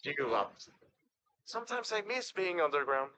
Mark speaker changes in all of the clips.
Speaker 1: You up. Sometimes I miss being underground.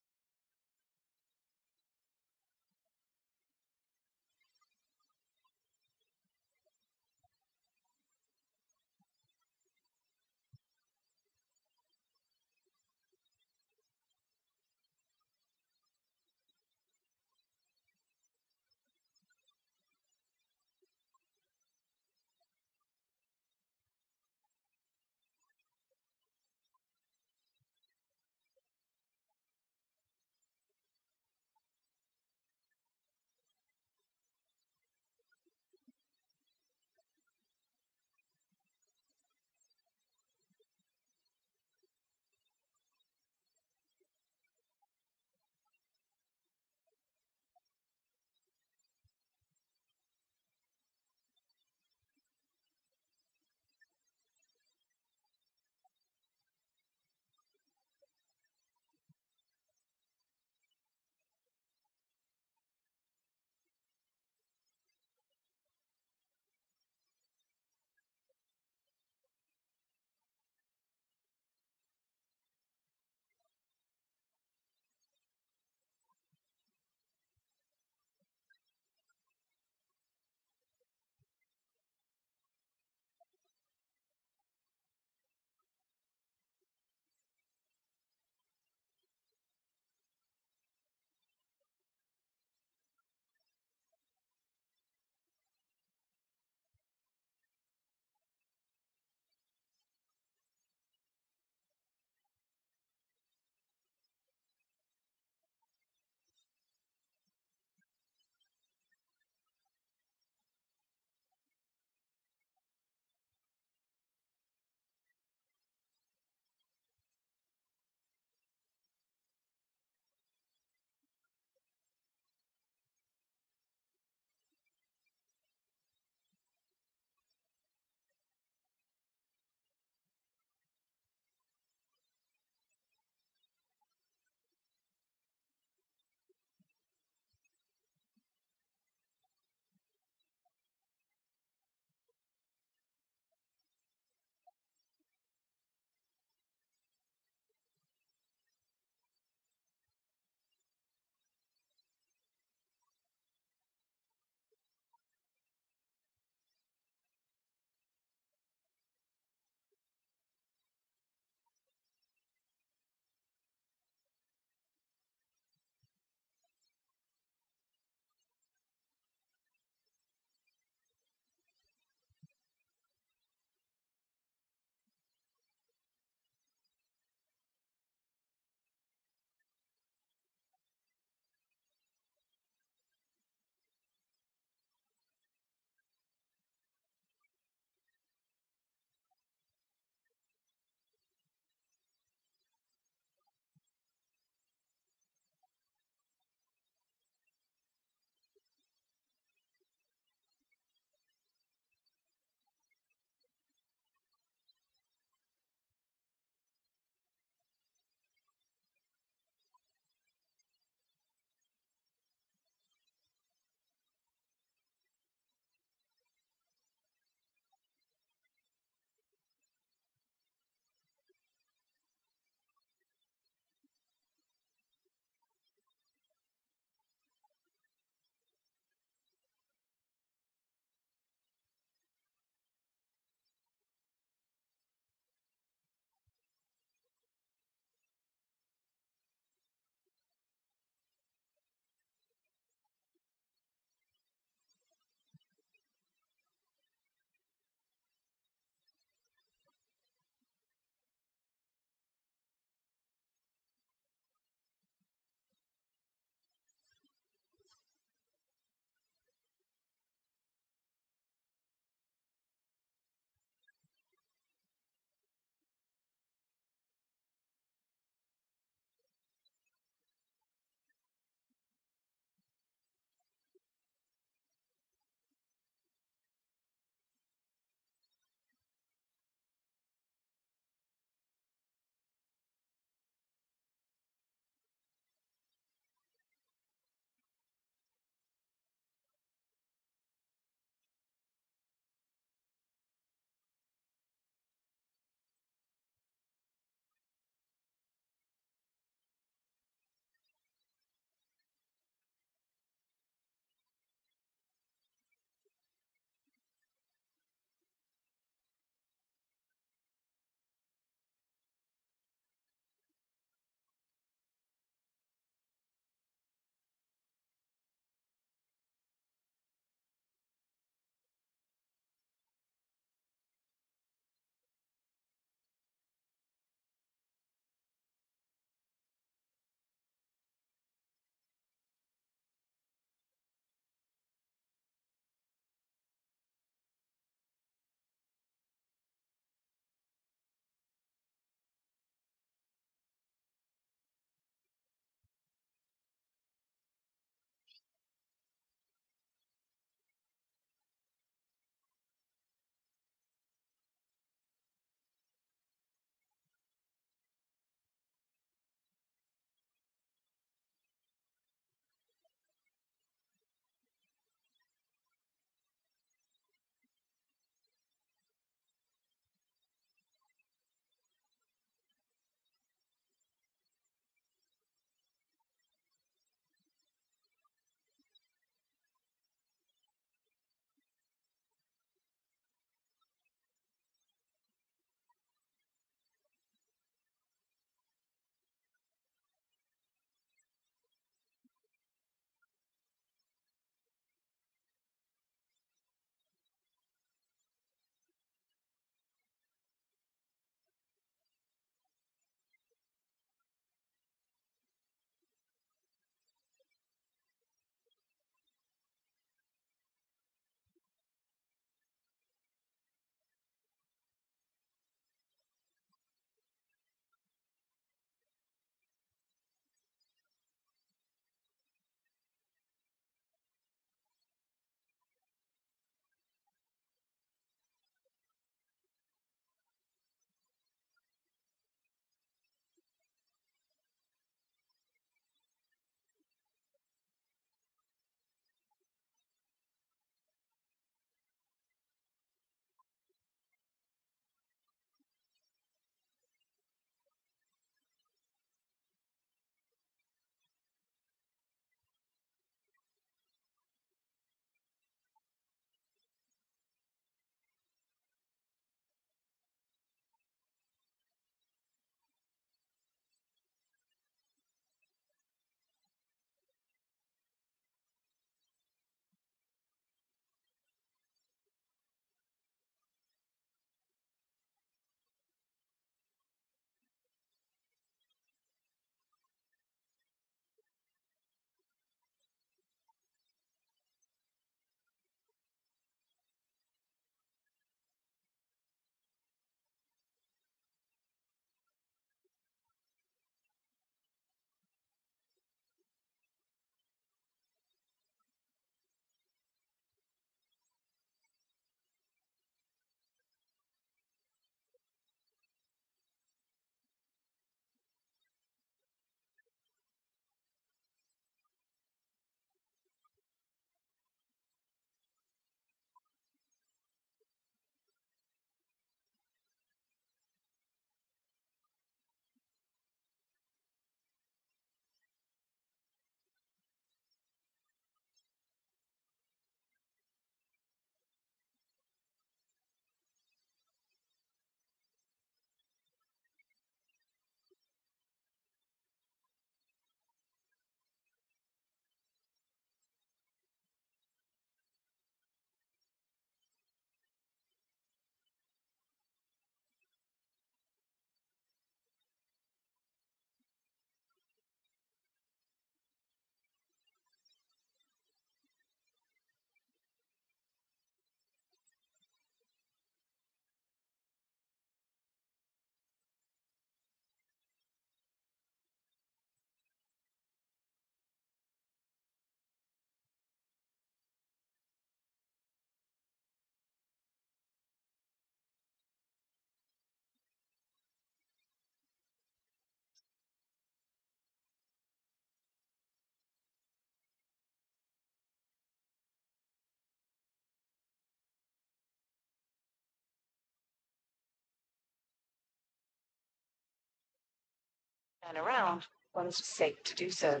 Speaker 2: Turn around once it's safe to do so.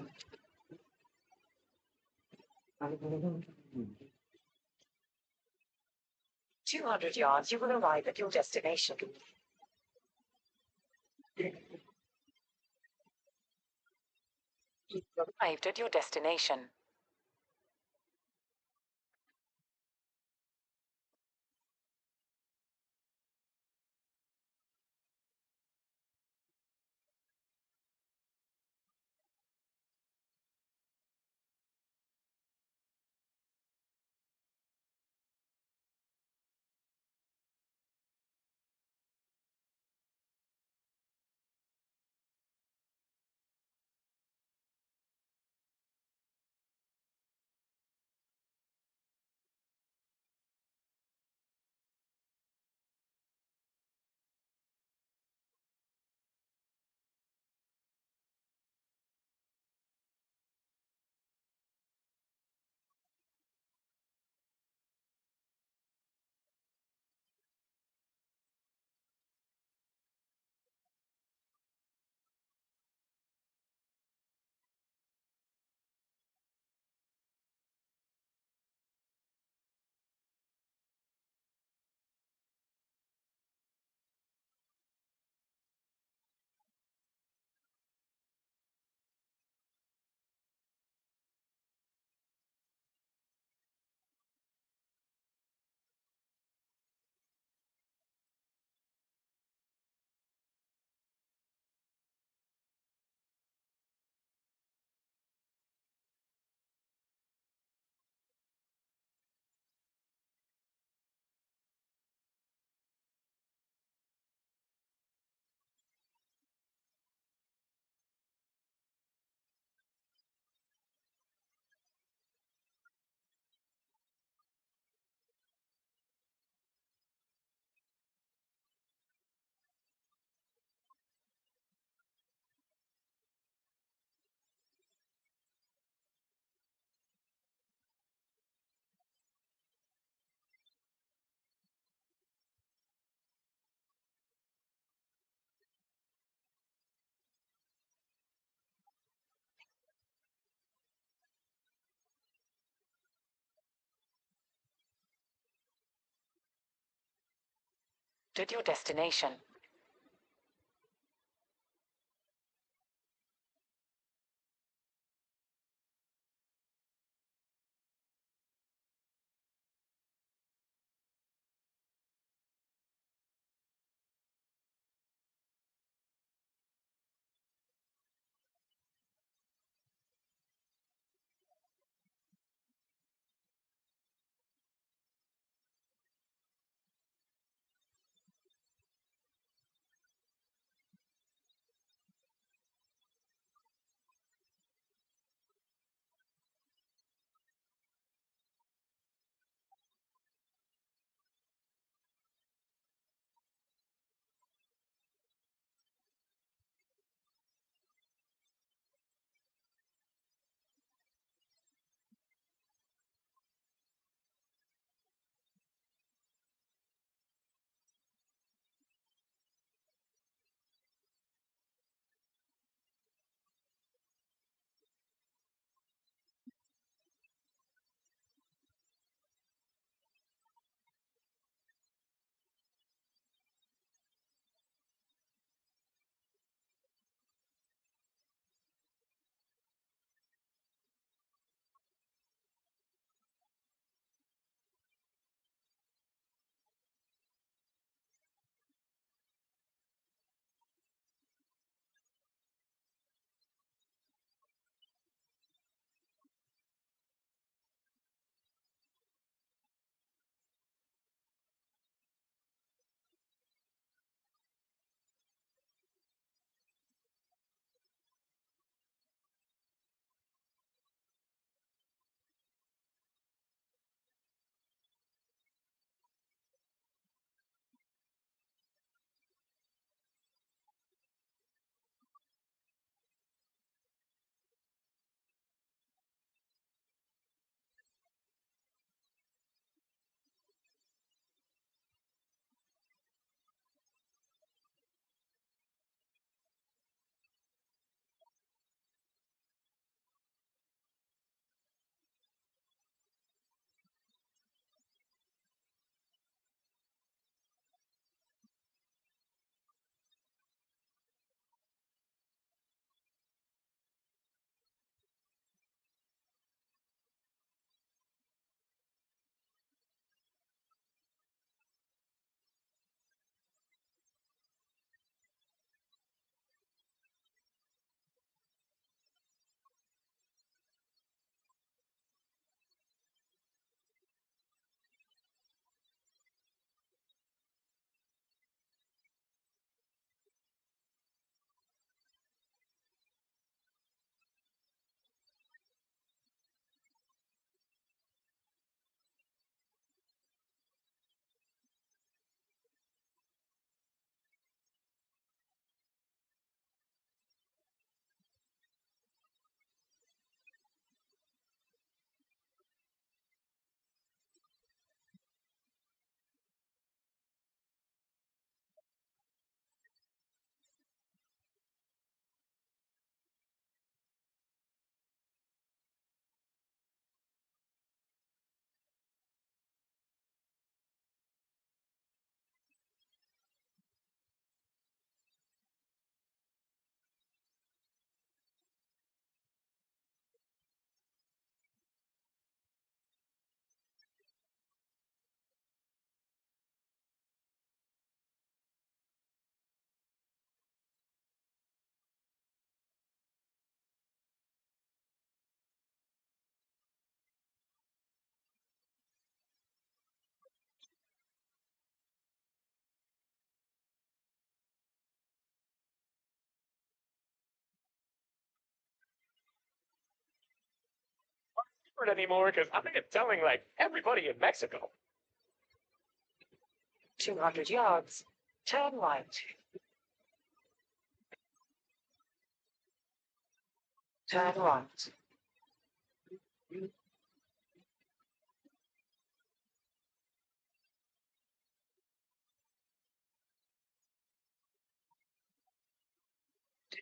Speaker 2: 200 yards, you will arrive at your destination. You've arrived at your destination. At your destination.
Speaker 3: it anymore because I think it's telling like everybody in Mexico.
Speaker 2: 200 yards. Turn right. Turn right. To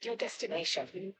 Speaker 2: your destination.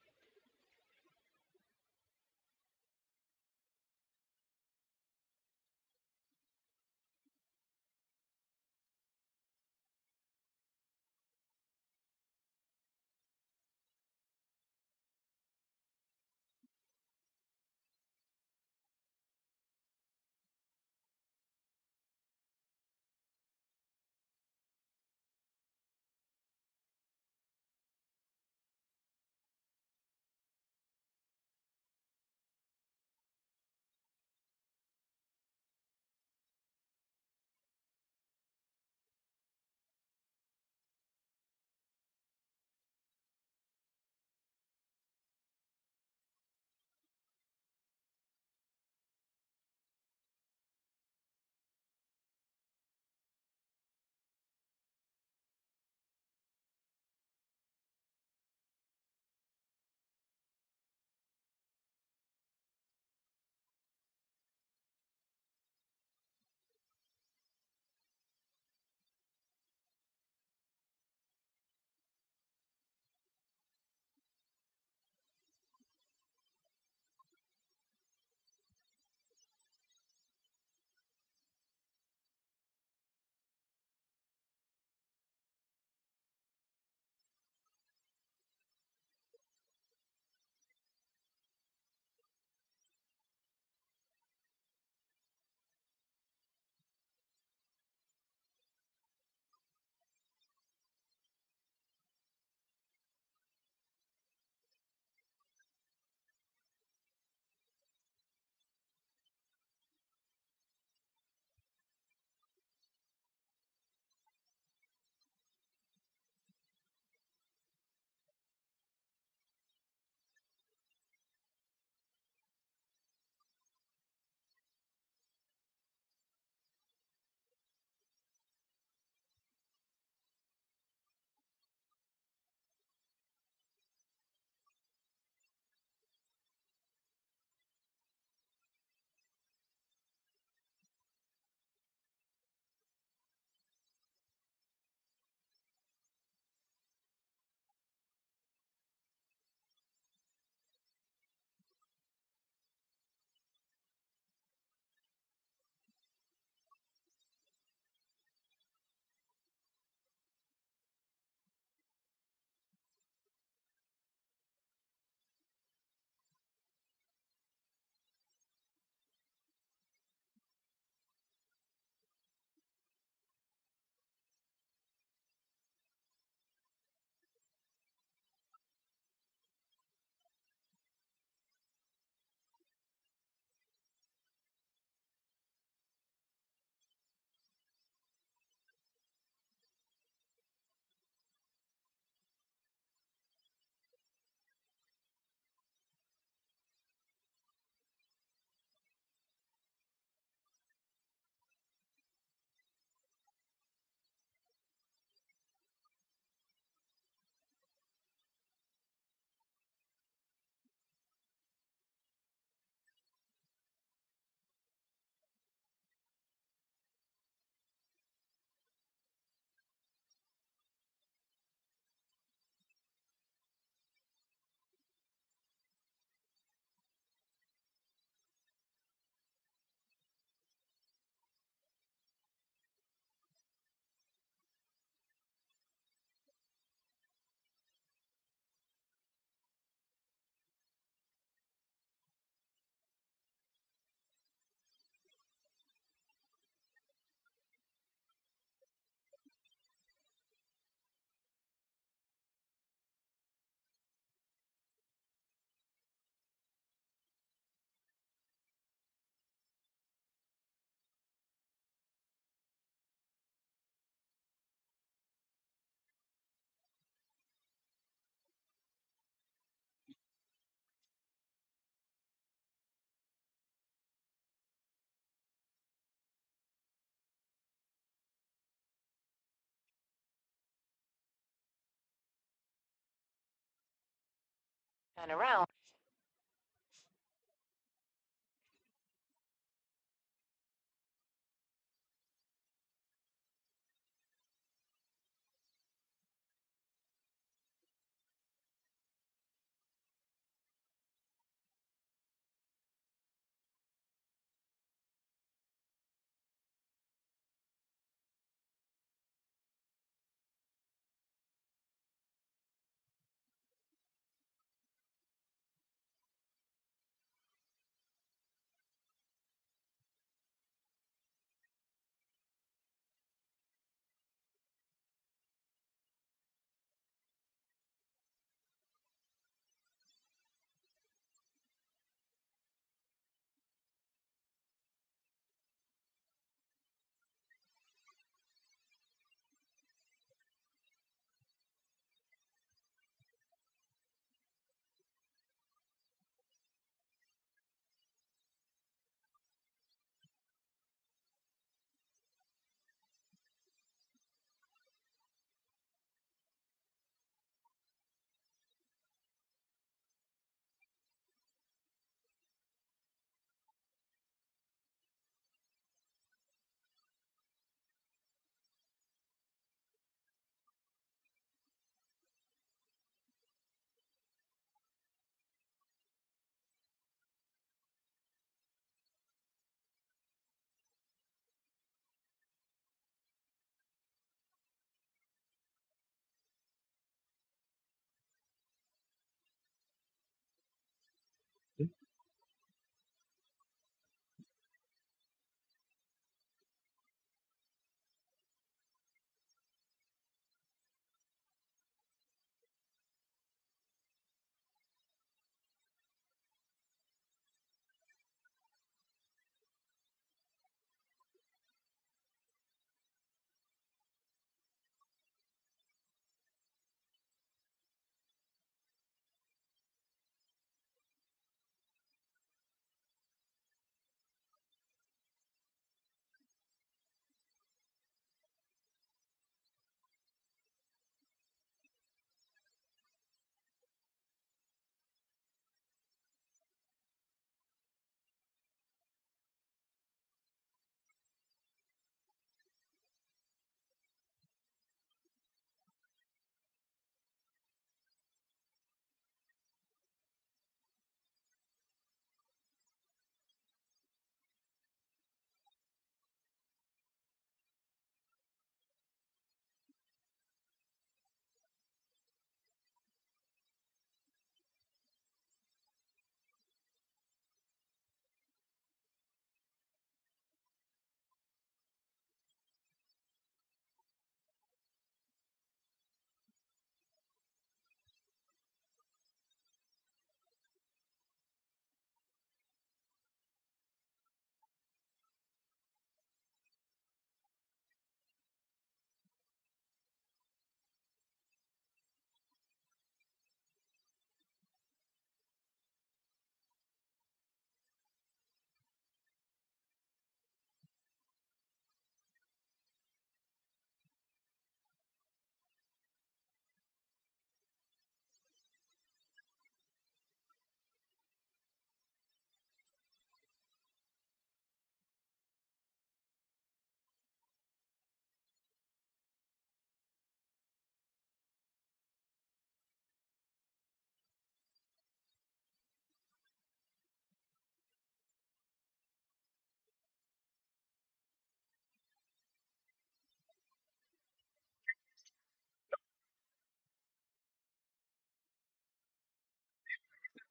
Speaker 2: Turn around.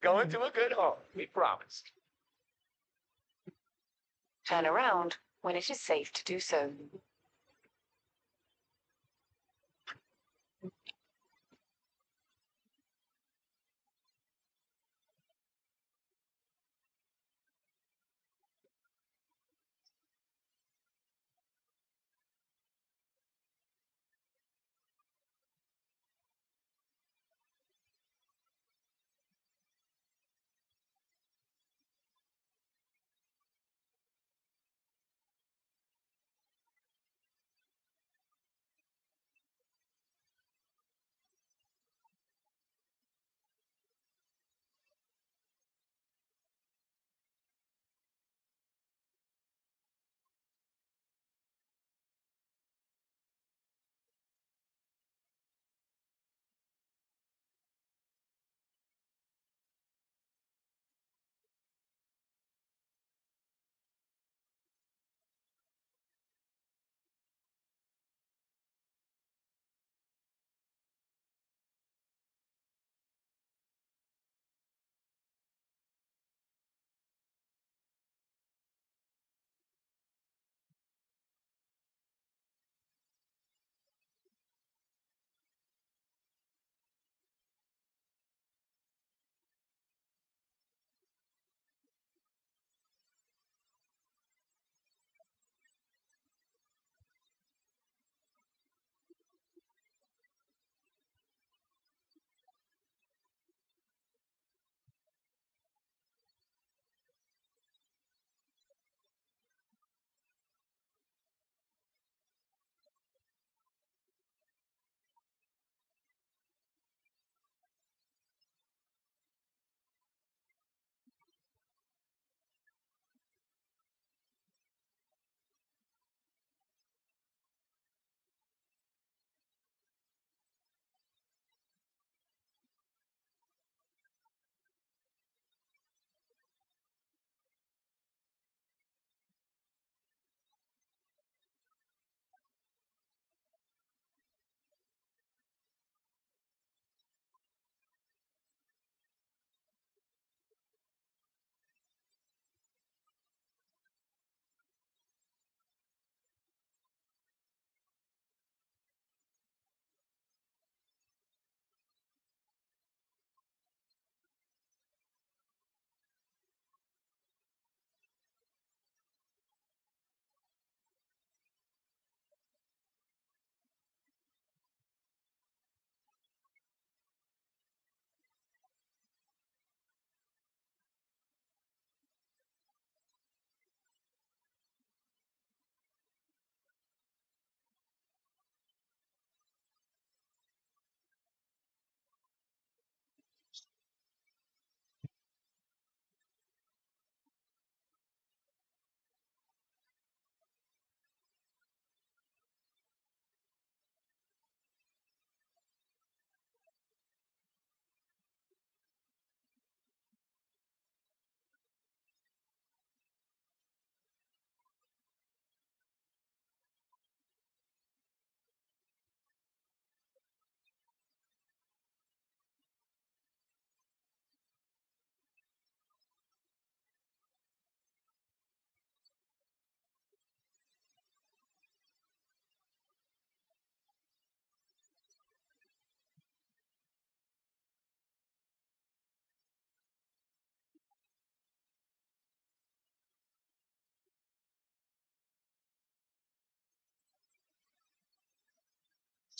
Speaker 3: Going to a good home, we promised.
Speaker 2: Turn around when it is safe to do so.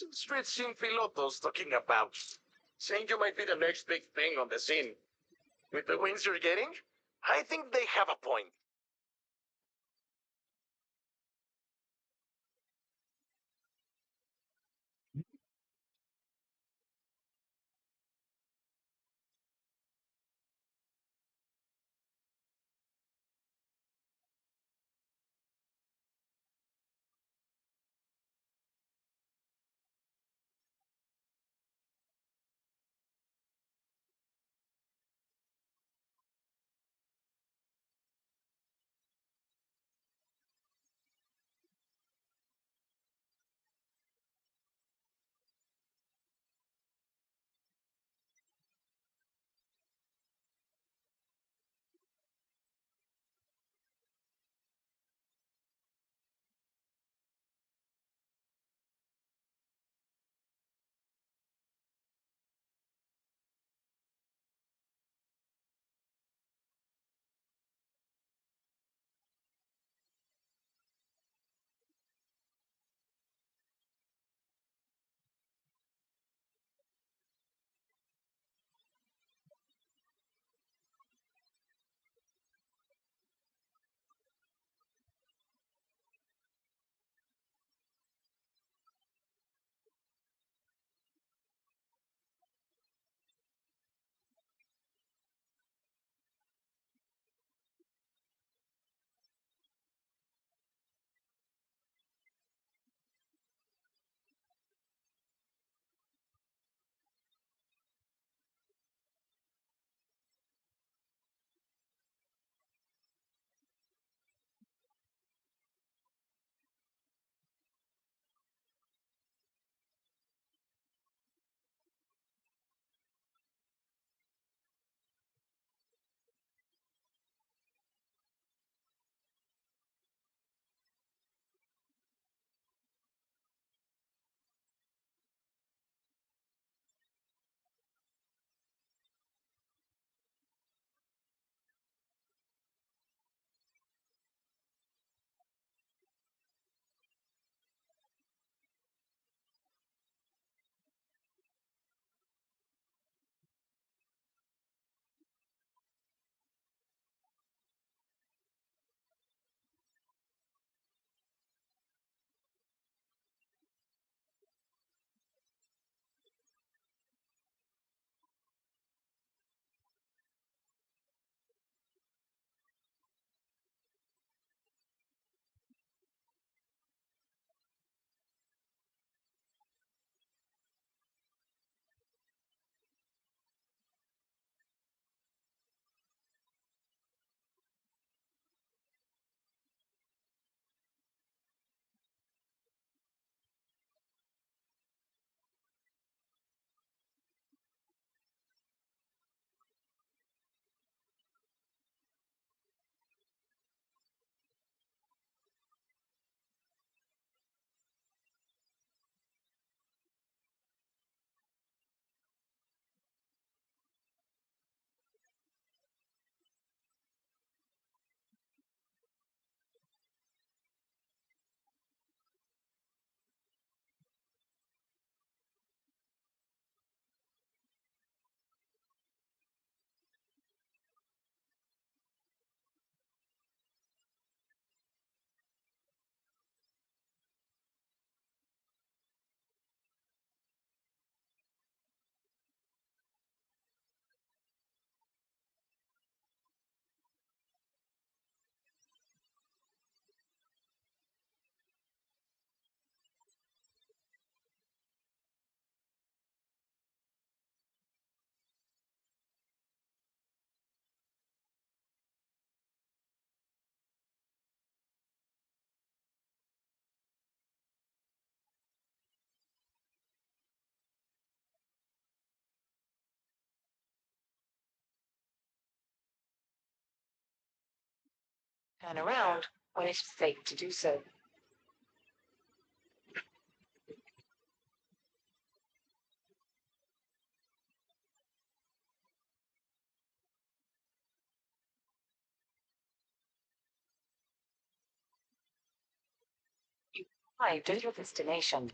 Speaker 1: Some street scene pilotos talking about saying you might be the next big thing on the scene. With the wins you're getting, I think they have a point.
Speaker 2: Turn around when it is safe to do so. You arrived at your destination.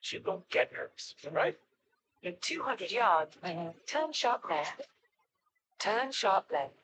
Speaker 3: She don't get nervous, right?
Speaker 2: In 200 yards, turn sharp left. Turn sharp left.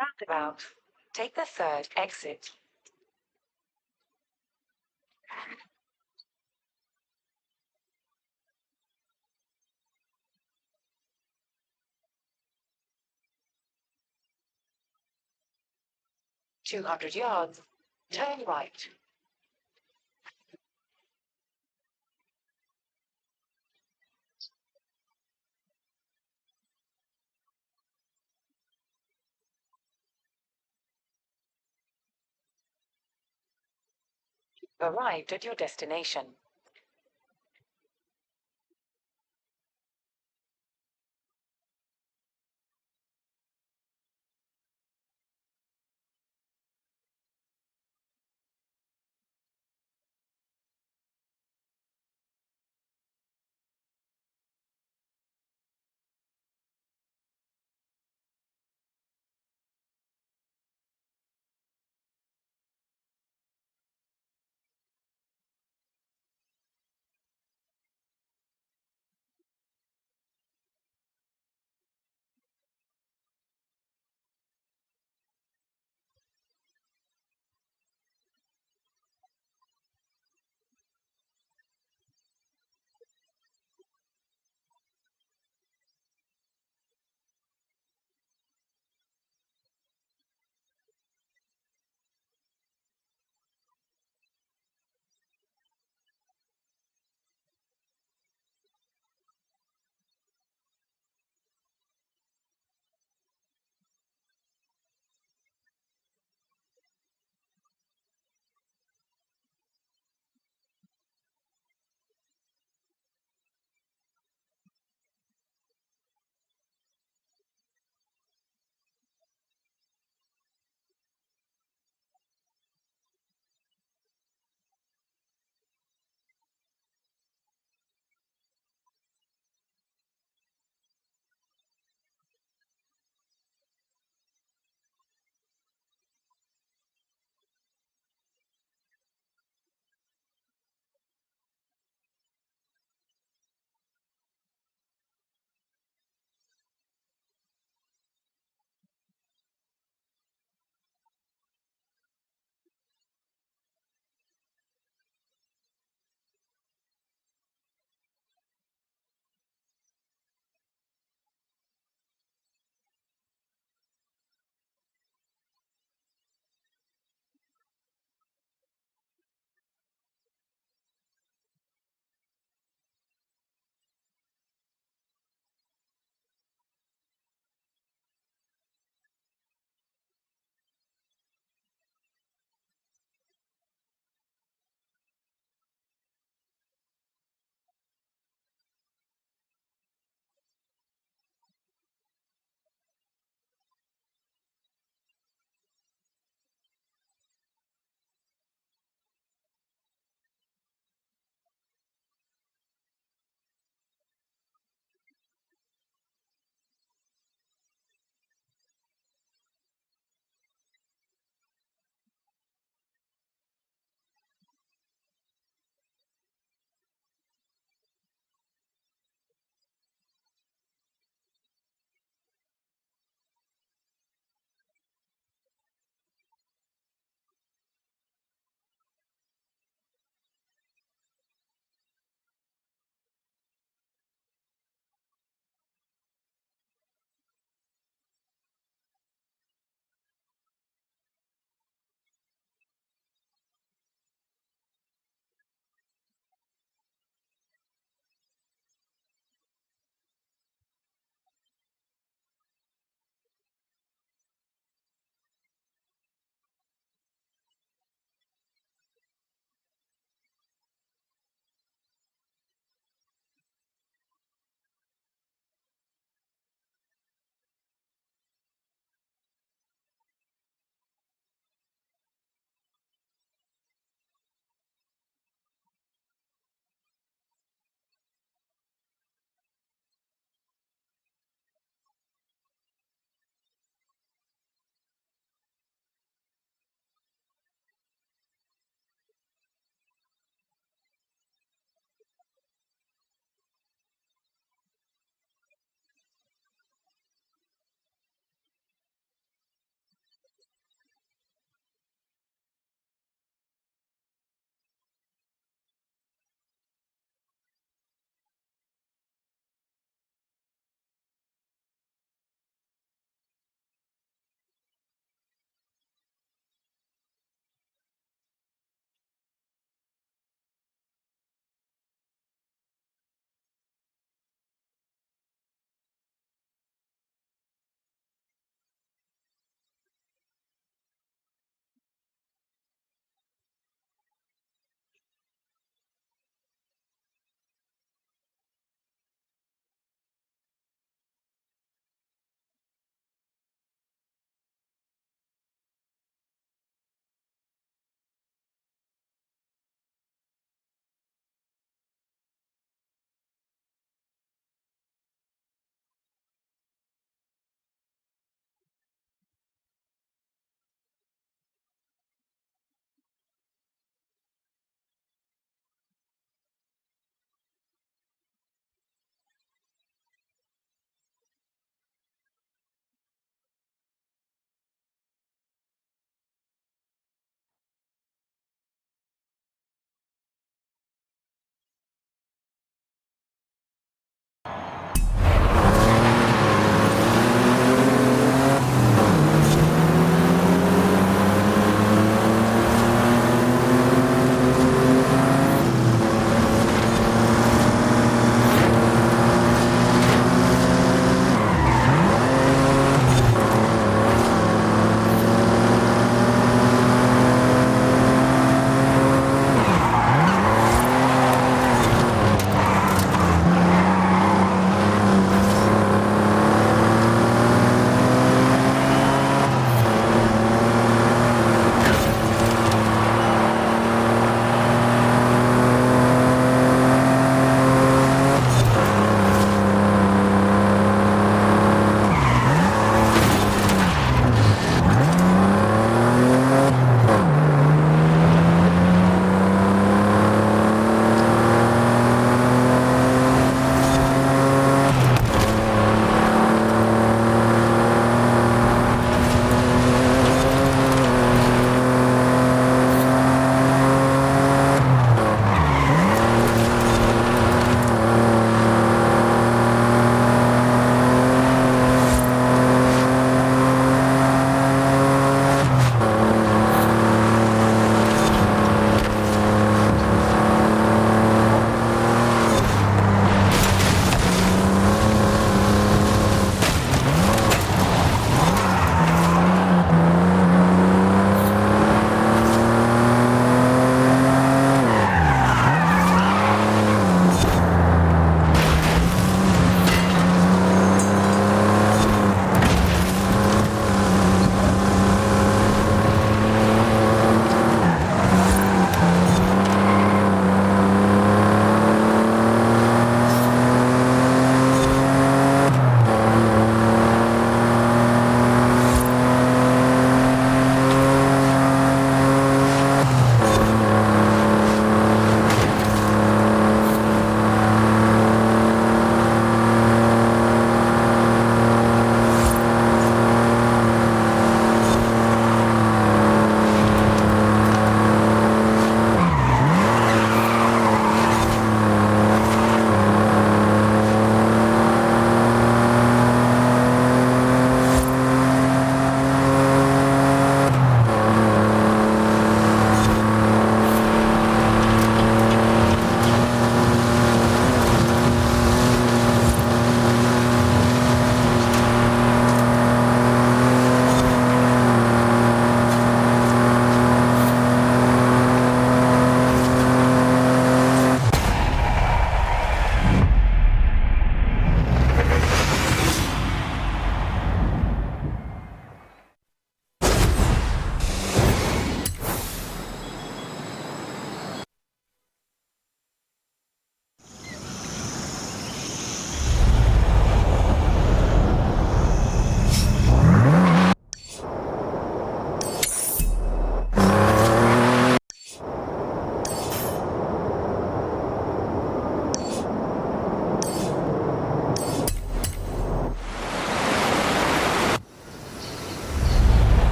Speaker 2: Roundabout. Take the third exit. $200. Turn right. Arrived at your destination.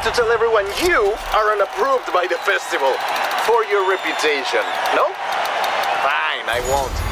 Speaker 1: to tell everyone you are unapproved by the festival for your reputation, no? Fine, I won't.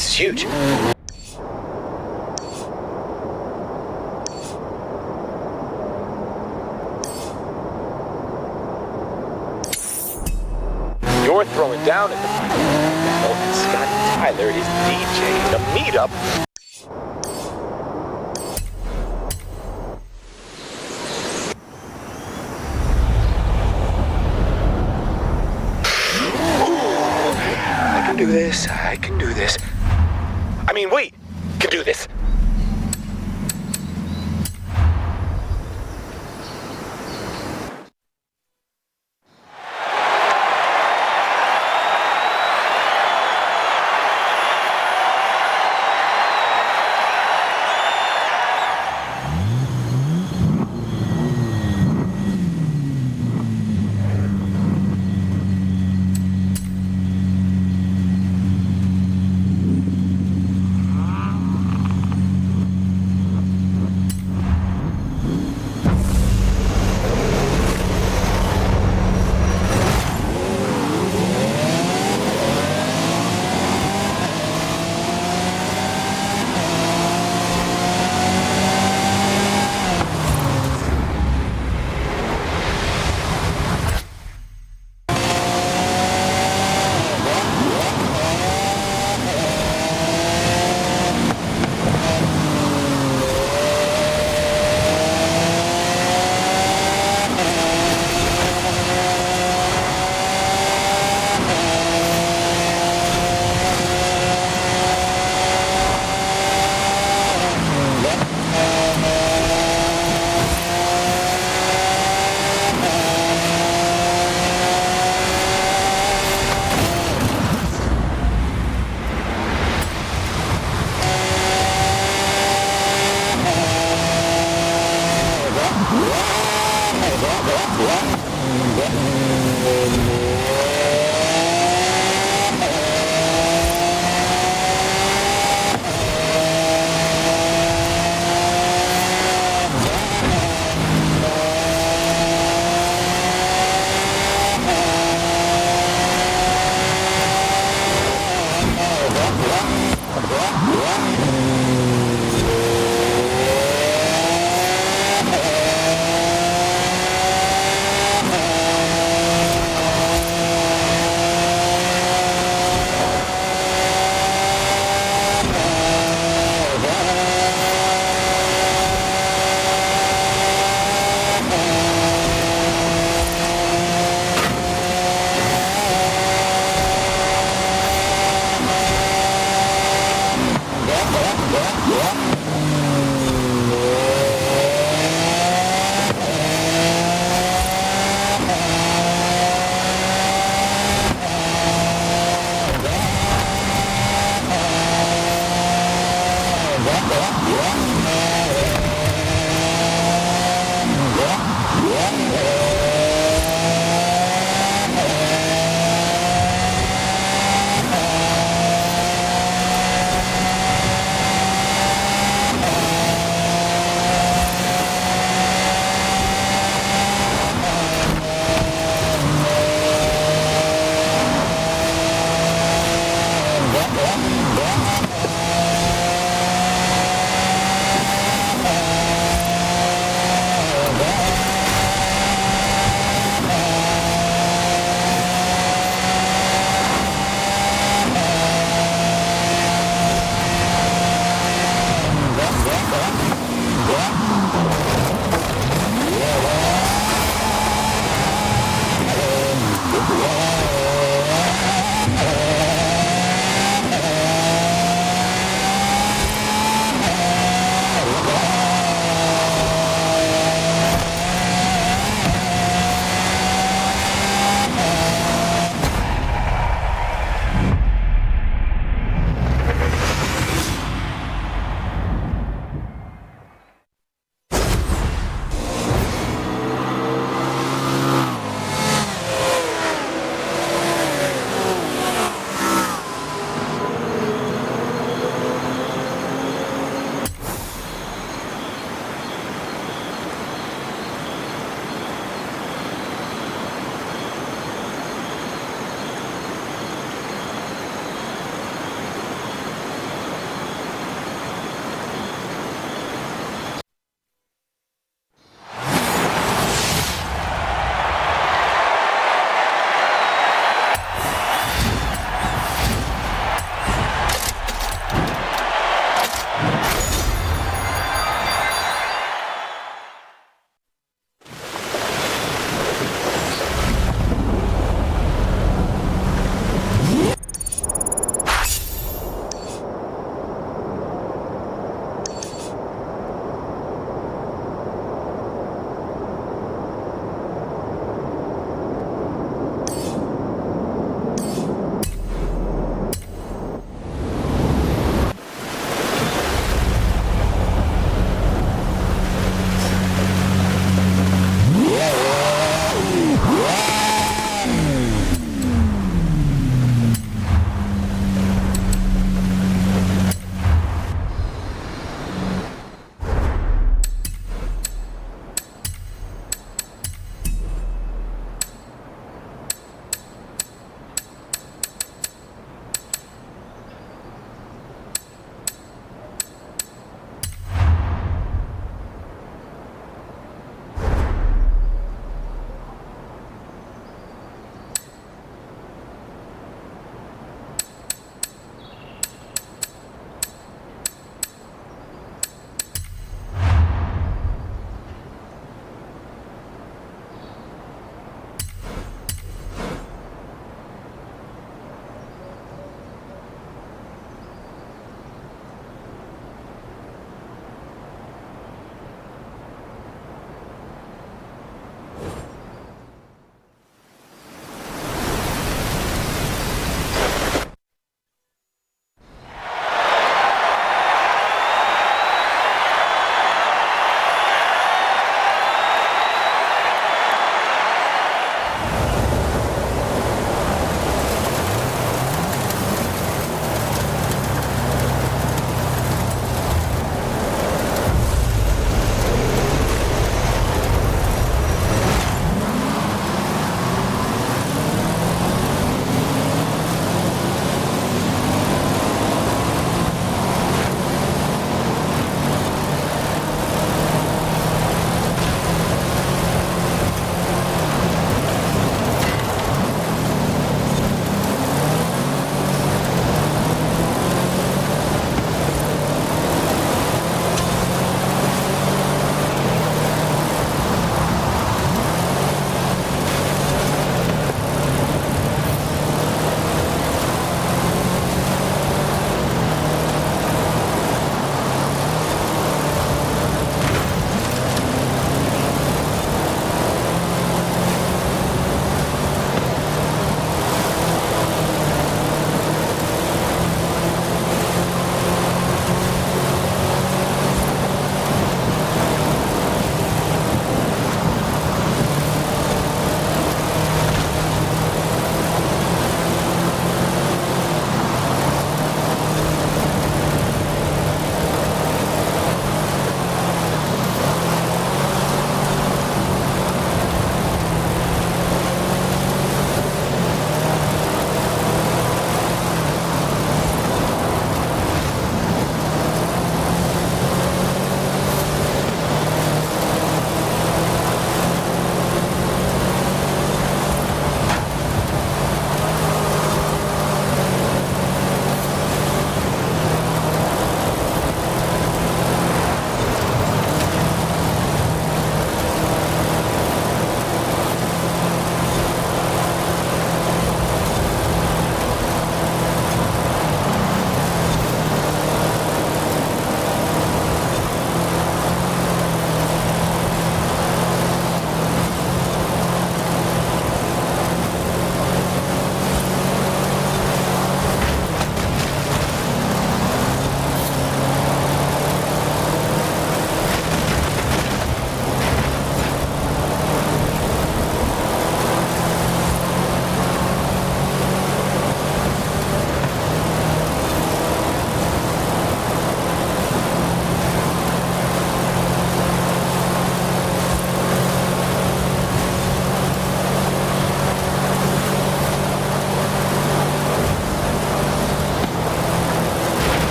Speaker 3: This is huge. you're throwing down at the oh, and Scott Tyler is DJing the meetup. I can do this. I can do this. I mean, we can do this.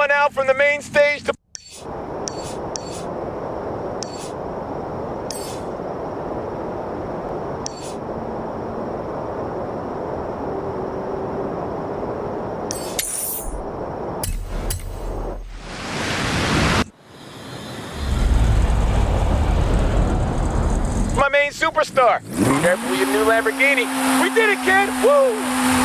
Speaker 3: anyone out from the main stage to... My main superstar. Careful with your new Lamborghini. We did it, kid! Woo!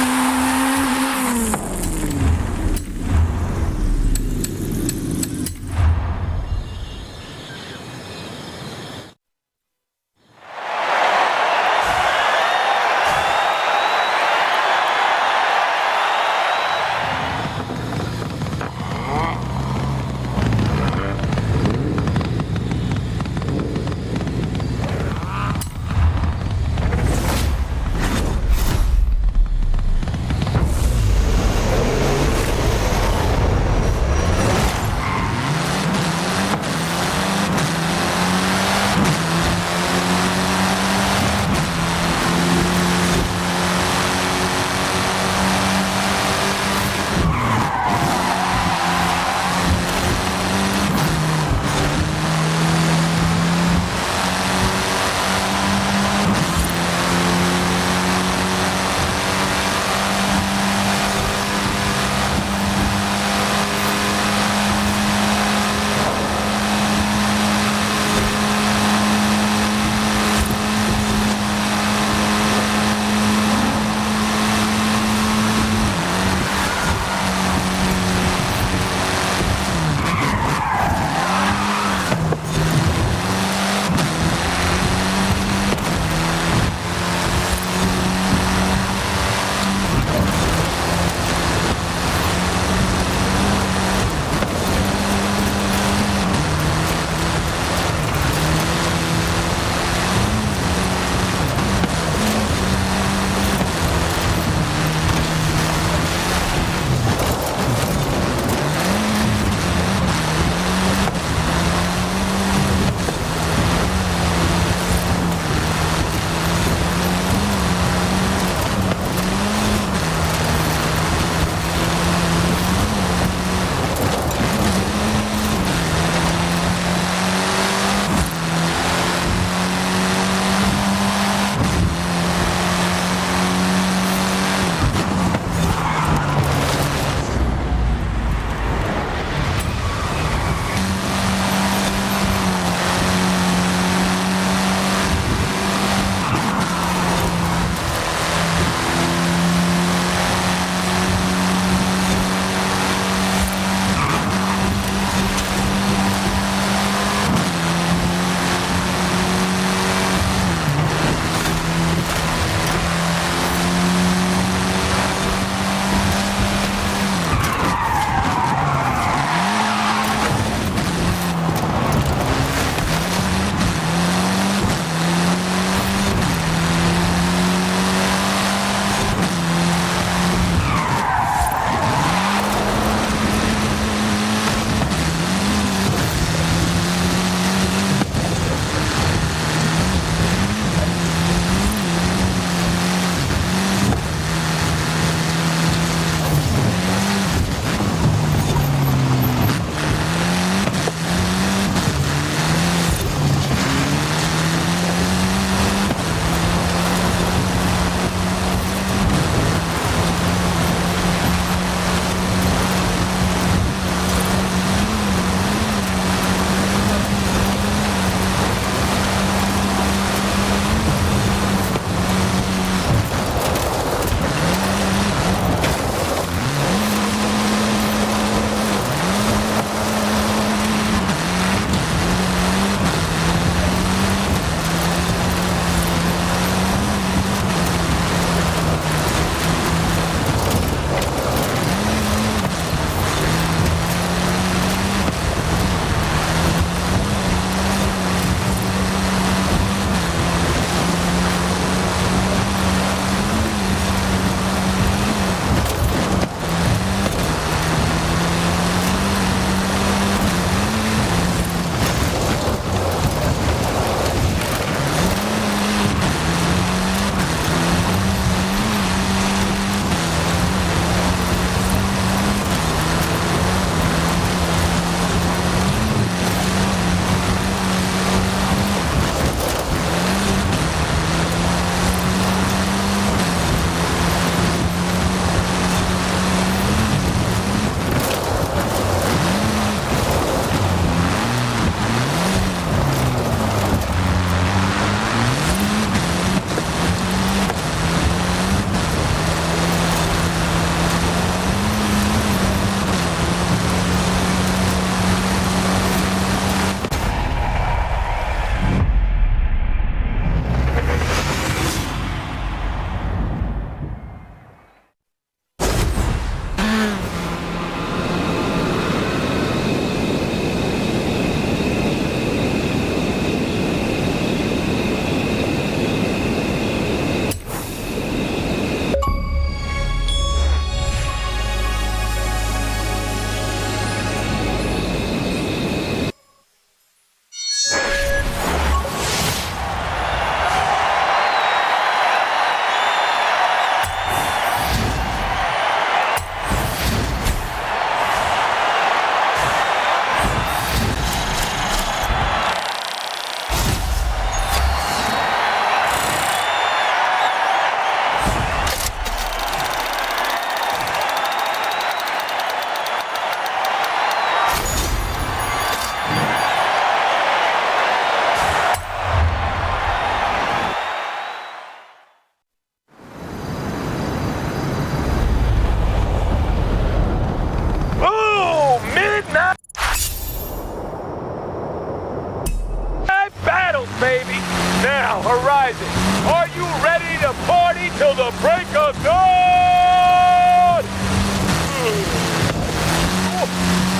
Speaker 3: Now, Horizon, are you ready to party till the break of dawn?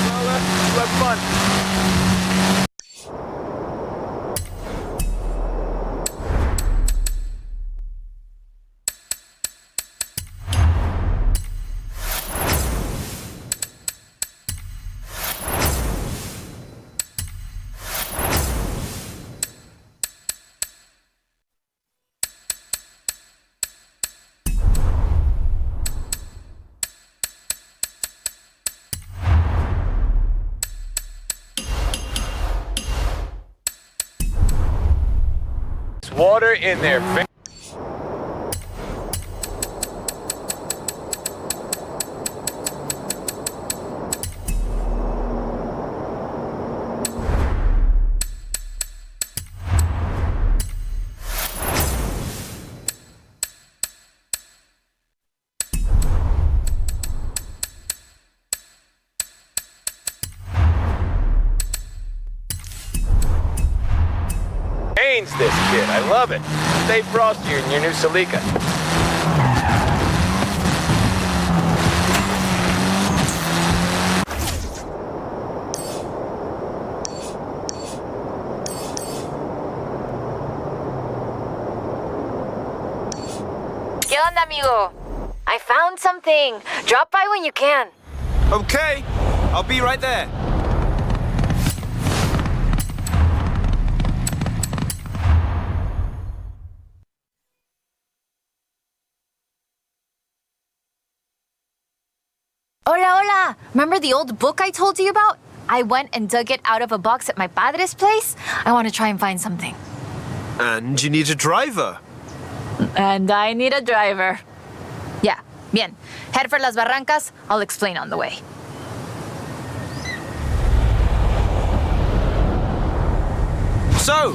Speaker 3: Well, that's fun. Water in their face. This kid, I love it. Stay frosty in your new Celica.
Speaker 2: ¿Qué onda, amigo? I found something. Drop by when you can.
Speaker 4: Okay, I'll be right there.
Speaker 5: Hola, hola! Remember the old book I told you about? I went and dug it out of a box at my padre's place. I want to try and find something.
Speaker 4: And you need a driver.
Speaker 5: And I need a driver. Yeah, bien. Head for Las Barrancas. I'll explain on the way.
Speaker 4: So,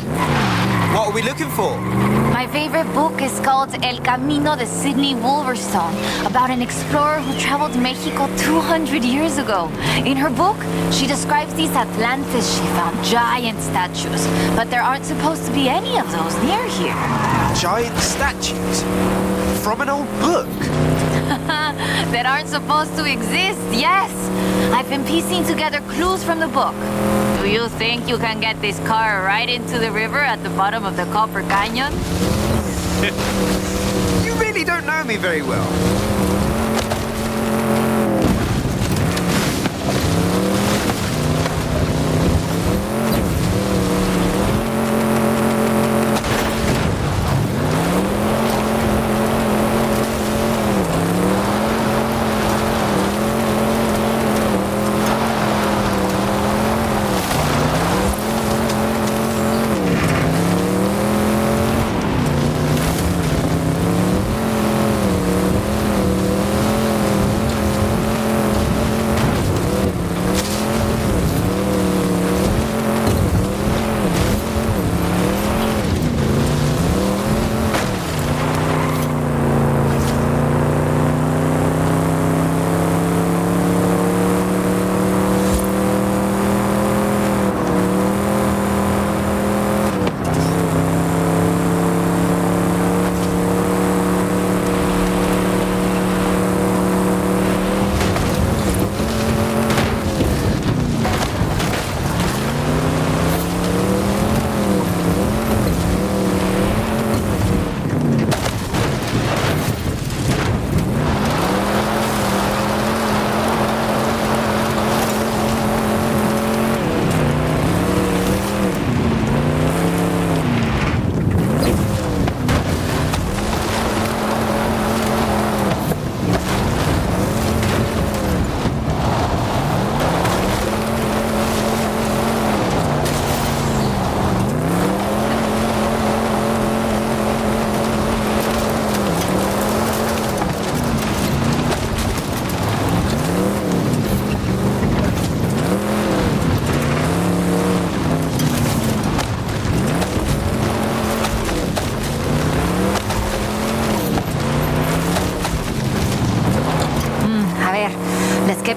Speaker 4: what are we looking for?
Speaker 5: My favorite book is called El Camino de Sidney Wolverstone, about an explorer who traveled Mexico 200 years ago. In her book, she describes these Atlantis she found, giant statues, but there aren't supposed to be any of those near here.
Speaker 4: Giant statues? From an old book?
Speaker 5: That aren't supposed to exist, yes! I've been piecing together clues from the book. Do you think you can get this car right into the river at the bottom of the Copper Canyon?
Speaker 4: You really don't know me very well.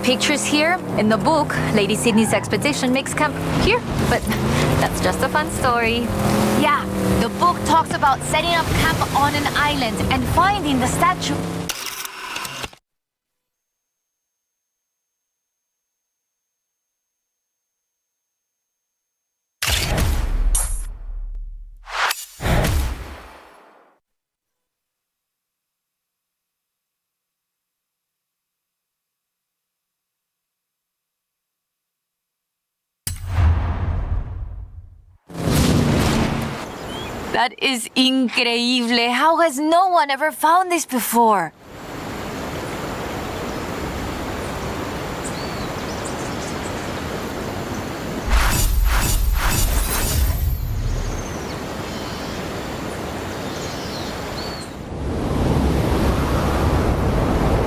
Speaker 5: Pictures here. In the book, Lady Sydney's expedition makes camp here, but that's just a fun story. Yeah, the book talks about setting up camp on an island and finding the statue. That is increíble. How has no one ever found this before?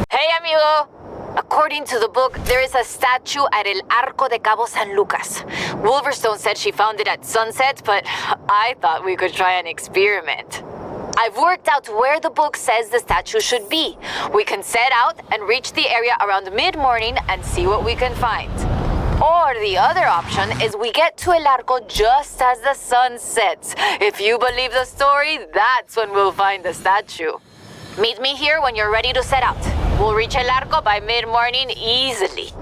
Speaker 5: Hey, amigo. According to the book, there is a statue at El Arco de Cabo San Lucas. Wolverstone said she found it at sunset, but I thought we could try an experiment. I've worked out where the book says the statue should be. We can set out and reach the area around mid-morning and see what we can find. Or the other option is we get to El Arco just as the sun sets. If you believe the story, that's when we'll find the statue. Meet me here when you're ready to set out. We'll reach El Arco by mid-morning easily.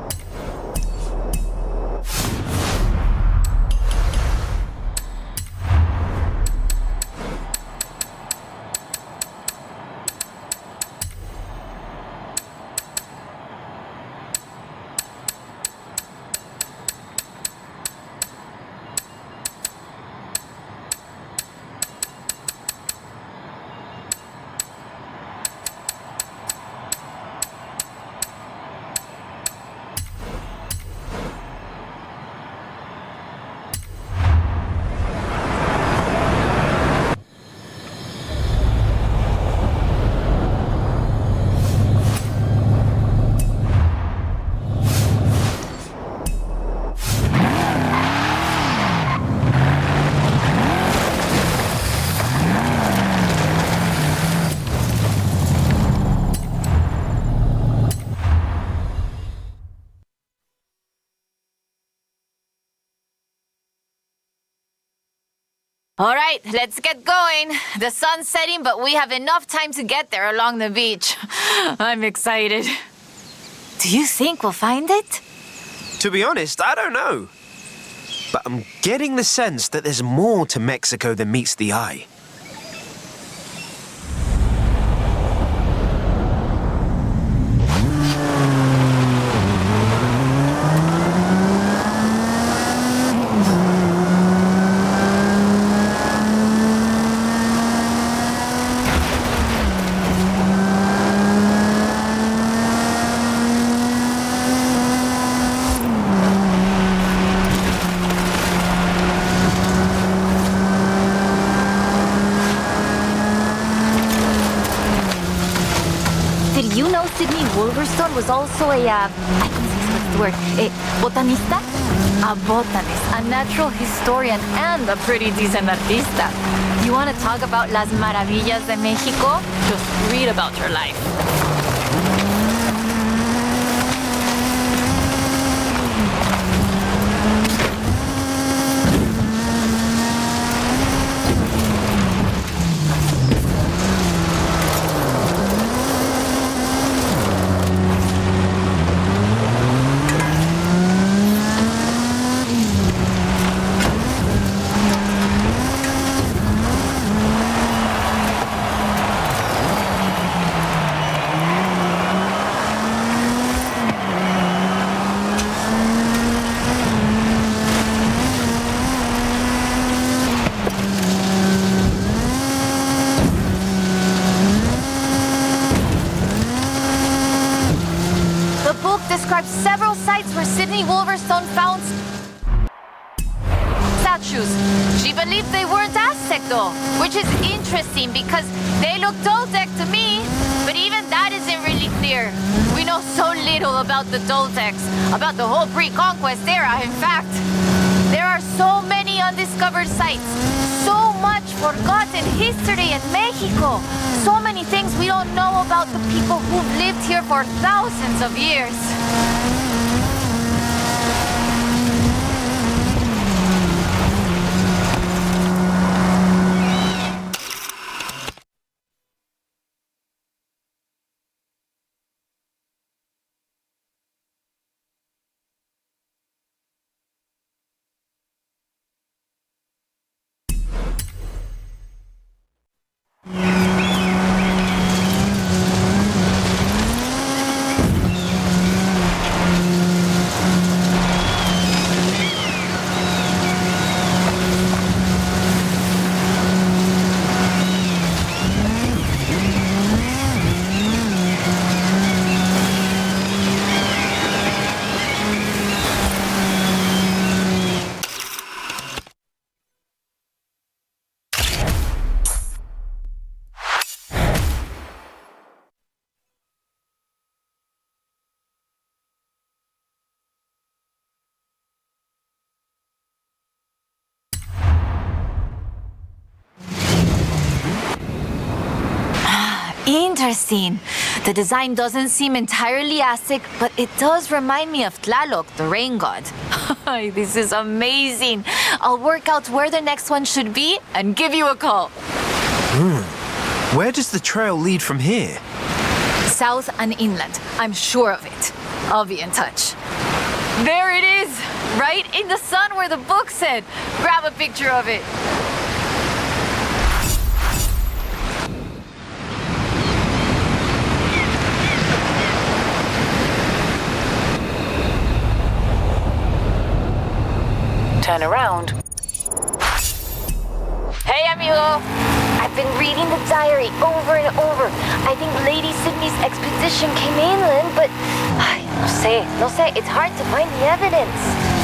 Speaker 5: All right, let's get going. The sun's setting, but we have enough time to get there along the beach. I'm excited. Do you think we'll find it?
Speaker 4: To be honest, I don't know. But I'm getting the sense that there's more to Mexico than meets the eye.
Speaker 5: Wolverstone was also a, what's the word? A botanista? A botanist, a natural historian, and a pretty decent artista. You want to talk about las maravillas de Mexico? Just read about her life. Describes several sites where Sydney Wolverstone found statues. She believed they weren't Aztec though, which is interesting because they look Toltec to me, but even that isn't really clear. We know so little about the Toltecs, about the whole pre-conquest era, in fact. There are so many undiscovered sites, so much forgotten history in Mexico, so many things we don't know about the people who've lived here for thousands of years. Interesting. The design doesn't seem entirely Aztec, but it does remind me of Tlaloc, the rain god. This is amazing. I'll work out where the next one should be and give you a call.
Speaker 4: Where does the trail lead from here?
Speaker 5: South and inland. I'm sure of it. I'll be in touch. There it is! Right in the sun where the book said. Grab a picture of it.
Speaker 2: Turn around.
Speaker 5: Hey, amigo! I've been reading the diary over and over. I think Lady Sydney's expedition came inland, but... No sé, it's hard to find the evidence.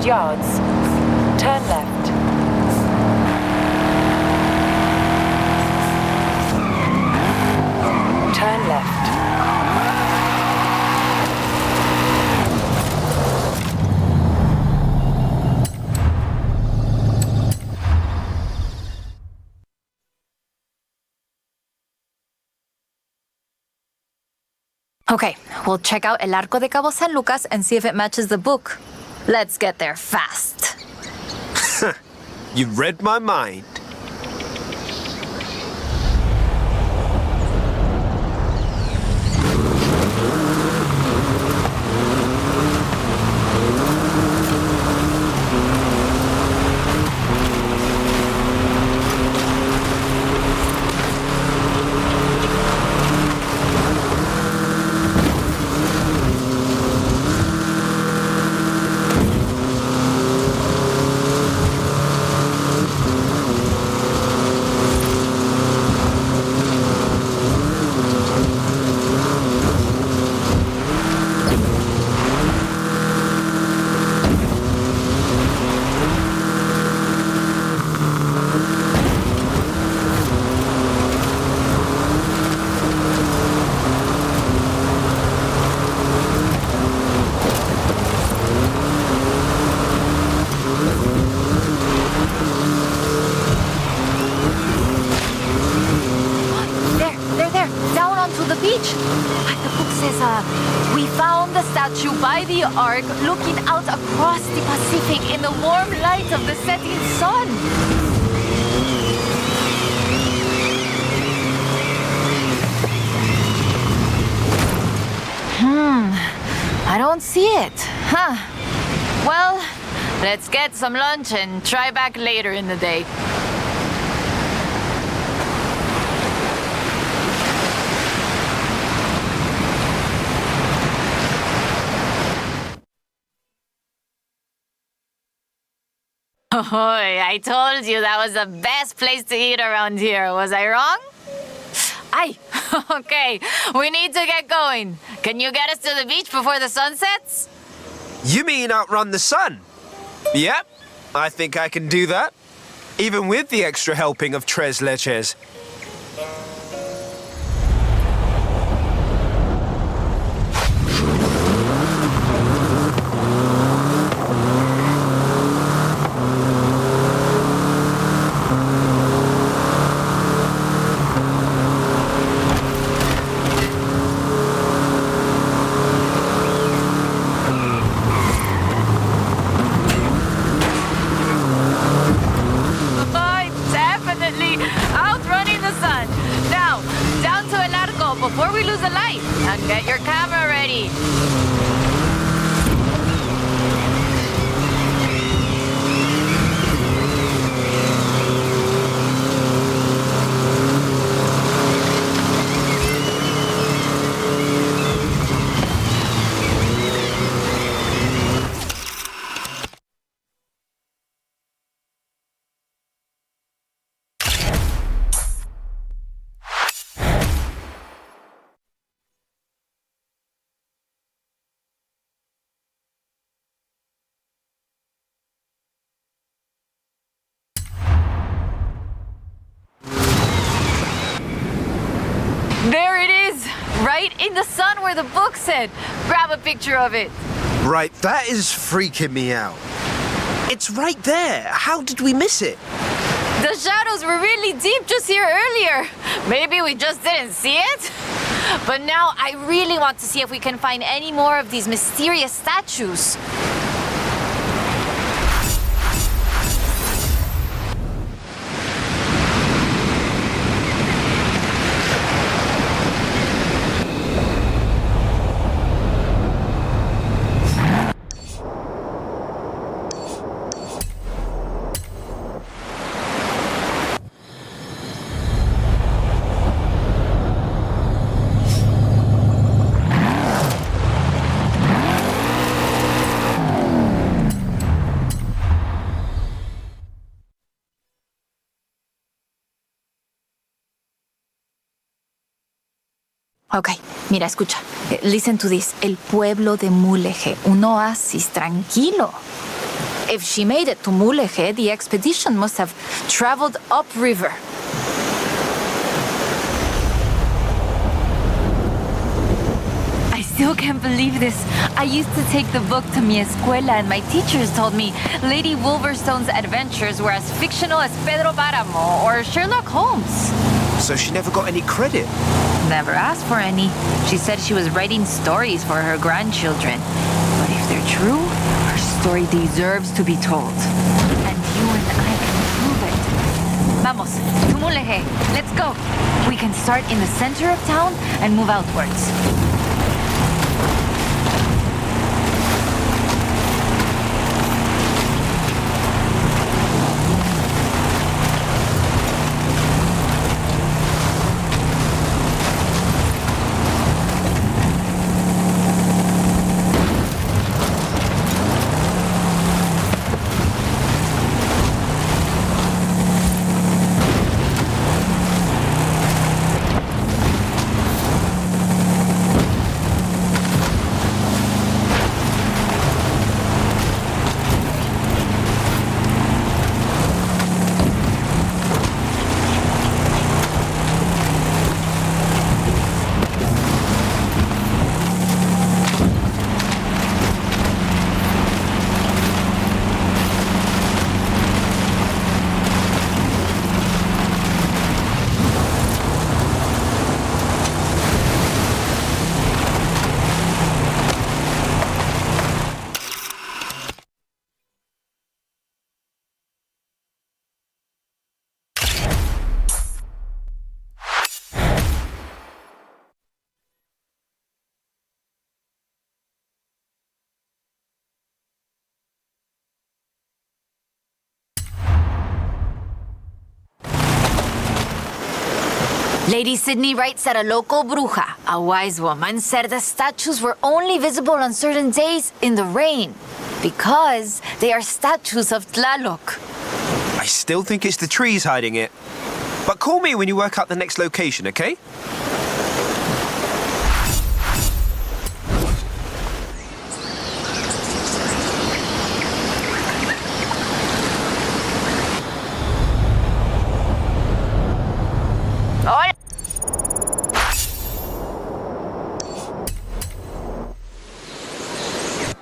Speaker 2: Yards. Turn left. Turn left.
Speaker 5: Okay, we'll check out El Arco de Cabo San Lucas and see if it matches the book. Let's get there fast.
Speaker 4: You read my mind.
Speaker 5: We found the statue by the Ark looking out across the Pacific in the warm light of the setting sun. I don't see it. Huh. Well, let's get some lunch and try back later in the day. Oh, I told you that was the best place to eat around here. Was I wrong? Aye. Okay, we need to get going. Can you get us to the beach before the sun sets?
Speaker 4: You mean outrun the sun? Yep, I think I can do that. Even with the extra helping of tres leches.
Speaker 5: Before we lose a light, and get your camera ready. There it is, right in the sun where the book said. Grab a picture of it.
Speaker 4: Right, that is freaking me out. It's right there. How did we miss it?
Speaker 5: The shadows were really deep just here earlier. Maybe we just didn't see it. But now I really want to see if we can find any more of these mysterious statues. Ok, mira, escucha. Listen to this. El pueblo de Mulegé, un oasis tranquilo. If she made it to Mulegé, the expedition must have traveled upriver. I still can't believe this. I used to take the book to mi escuela and my teachers told me Lady Wolverstone's adventures were as fictional as Pedro Páramo or Sherlock Holmes.
Speaker 4: So she never got any credit.
Speaker 5: Never asked for any. She said she was writing stories for her grandchildren. But if they're true, her story deserves to be told. And you and I can prove it. Vamos, to Mulegé. Let's go. We can start in the center of town and move outwards. Lady Sydney writes that a local bruja, a wise woman, said the statues were only visible on certain days in the rain because they are statues of Tlaloc.
Speaker 4: I still think it's the trees hiding it. But call me when you work out the next location, okay?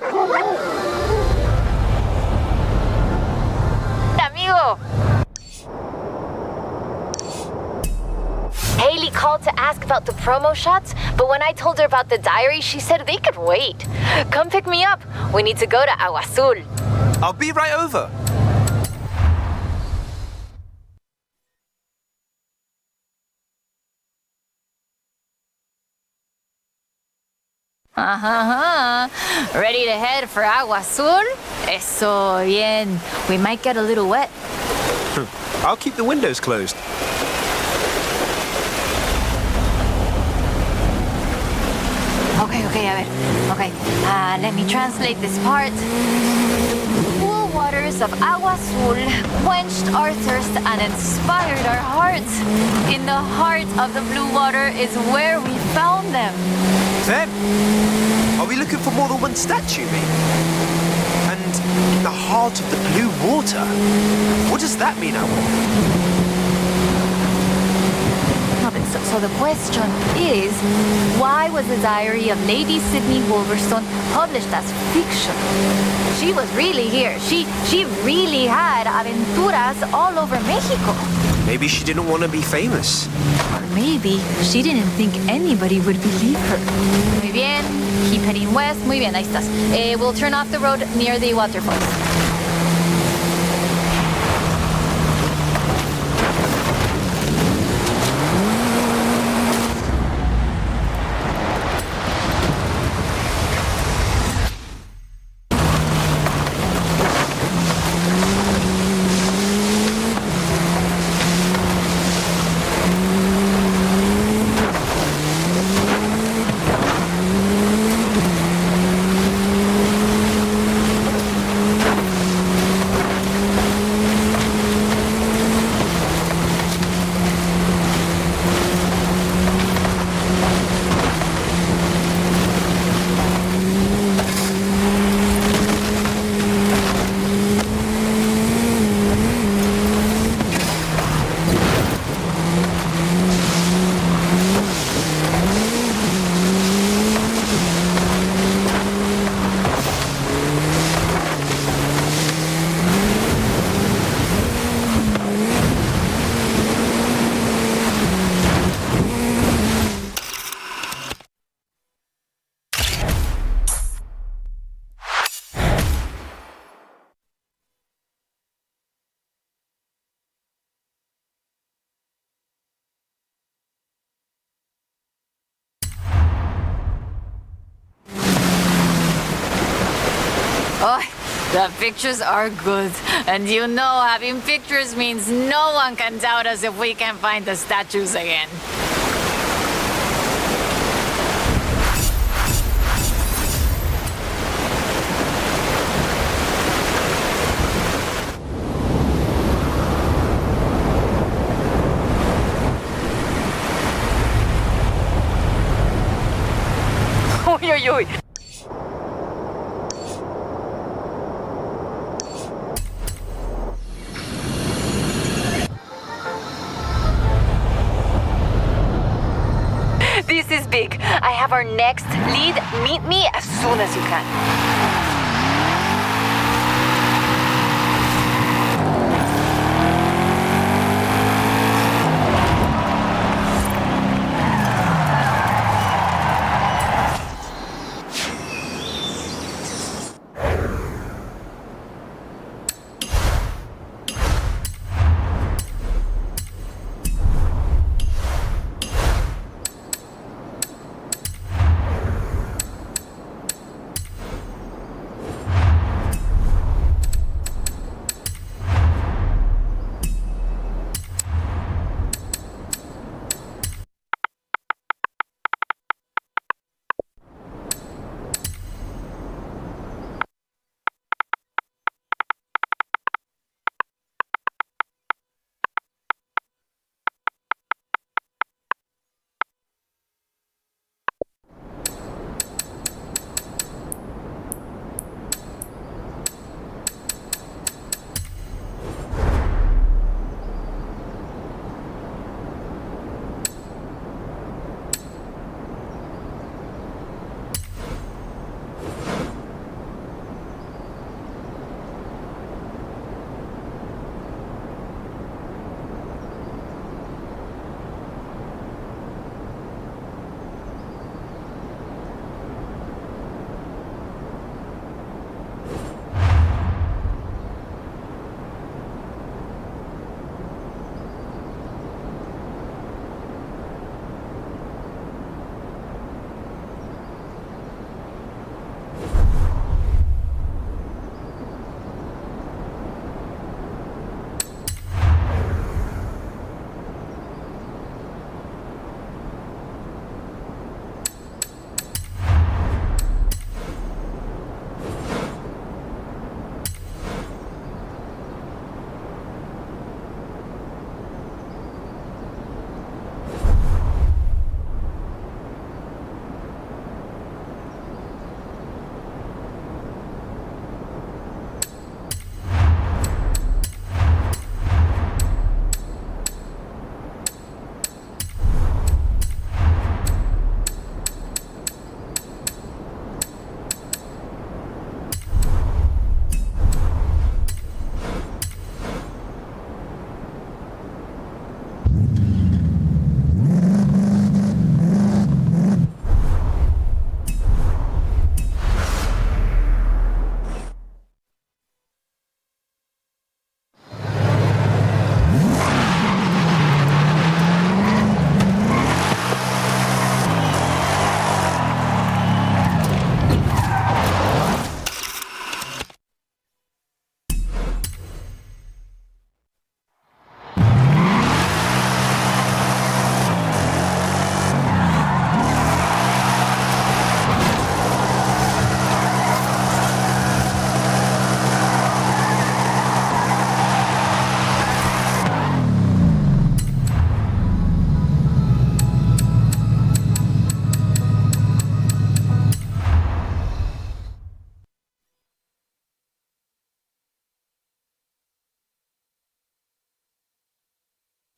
Speaker 5: Hola, amigo. Haley called to ask about the promo shots, but when I told her about the diary, she said they could wait. Come pick me up. We need to go to Agua Azul.
Speaker 4: I'll be right over.
Speaker 5: Ready to head for Agua Azul? Eso bien. We might get a little wet.
Speaker 4: I'll keep the windows closed.
Speaker 5: Okay, a ver. Okay, let me translate this part. The cool waters of Agua Azul quenched our thirst and inspired our hearts. In the heart of the blue water is where we found them.
Speaker 4: Them? Are we looking for more than one statue, maybe? And in the heart of the blue water? What does that mean, Owl?
Speaker 5: No, but so So the question is, why was the diary of Lady Sydney Wolverstone published as fiction? She was really here. She really had aventuras all over Mexico.
Speaker 4: Maybe she didn't want to be famous.
Speaker 5: Or maybe she didn't think anybody would believe her. Muy bien. Keep heading west. Muy bien, ahí estás. We'll turn off the road near the waterfalls. Oh, the pictures are good. And you know, having pictures means no one can doubt us if we can find the statues again. Uy, uy, uy. This is big. I have our next lead. Meet me as soon as you can.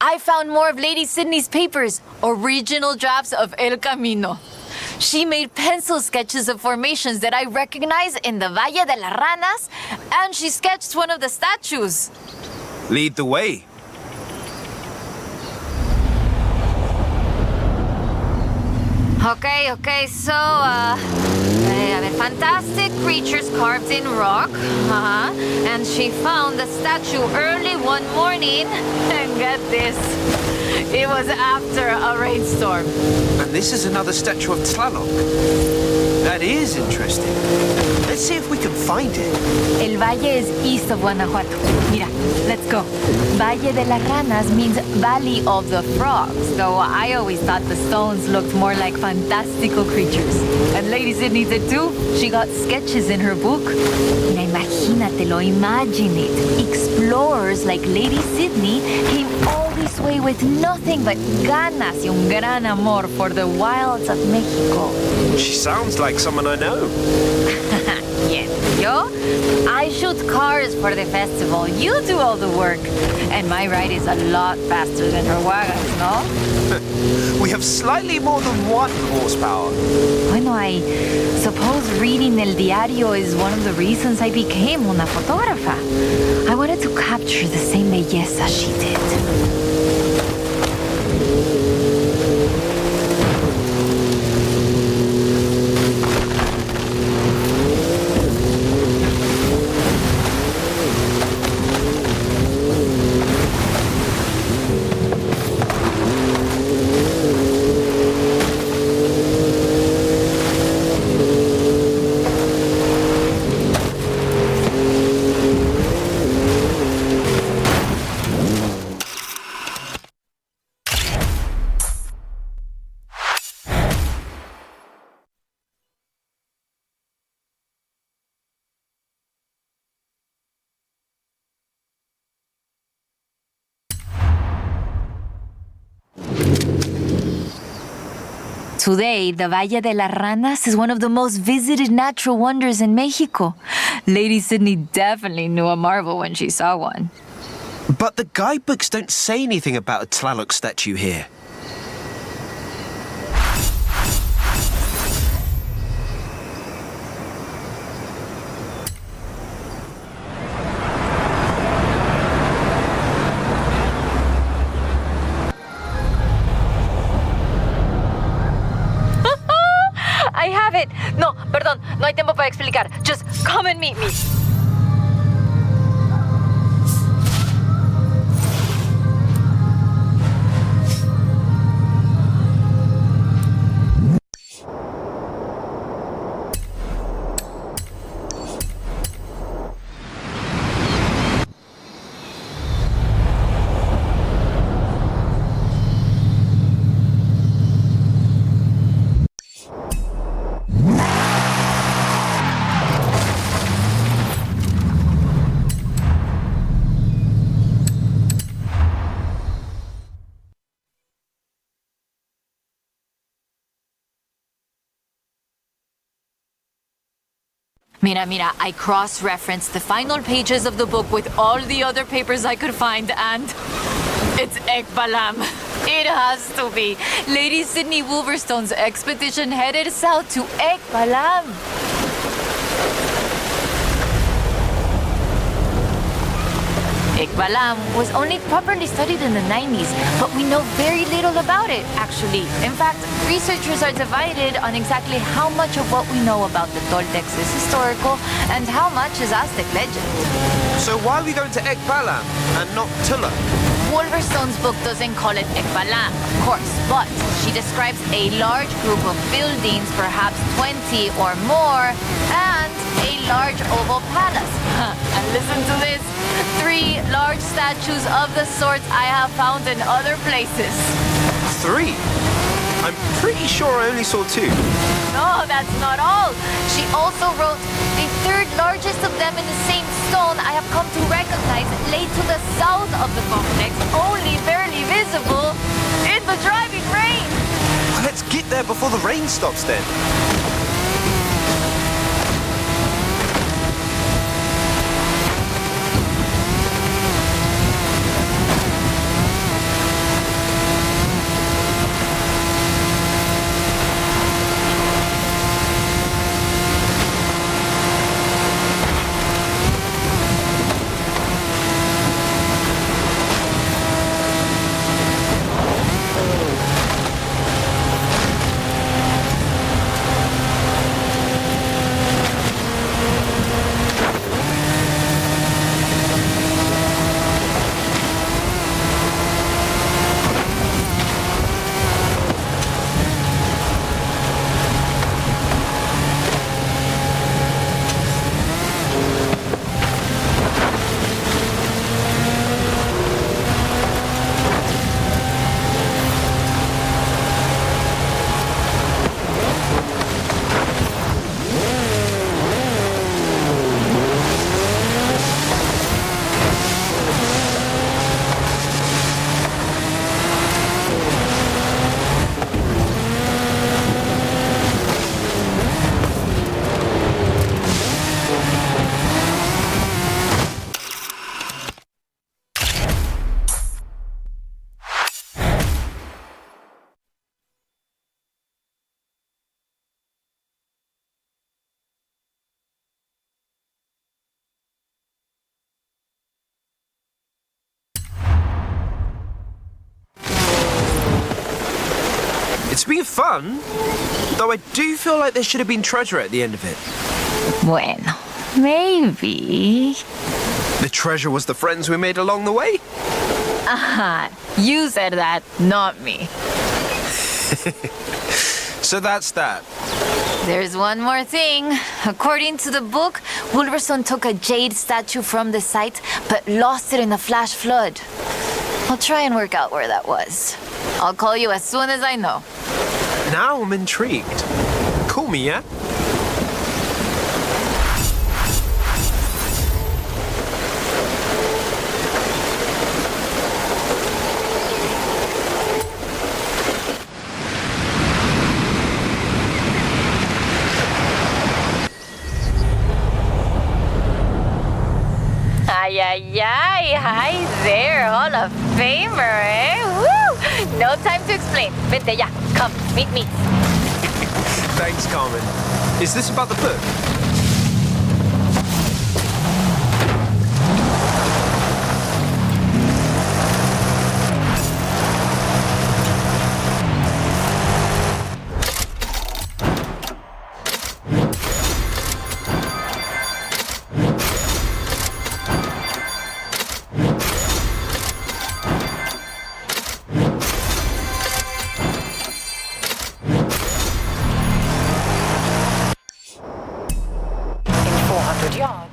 Speaker 5: I found more of Lady Sydney's papers, original drafts of El Camino. She made pencil sketches of formations that I recognize in the Valle de las Ranas, and she sketched one of the statues.
Speaker 4: Lead the way.
Speaker 5: Okay, so, fantastic creatures carved in rock. And she found the statue early one morning. And get this, it was after a rainstorm.
Speaker 4: And this is another statue of Tlaloc. That is interesting. Let's see if we can find it.
Speaker 5: El Valle is east of Guanajuato. Mira, let's go. Valle de las Ranas means Valley of the Frogs, though I always thought the stones looked more like fantastical creatures. And Lady Sydney did too. She got sketches in her book. Mira, imagínatelo, imagine it. Explorers like Lady Sydney came all this way with nothing but ganas y un gran amor for the wilds of Mexico.
Speaker 4: She sounds like someone I know.
Speaker 5: Yeah, yo? I shoot cars for the festival. You do all the work. And my ride is a lot faster than her wagons, no?
Speaker 4: We have slightly more than 1 horsepower.
Speaker 5: Bueno, I suppose reading El Diario is one of the reasons I became una fotógrafa. I wanted to capture the same belleza she did. Today, the Valle de las Ranas is one of the most visited natural wonders in Mexico. Lady Sydney definitely knew a marvel when she saw one.
Speaker 4: But the guidebooks don't say anything about a Tlaloc statue here.
Speaker 5: I have it. No, perdón, no hay tiempo para explicar. Just come and meet me. Mira, I cross-referenced the final pages of the book with all the other papers I could find, and it's Ekbalam. It has to be. Lady Sydney Wolverstone's expedition headed south to Ekbalam. Ekbalam was only properly studied in the 90s, but we know very little about it, actually. In fact, researchers are divided on exactly how much of what we know about the Toltecs is historical and how much is Aztec legend.
Speaker 4: So why are we going to Ekbalam and not Tula?
Speaker 5: Wolverstone's book doesn't call it Ekbalam, of course, but she describes a large group of buildings, perhaps 20 or more, and a large oval palace. And listen to this. 3 large statues of the sort I have found in other places.
Speaker 4: 3? I'm pretty sure I only saw 2.
Speaker 5: No, that's not all. She also wrote, the 3rd largest of them in the same stone I have come to recognize lay to the south of the complex, only barely visible in the driving rain.
Speaker 4: Let's get there before the rain stops then. It's been fun, though I do feel like there should have been treasure at the end of it.
Speaker 5: Bueno, maybe.
Speaker 4: The treasure was the friends we made along the way?
Speaker 5: Aha, you said that, not me.
Speaker 4: So that's that.
Speaker 5: There's one more thing. According to the book, Wolverson took a jade statue from the site, but lost it in the flash flood. I'll try and work out where that was. I'll call you as soon as I know.
Speaker 4: Now I'm intrigued. Call me, yeah?
Speaker 5: Ay, ay, ay. Hi there, Hall of Famer, eh? Woo! No time to explain. Vete ya. Come, meet me.
Speaker 4: Thanks, Carmen. Is this about the book?
Speaker 2: Yards.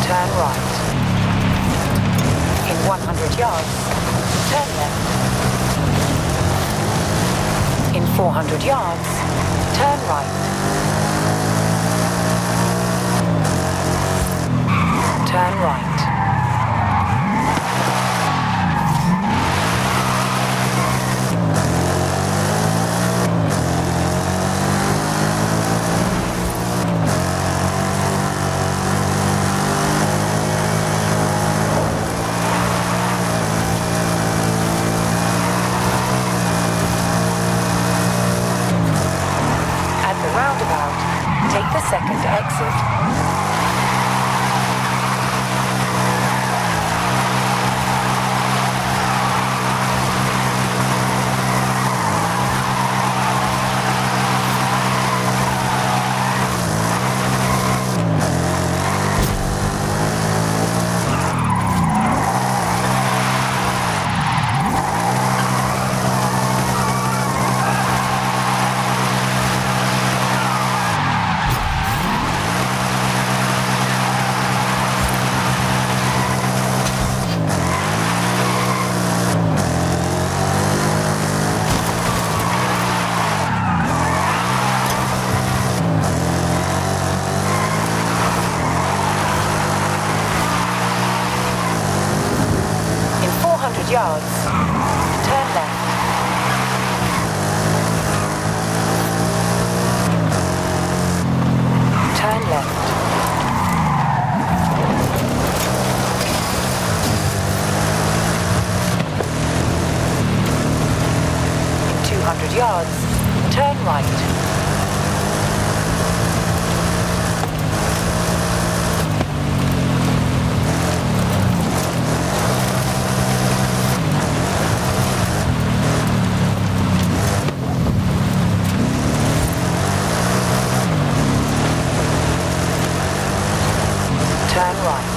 Speaker 2: Turn right. In 100 yards, turn left. In 400 yards, turn right. Turn right. At the roundabout, take the second exit. In 400 yards, turn left. Turn left. In 200 yards, turn right. Turn right.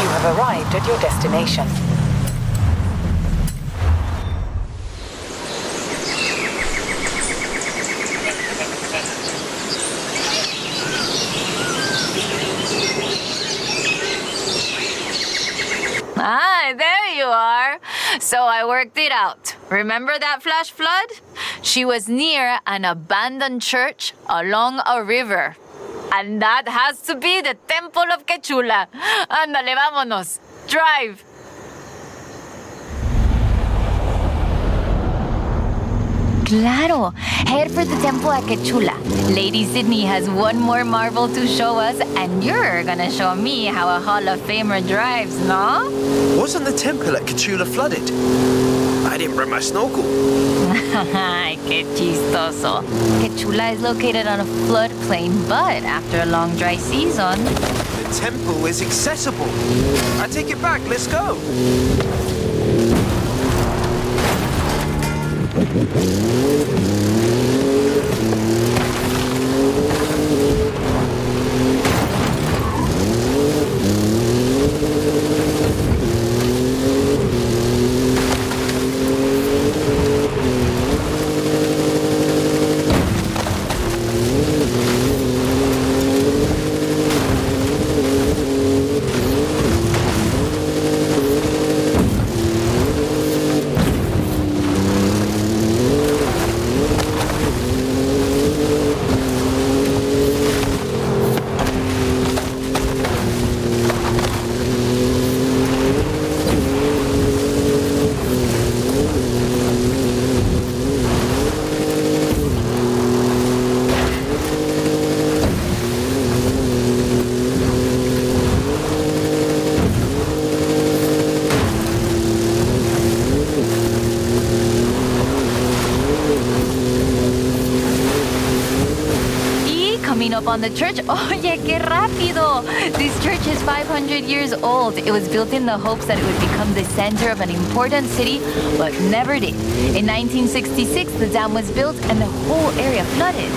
Speaker 2: You have arrived at your destination.
Speaker 5: Ah, there you are. So I worked it out. Remember that flash flood? She was near an abandoned church along a river. And that has to be the Temple of Quechula. Ándale, vámonos. Drive. Claro. Head for the temple at Quechula. Lady Sydney has one more marvel to show us, and you're gonna show me how a Hall of Famer drives, no?
Speaker 4: Wasn't the temple at Quechula flooded? I didn't bring my snorkel.
Speaker 5: Qué chistoso. Quechula is located on a floodplain, but after a long dry season...
Speaker 4: The temple is accessible. I take it back. Let's go.
Speaker 5: Coming up on the church. Oye, qué rápido! This church is 500 years old. It was built in the hopes that it would become the center of an important city, but never did. In 1966, the dam was built and the whole area flooded.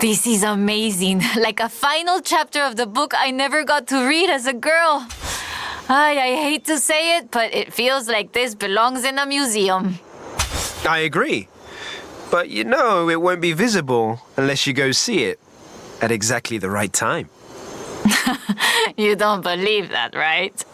Speaker 5: This is amazing. Like a final chapter of the book I never got to read as a girl. I hate to say it, but it feels like this belongs in a museum.
Speaker 4: I agree. But you know it won't be visible unless you go see it at exactly the right time.
Speaker 5: You don't believe that, right?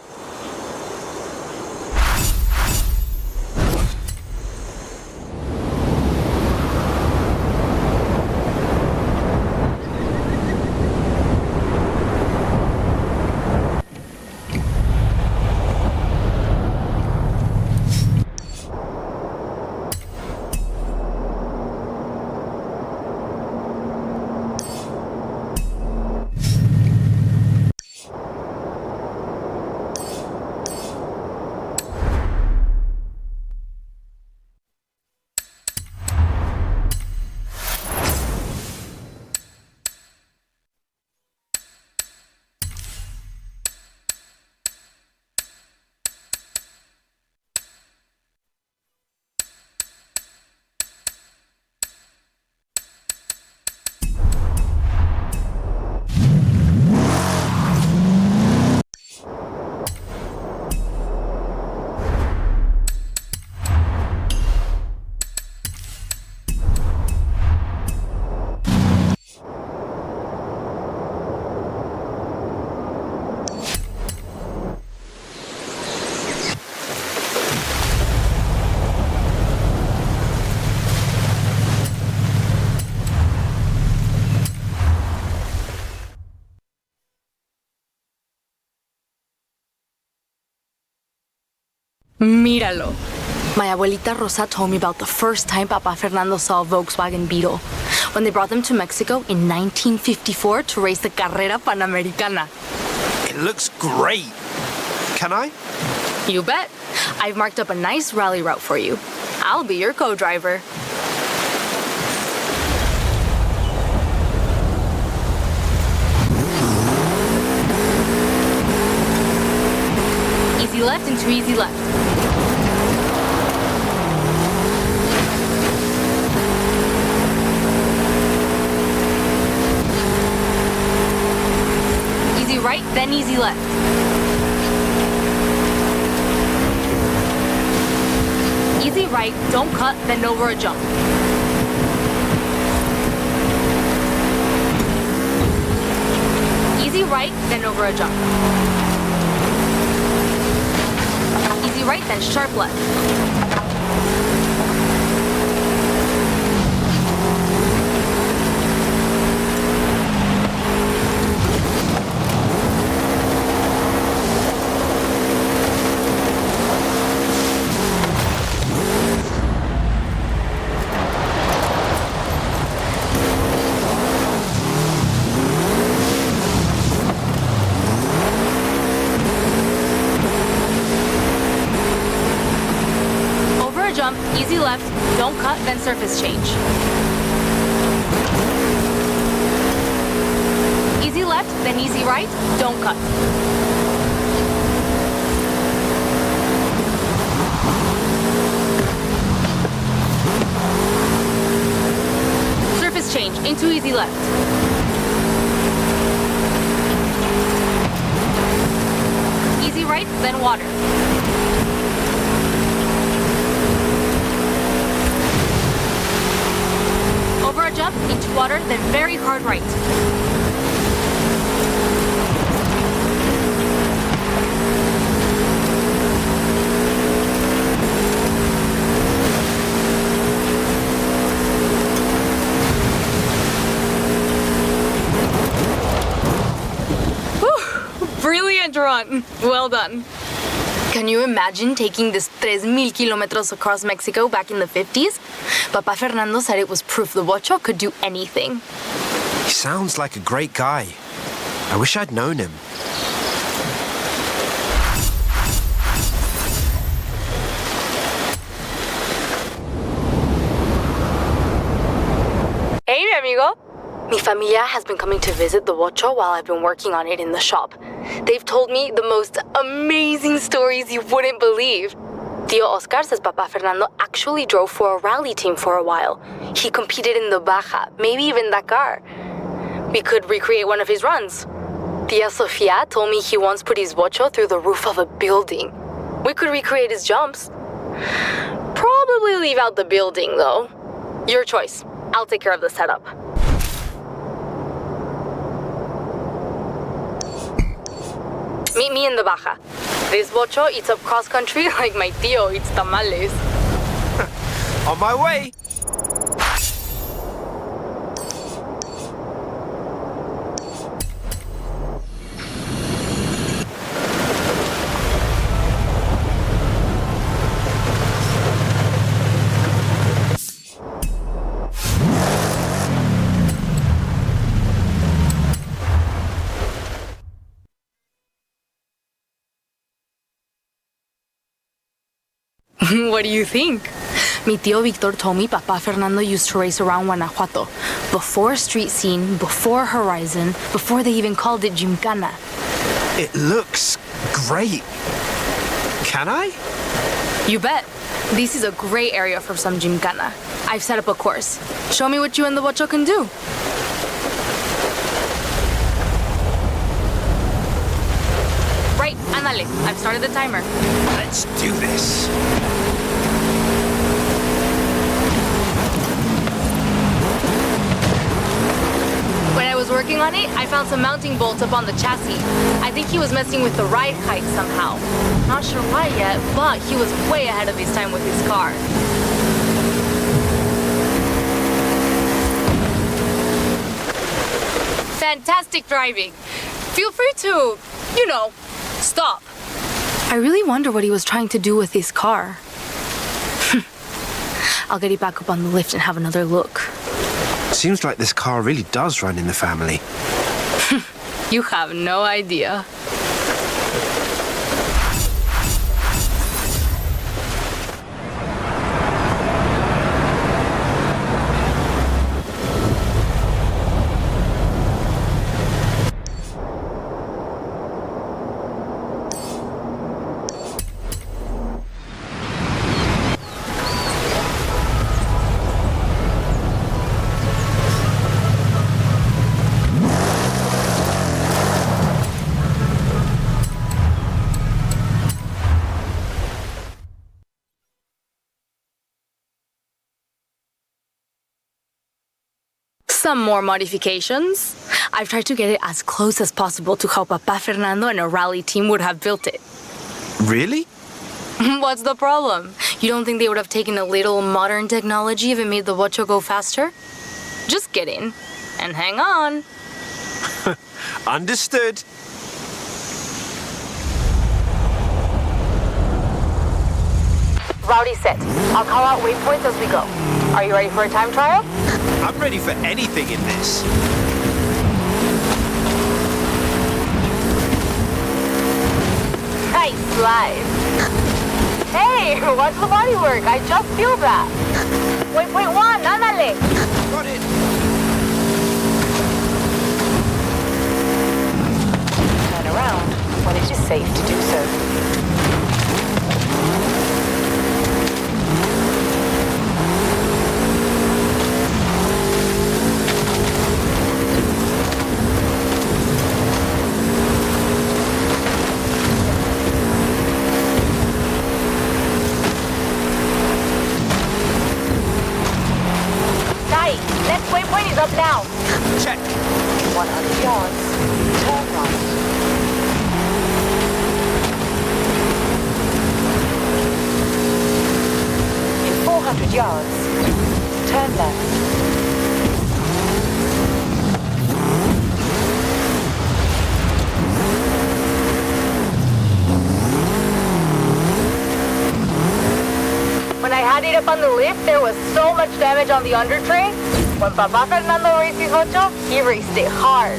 Speaker 6: Míralo. My abuelita Rosa told me about the first time Papa Fernando saw a Volkswagen Beetle when they brought them to Mexico in 1954 to race the Carrera Panamericana.
Speaker 4: It looks great. Can I?
Speaker 6: You bet. I've marked up a nice rally route for you. I'll be your co-driver. Easy left into easy left. then easy left. Easy right, don't cut, then over a jump. Easy right, then over a jump. Easy right, then sharp left. Jump, easy left, don't cut, then surface change. Easy left, then easy right, don't cut. Surface change, into easy left. Easy right, then water. Over a jump, into water, then very hard right. Whew, brilliant run. Well done. Can you imagine taking this 3,000 kilometers across Mexico back in the 50s? Papa Fernando said it was proof the Bocho could do anything.
Speaker 4: He sounds like a great guy. I wish I'd known him.
Speaker 6: Hey, mi amigo. Mi familia has been coming to visit the Bocho while I've been working on it in the shop. They've told me the most amazing stories you wouldn't believe. Tío Oscar says Papa Fernando actually drove for a rally team for a while. He competed in the Baja, maybe even Dakar. We could recreate one of his runs. Tia Sofia told me he once put his Bocho through the roof of a building. We could recreate his jumps. Probably leave out the building, though. Your choice. I'll take care of the setup. Meet me in the Baja. This Bocho eats up cross-country like my tío eats tamales.
Speaker 4: On my way!
Speaker 6: What do you think? Mi tío Victor told me Papa Fernando used to race around Guanajuato. Before street scene, before Horizon, before they even called it Gymkhana.
Speaker 4: It looks great. Can I?
Speaker 6: You bet. This is a great area for some Gymkhana. I've set up a course. Show me what you and the Bocho can do. Right, ándale. I've started the timer.
Speaker 4: Let's do this.
Speaker 6: When I was working on it, I found some mounting bolts up on the chassis. I think he was messing with the ride height somehow. Not sure why yet, but he was way ahead of his time with his car. Fantastic driving. Feel free to, stop. I really wonder what he was trying to do with his car. I'll get it back up on the lift and have another look.
Speaker 4: Seems like this car really does run in the family.
Speaker 6: You have no idea. some more modifications. I've tried to get it as close as possible to how Papa Fernando and a rally team would have built it.
Speaker 4: Really?
Speaker 6: What's the problem? You don't think they would have taken a little modern technology if it made the Ocho go faster? Just get in and hang on.
Speaker 4: Understood.
Speaker 6: Rowdy set. I'll call out waypoints as we go. Are you ready for a time trial?
Speaker 4: I'm ready for anything in this.
Speaker 6: Nice slide. Hey, watch the body work. I just feel that. Waypoint 1, ándale.
Speaker 4: Got it.
Speaker 2: Turn around when it is safe to do so.
Speaker 6: Nice. Next waypoint is up now.
Speaker 4: Check.
Speaker 2: 100 yards. Turn right. In 400 yards, turn left.
Speaker 6: When I had it up on the lift, there was so much damage on the under tray. When Papa Fernando raced his Ocho, he raced it hard.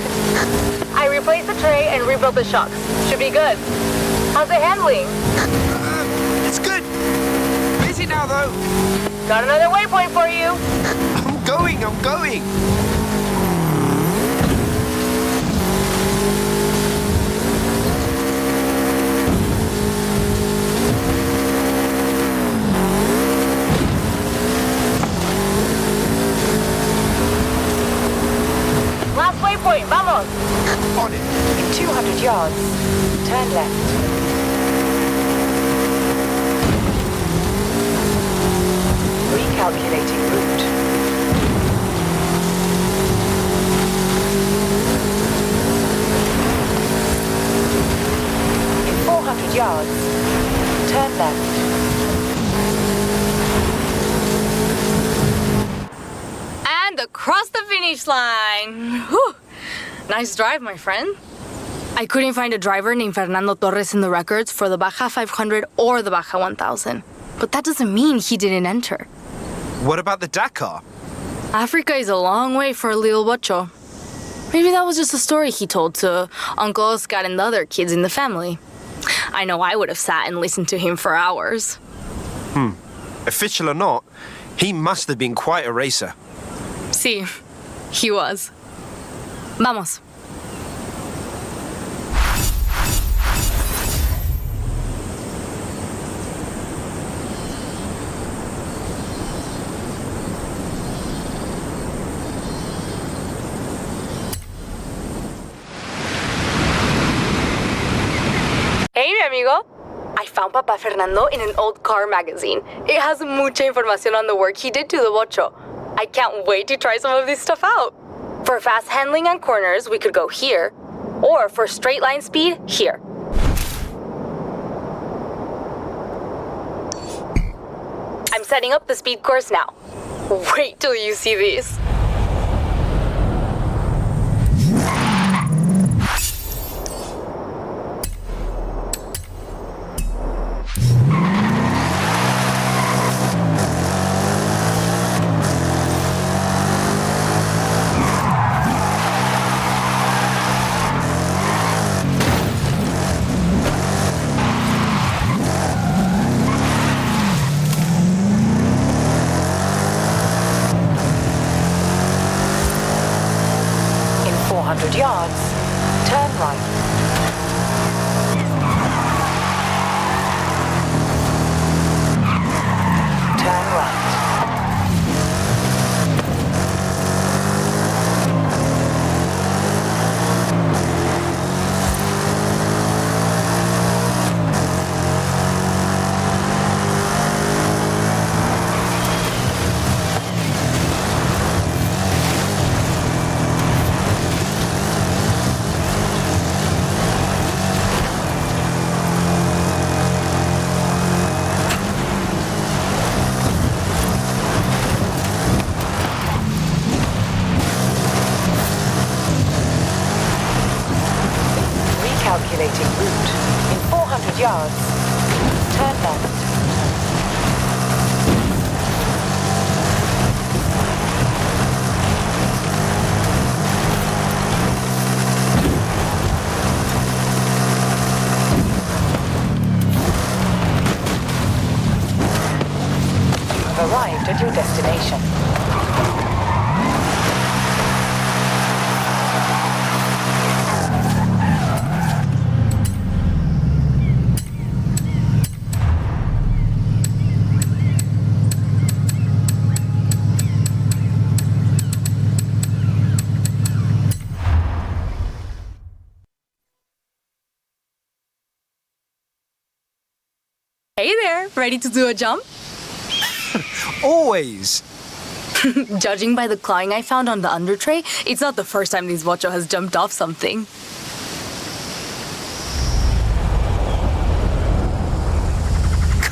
Speaker 6: I replaced the tray and rebuilt the shocks. Should be good. How's it handling?
Speaker 4: It's good. Busy now, though.
Speaker 6: Got another waypoint for you.
Speaker 4: I'm going.
Speaker 6: Last waypoint, vamos.
Speaker 4: On it.
Speaker 2: In 200 yards, turn left. Recalculating route. In 400 yards, turn left.
Speaker 6: And across the finish line. Whew. Nice drive, my friend. I couldn't find a driver named Fernando Torres in the records for the Baja 500 or the Baja 1000. But that doesn't mean he didn't enter.
Speaker 4: What about the Dakar?
Speaker 6: Africa is a long way for a little Ocho. Maybe that was just a story he told to Uncle Oscar and the other kids in the family. I know I would have sat and listened to him for hours.
Speaker 4: Official or not, he must have been quite a racer.
Speaker 6: Sí, he was. Vamos. Hey, mi amigo. I found Papa Fernando in an old car magazine. It has mucha información on the work he did to the Ocho. I can't wait to try some of this stuff out. For fast handling on corners, we could go here, or for straight line speed, here. I'm setting up the speed course now. Wait till you see this.
Speaker 2: In 400 yards, turn right. Turn right. Calculating route. In 400 yards, turn left. You've arrived at your destination.
Speaker 6: Hey there, ready to do a jump?
Speaker 4: Always.
Speaker 6: Judging by the clawing I found on the undertray, it's not the first time this Watcho has jumped off something.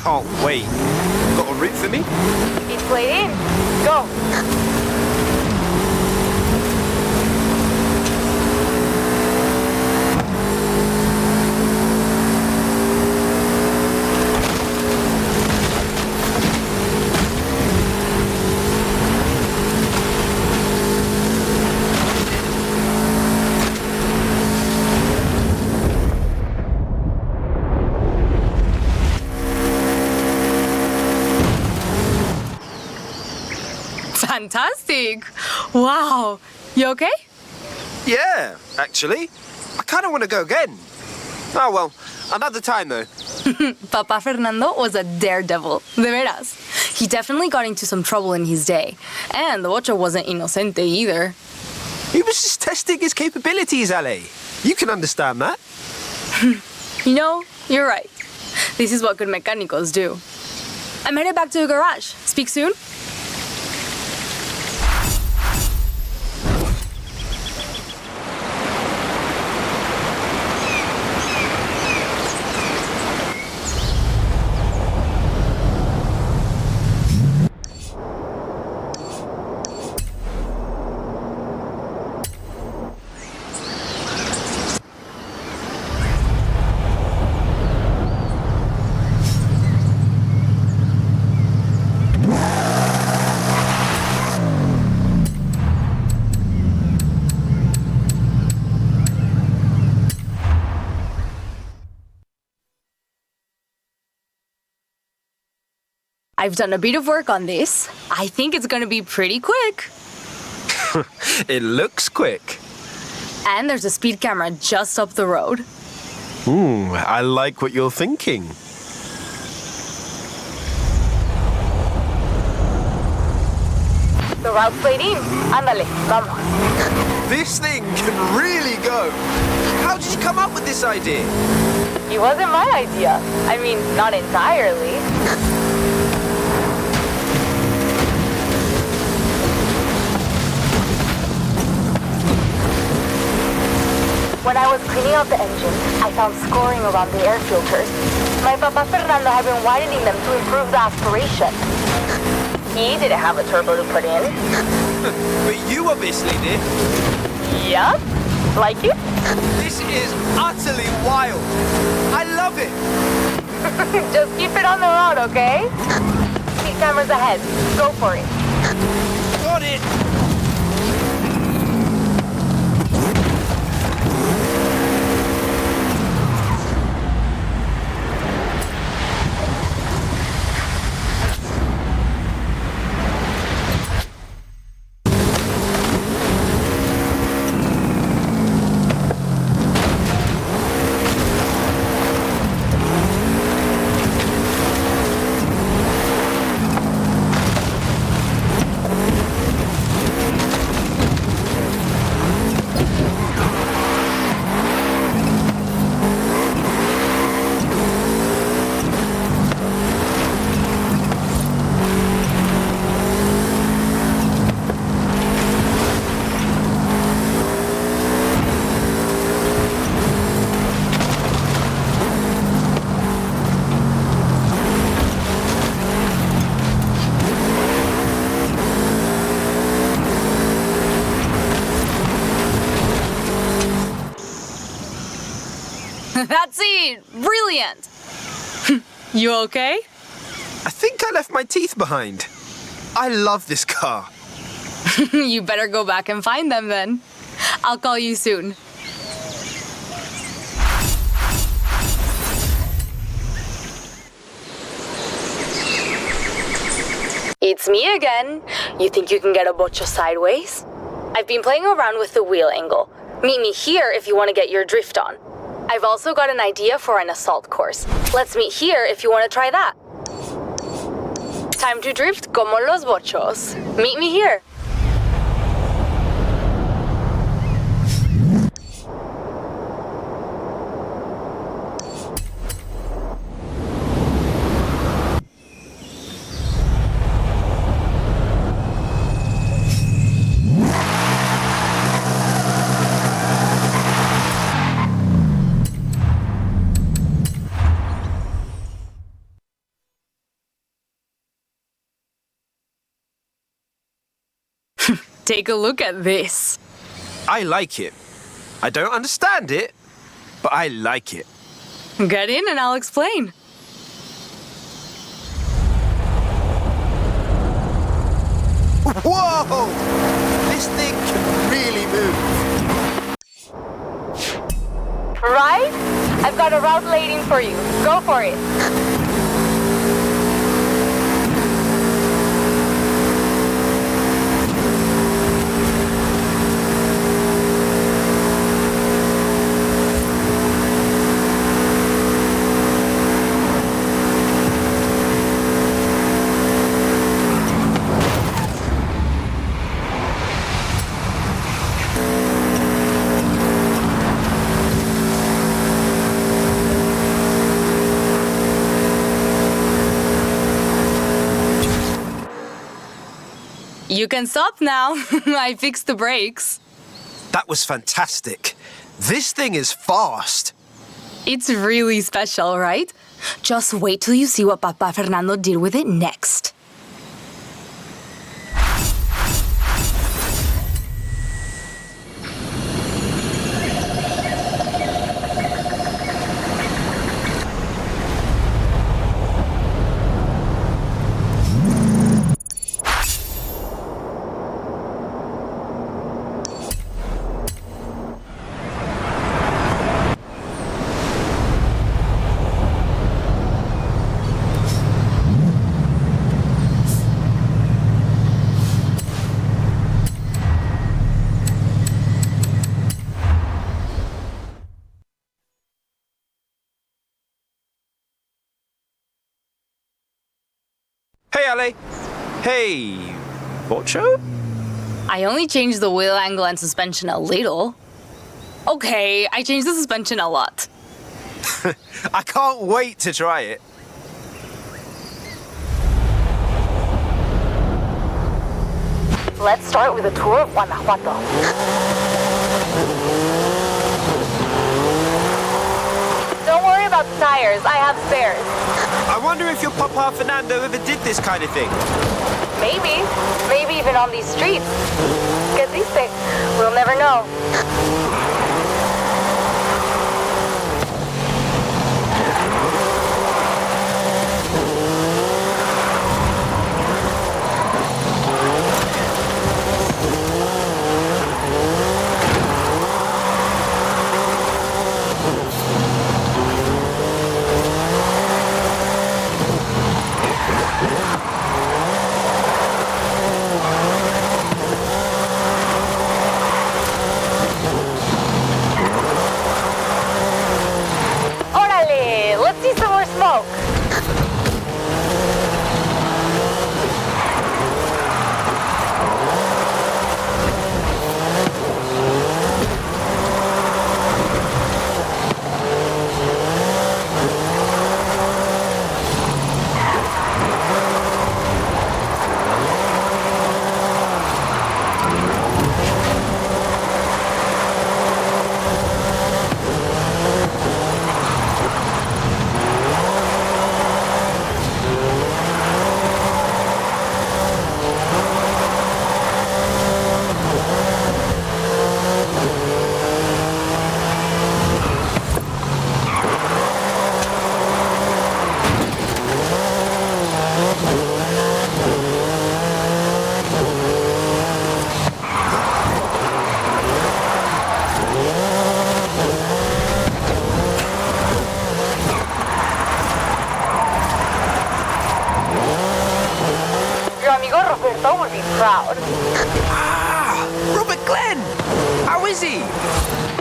Speaker 4: Can't wait. Got a route for me?
Speaker 6: It's played in. Go. Fantastic! Wow! You okay?
Speaker 4: Yeah, actually. I kind of want to go again. Oh, well, another time, though.
Speaker 6: Papa Fernando was a daredevil, de veras. He definitely got into some trouble in his day. And the Watcho wasn't inocente either.
Speaker 4: He was just testing his capabilities, Ale. You can understand that.
Speaker 6: You know, you're right. This is what good mechanicos do. I'm headed back to the garage. Speak soon. I've done a bit of work on this. I think it's gonna be pretty quick.
Speaker 4: It looks quick.
Speaker 6: And there's a speed camera just up the road.
Speaker 4: I like what you're thinking.
Speaker 6: The route's played in. Ándale, vamos.
Speaker 4: This thing can really go. How did you come up with this idea?
Speaker 6: It wasn't my idea. I mean, not entirely. When I was cleaning out the engine, I found scoring around the air filters. My Papa Fernando had been widening them to improve the aspiration. He didn't have a turbo to put in.
Speaker 4: But you obviously did.
Speaker 6: Yup. Like it?
Speaker 4: This is utterly wild. I love it.
Speaker 6: Just keep it on the road, okay? Speed cameras ahead. Go for it.
Speaker 4: Got it.
Speaker 6: That's it! Brilliant! You okay?
Speaker 4: I think I left my teeth behind. I love this car.
Speaker 6: You better go back and find them then. I'll call you soon. It's me again. You think you can get a bocho sideways? I've been playing around with the wheel angle. Meet me here if you want to get your drift on. I've also got an idea for an assault course. Let's meet here if you want to try that. Time to drift como los bochos. Meet me here. Take a look at this.
Speaker 4: I like it. I don't understand it, but I like it.
Speaker 6: Get in and I'll explain.
Speaker 4: Whoa! This thing can really move.
Speaker 6: Right? I've got a route waiting for you. Go for it. You can stop now. I fixed the brakes.
Speaker 4: That was fantastic. This thing is fast.
Speaker 6: It's really special, right? Just wait till you see what Papa Fernando did with it next.
Speaker 4: Hey, Ale. Hey, Bocho?
Speaker 6: I only changed the wheel angle and suspension a little. Okay, I changed the suspension a lot.
Speaker 4: I can't wait to try it.
Speaker 6: Let's start with a tour of Guanajuato. Don't worry about the tires, I have spares.
Speaker 4: I wonder if your Papa Fernando ever did this kind of thing.
Speaker 6: Maybe even on these streets. Get these things, we'll never know.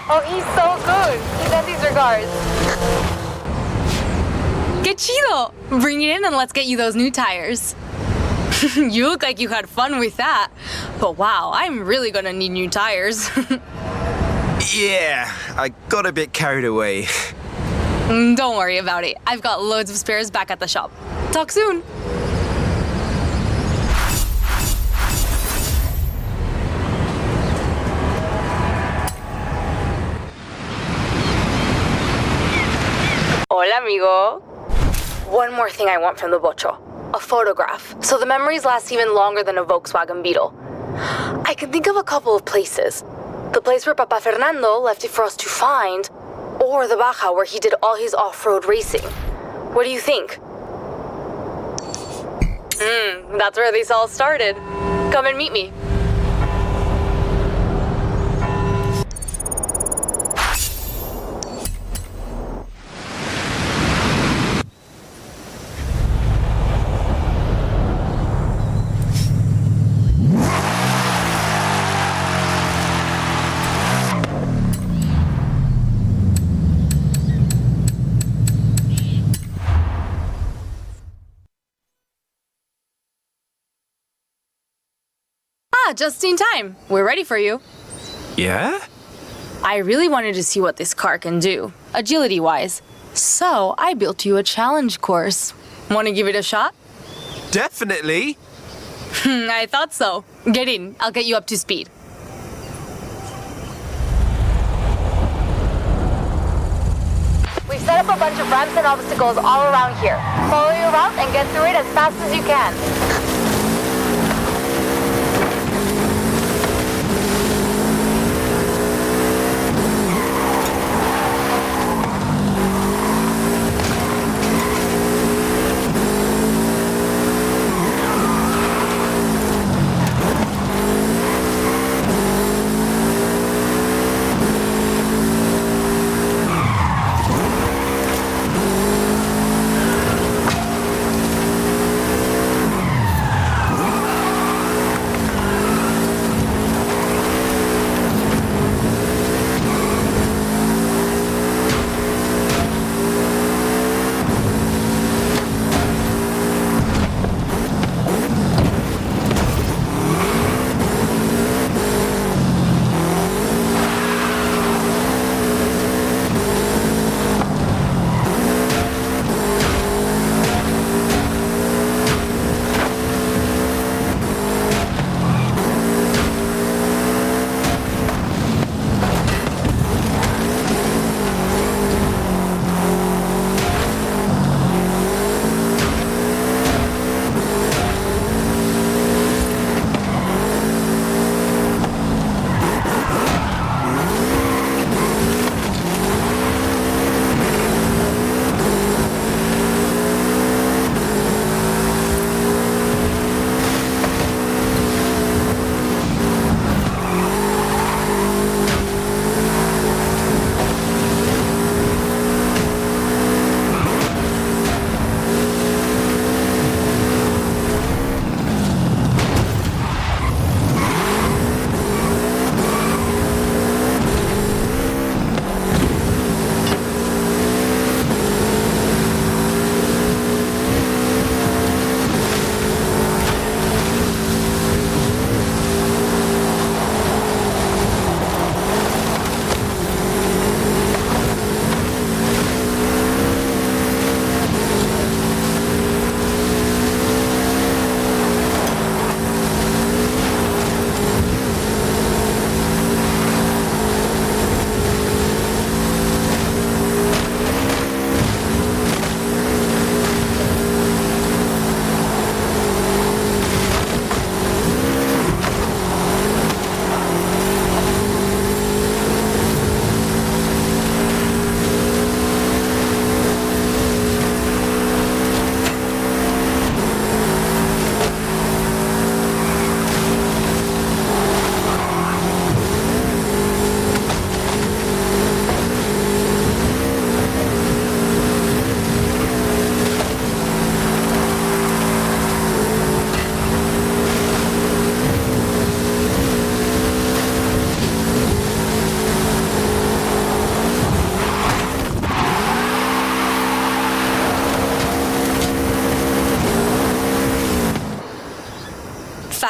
Speaker 6: Oh, he's so good. He sent these regards.
Speaker 7: Que chido! Bring it in and let's get you those new tires. You look like you had fun with that. But wow, I'm really gonna need new tires.
Speaker 4: Yeah, I got a bit carried away.
Speaker 7: Don't worry about it. I've got loads of spares back at the shop. Talk soon.
Speaker 6: Hola, amigo. One more thing I want from the bocho. A photograph, so the memories last even longer than a Volkswagen Beetle. I can think of a couple of places. The place where Papa Fernando left it for us to find, or the Baja where he did all his off-road racing. What do you think? That's where this all started. Come and meet me.
Speaker 7: Just in time. We're ready for you.
Speaker 4: Yeah?
Speaker 7: I really wanted to see what this car can do, agility-wise. So I built you a challenge course. Want to give it a shot?
Speaker 4: Definitely.
Speaker 7: I thought so. Get in. I'll get you up to speed.
Speaker 6: We've set up a bunch of ramps and obstacles all around here. Follow your route and get through it as fast as you can.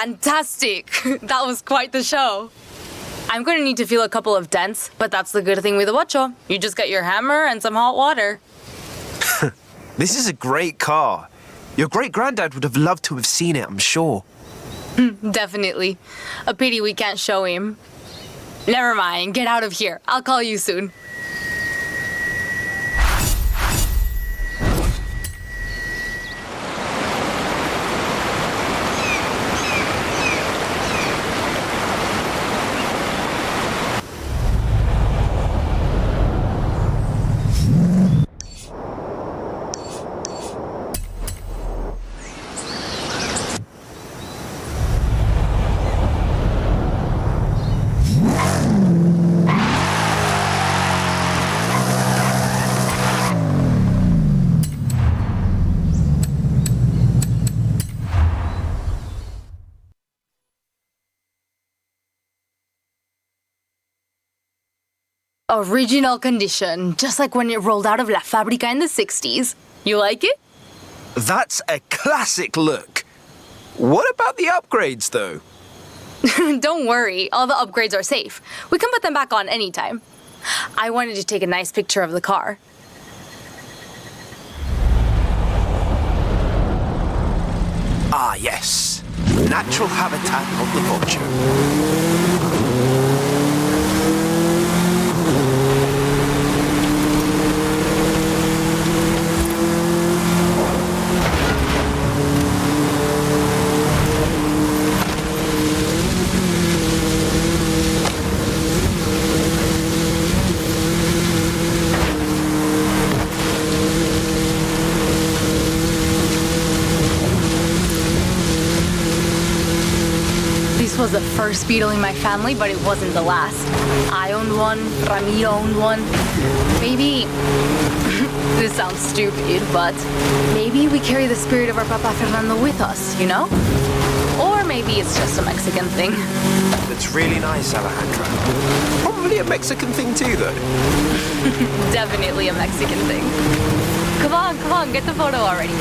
Speaker 7: fantastic. That was quite the show. I'm going to need to feel a couple of dents, but that's the good thing with the Ocho. You just get your hammer and some hot water.
Speaker 4: This is a great car. Your great-granddad would have loved to have seen it, I'm sure.
Speaker 7: Definitely. A pity we can't show him. Never mind, get out of here. I'll call you soon. Original condition, just like when it rolled out of La Fábrica in the 60s. You like it?
Speaker 4: That's a classic look. What about the upgrades, though?
Speaker 7: Don't worry, all the upgrades are safe. We can put them back on anytime. I wanted to take a nice picture of the car.
Speaker 4: Ah, yes. Natural habitat of the vulture.
Speaker 7: This was the first Beetle in my family, but it wasn't the last. I owned one, Ramiro owned one. Maybe, this sounds stupid, but maybe we carry the spirit of our Papa Fernando with us, you know? Or maybe it's just a Mexican thing.
Speaker 4: That's really nice, Alejandra. Probably a Mexican thing too, though.
Speaker 7: Definitely a Mexican thing. Come on, get the photo already.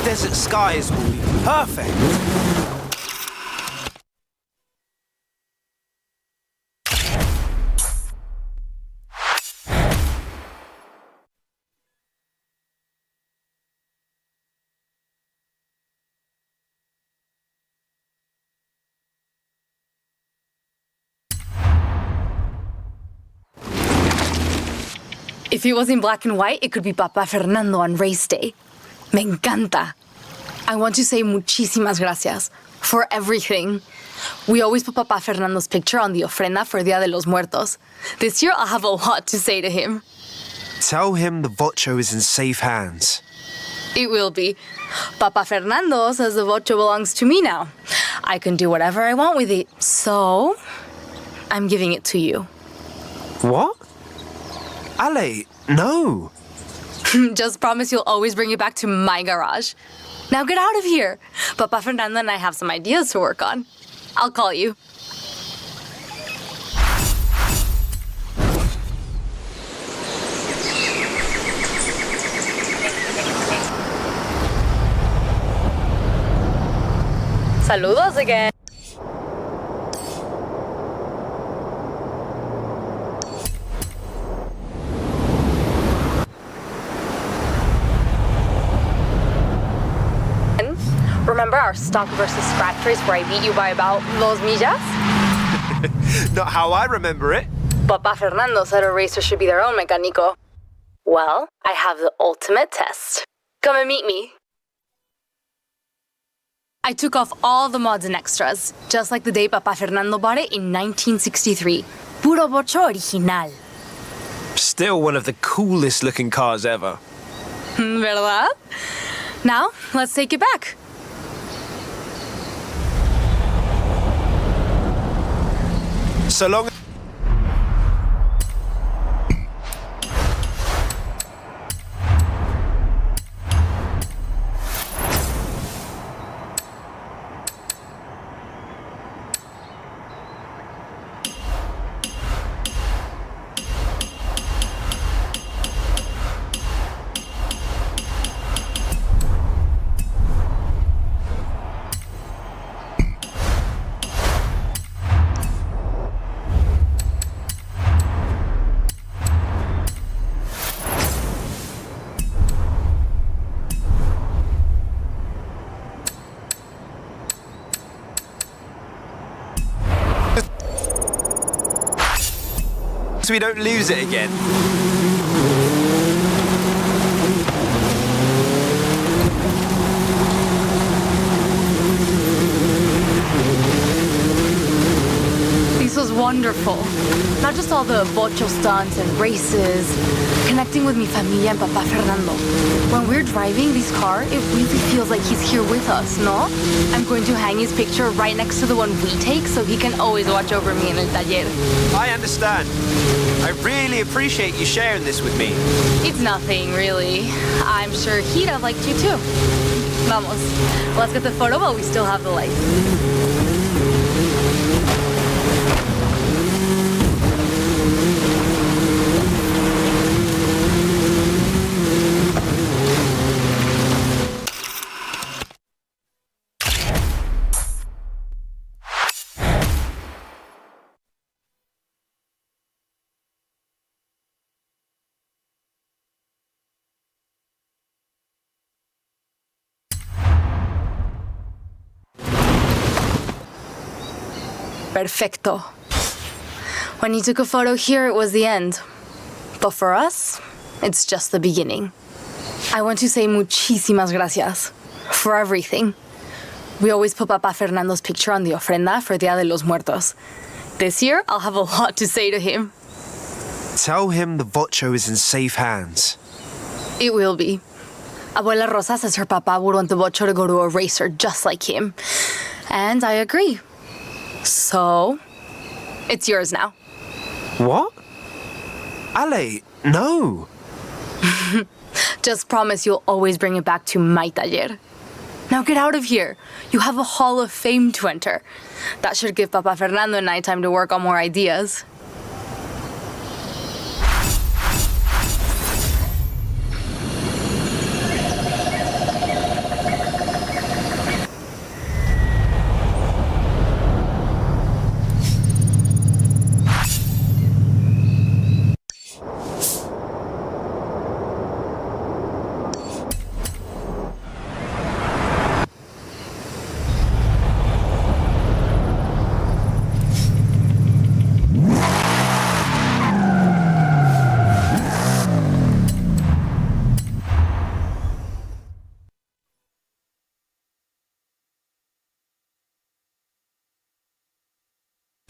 Speaker 4: Desert skies will be perfect.
Speaker 7: If it was in black and white, it could be Papa Fernando on race day. Me encanta. I want to say muchísimas gracias for everything. We always put Papa Fernando's picture on the ofrenda for Dia de los Muertos. This year, I'll have a lot to say to him.
Speaker 4: Tell him the Vocho is in safe hands.
Speaker 7: It will be. Papa Fernando says the Vocho belongs to me now. I can do whatever I want with it. So, I'm giving it to you.
Speaker 4: What? Ale, no.
Speaker 7: Just promise you'll always bring it back to my garage. Now get out of here. Papa Fernando and I have some ideas to work on. I'll call you. Saludos again.
Speaker 6: Remember our stock versus scratch race where I beat you by about dos millas?
Speaker 4: Not how I remember it.
Speaker 6: Papa Fernando said a racer should be their own mecánico. Well, I have the ultimate test. Come and meet me.
Speaker 7: I took off all the mods and extras, just like the day Papa Fernando bought it in 1963. Puro bocho original.
Speaker 4: Still one of the coolest looking cars ever.
Speaker 7: ¿Verdad? Now, let's take it back.
Speaker 4: So long. So we don't lose it again.
Speaker 7: This was wonderful. Not just all the bocho stunts and races, connecting with mi familia and Papa Fernando. When we're driving this car, it really feels like he's here with us, no? I'm going to hang his picture right next to the one we take so he can always watch over me in el taller.
Speaker 4: I understand. I really appreciate you sharing this with me.
Speaker 7: It's nothing, really. I'm sure he'd have liked you too. Vamos. Let's get the photo while we still have the light. Perfecto. When you took a photo here, it was the end. But for us, it's just the beginning. I want to say muchísimas gracias for everything. We always put Papa Fernando's picture on the ofrenda for Dia de los Muertos. This year, I'll have a lot to say to him.
Speaker 4: Tell him the Vocho is in safe hands.
Speaker 7: It will be. Abuela Rosa says her papa would want the Vocho to go to a racer just like him. And I agree. So, it's yours now.
Speaker 4: What? Ale, no.
Speaker 7: Just promise you'll always bring it back to my taller. Now get out of here. You have a Hall of Fame to enter. That should give Papa Fernando and I time to work on more ideas.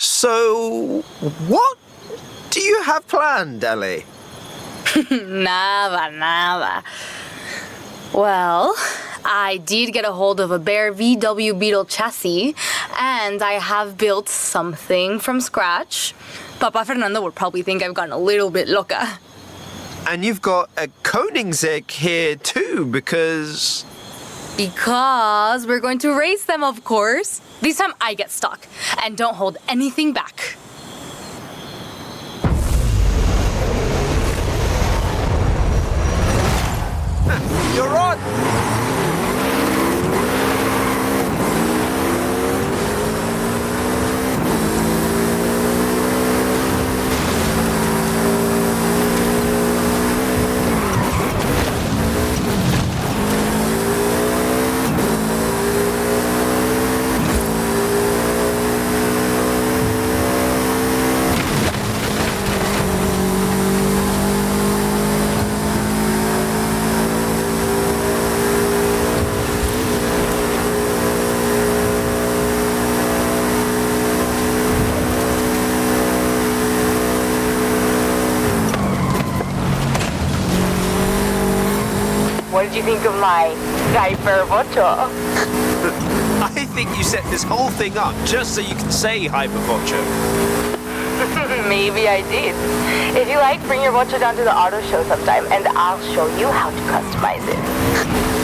Speaker 4: So, what do you have planned, Ale?
Speaker 7: Nada. Well, I did get a hold of a bare VW Beetle chassis, and I have built something from scratch. Papa Fernando would probably think I've gotten a little bit loca.
Speaker 4: And you've got a Koenigsegg here too, because
Speaker 7: We're going to race them, of course. This time I get stuck, and don't hold anything back.
Speaker 4: you're on.
Speaker 6: what did you think of my hyper vocho?
Speaker 4: I think you set this whole thing up just so you can say hypervocho.
Speaker 6: Maybe I did. If you like, bring your vocho down to the auto show sometime, and I'll show you how to customize it.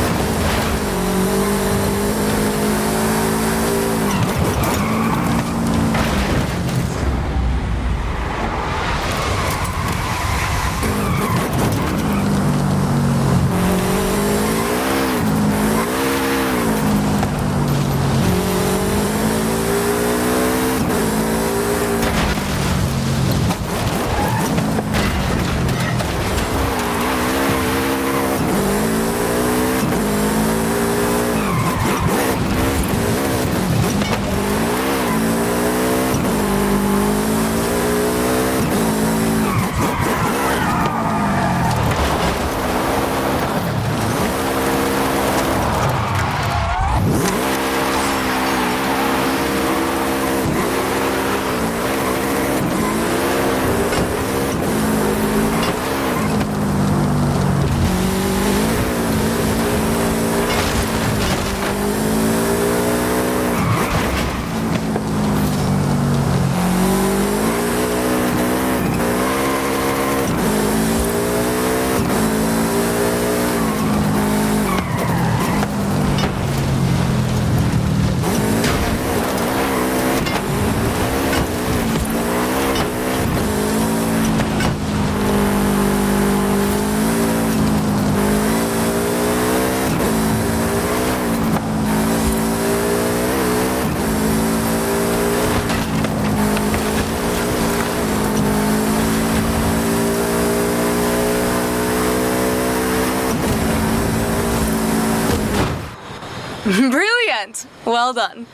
Speaker 7: Brilliant! Well done.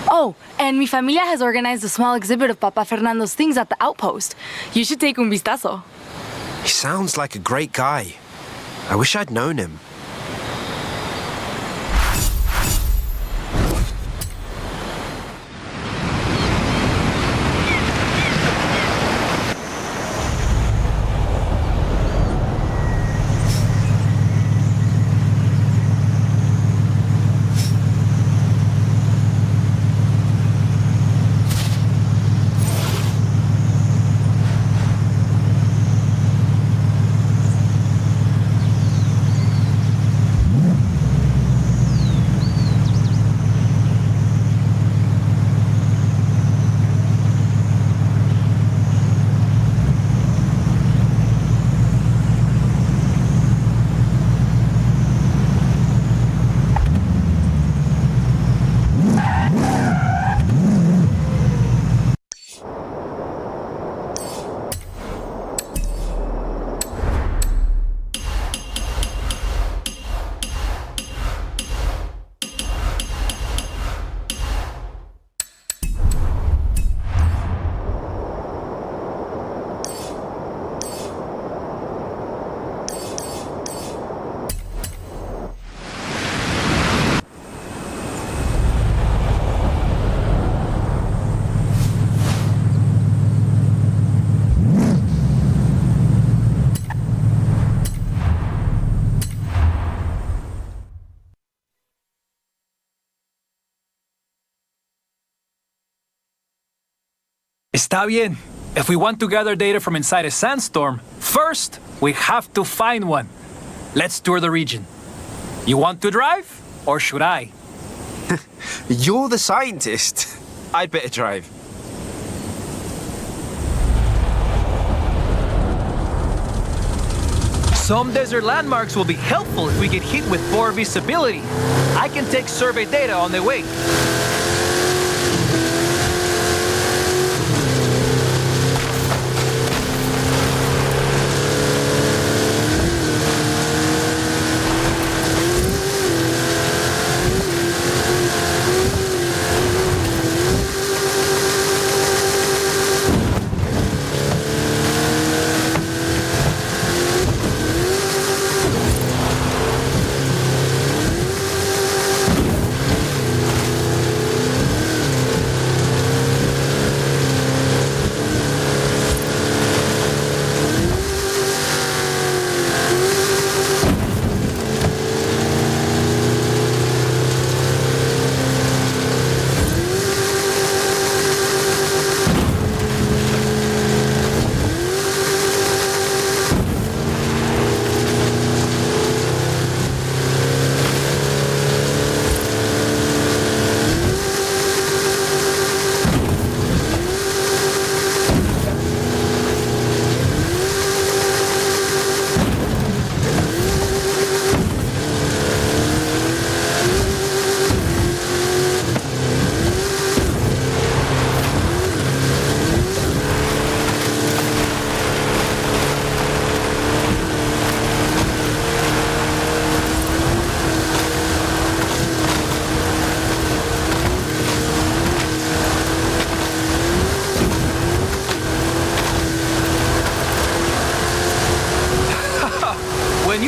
Speaker 7: Oh, and mi familia has organized a small exhibit of Papa Fernando's things at the outpost. You should take un vistazo.
Speaker 4: He sounds like a great guy. I wish I'd known him.
Speaker 8: Está bien. If we want to gather data from inside a sandstorm, first, we have to find one. Let's tour the region. You want to drive, or should I?
Speaker 4: You're the scientist. I'd better drive.
Speaker 8: Some desert landmarks will be helpful if we get hit with poor visibility. I can take survey data on the way.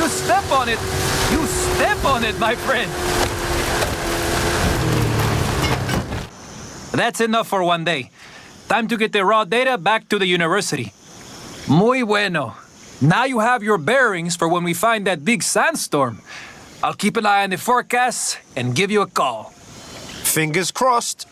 Speaker 8: You step on it. You step on it, my friend. That's enough for one day. Time to get the raw data back to the university. Muy bueno. Now you have your bearings for when we find that big sandstorm. I'll keep an eye on the forecast and give you a call.
Speaker 4: Fingers crossed.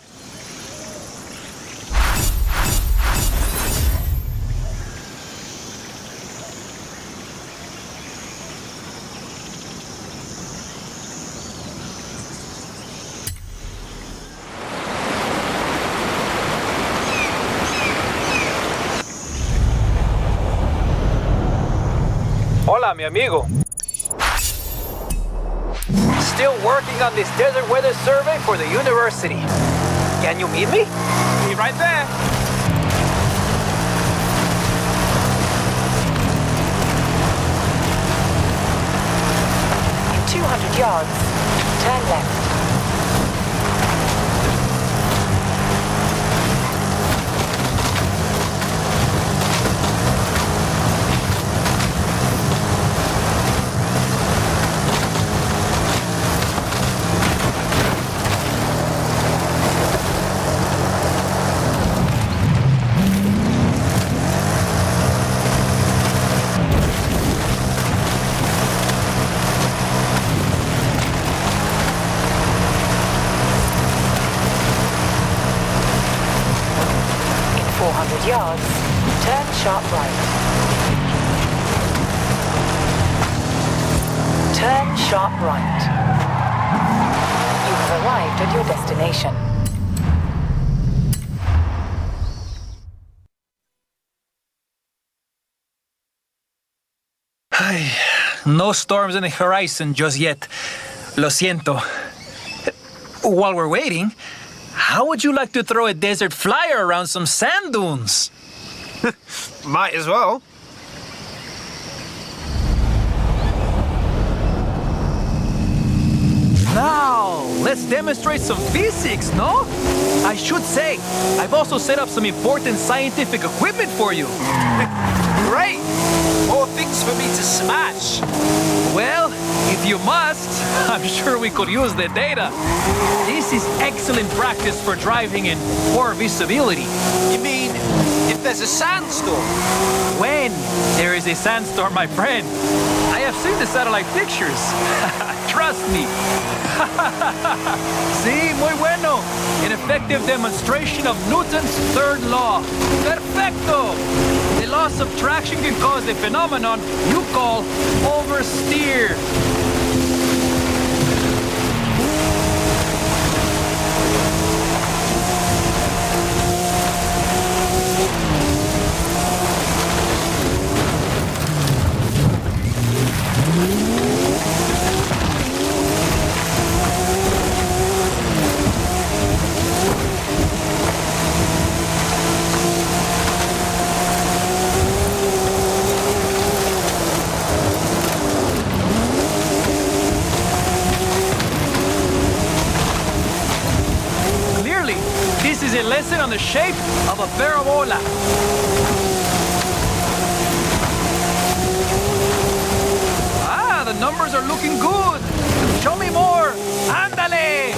Speaker 8: Hola, mi amigo. Still working on this desert weather survey for the university. Can you meet me? Be right there.
Speaker 2: In 200 yards, turn left. In 400 yards, turn sharp right. Turn sharp right. You have arrived at your destination.
Speaker 8: Ay, no storms in the horizon just yet. Lo siento. While we're waiting, how would you like to throw a desert flyer around some sand dunes?
Speaker 4: Might as well.
Speaker 8: Now, let's demonstrate some physics, no? I should say, I've also set up some important scientific equipment for you.
Speaker 4: Great! More things for me to smash.
Speaker 8: Well, if you must, I'm sure we could use the data. This is excellent practice for driving in poor visibility.
Speaker 4: You mean if there's a sandstorm?
Speaker 8: When there is a sandstorm, my friend. I have seen the satellite pictures. Trust me. Sí, muy bueno. An effective demonstration of Newton's third law. Perfecto. The law of subtraction can cause the phenomenon you call oversteer. Clearly, this is a lesson on the shape of a parabola. Ah, the numbers are looking good. Show me more. Ándale.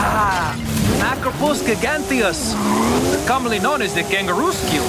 Speaker 8: Ah, Macropus giganteus, commonly known as the kangaroo skill.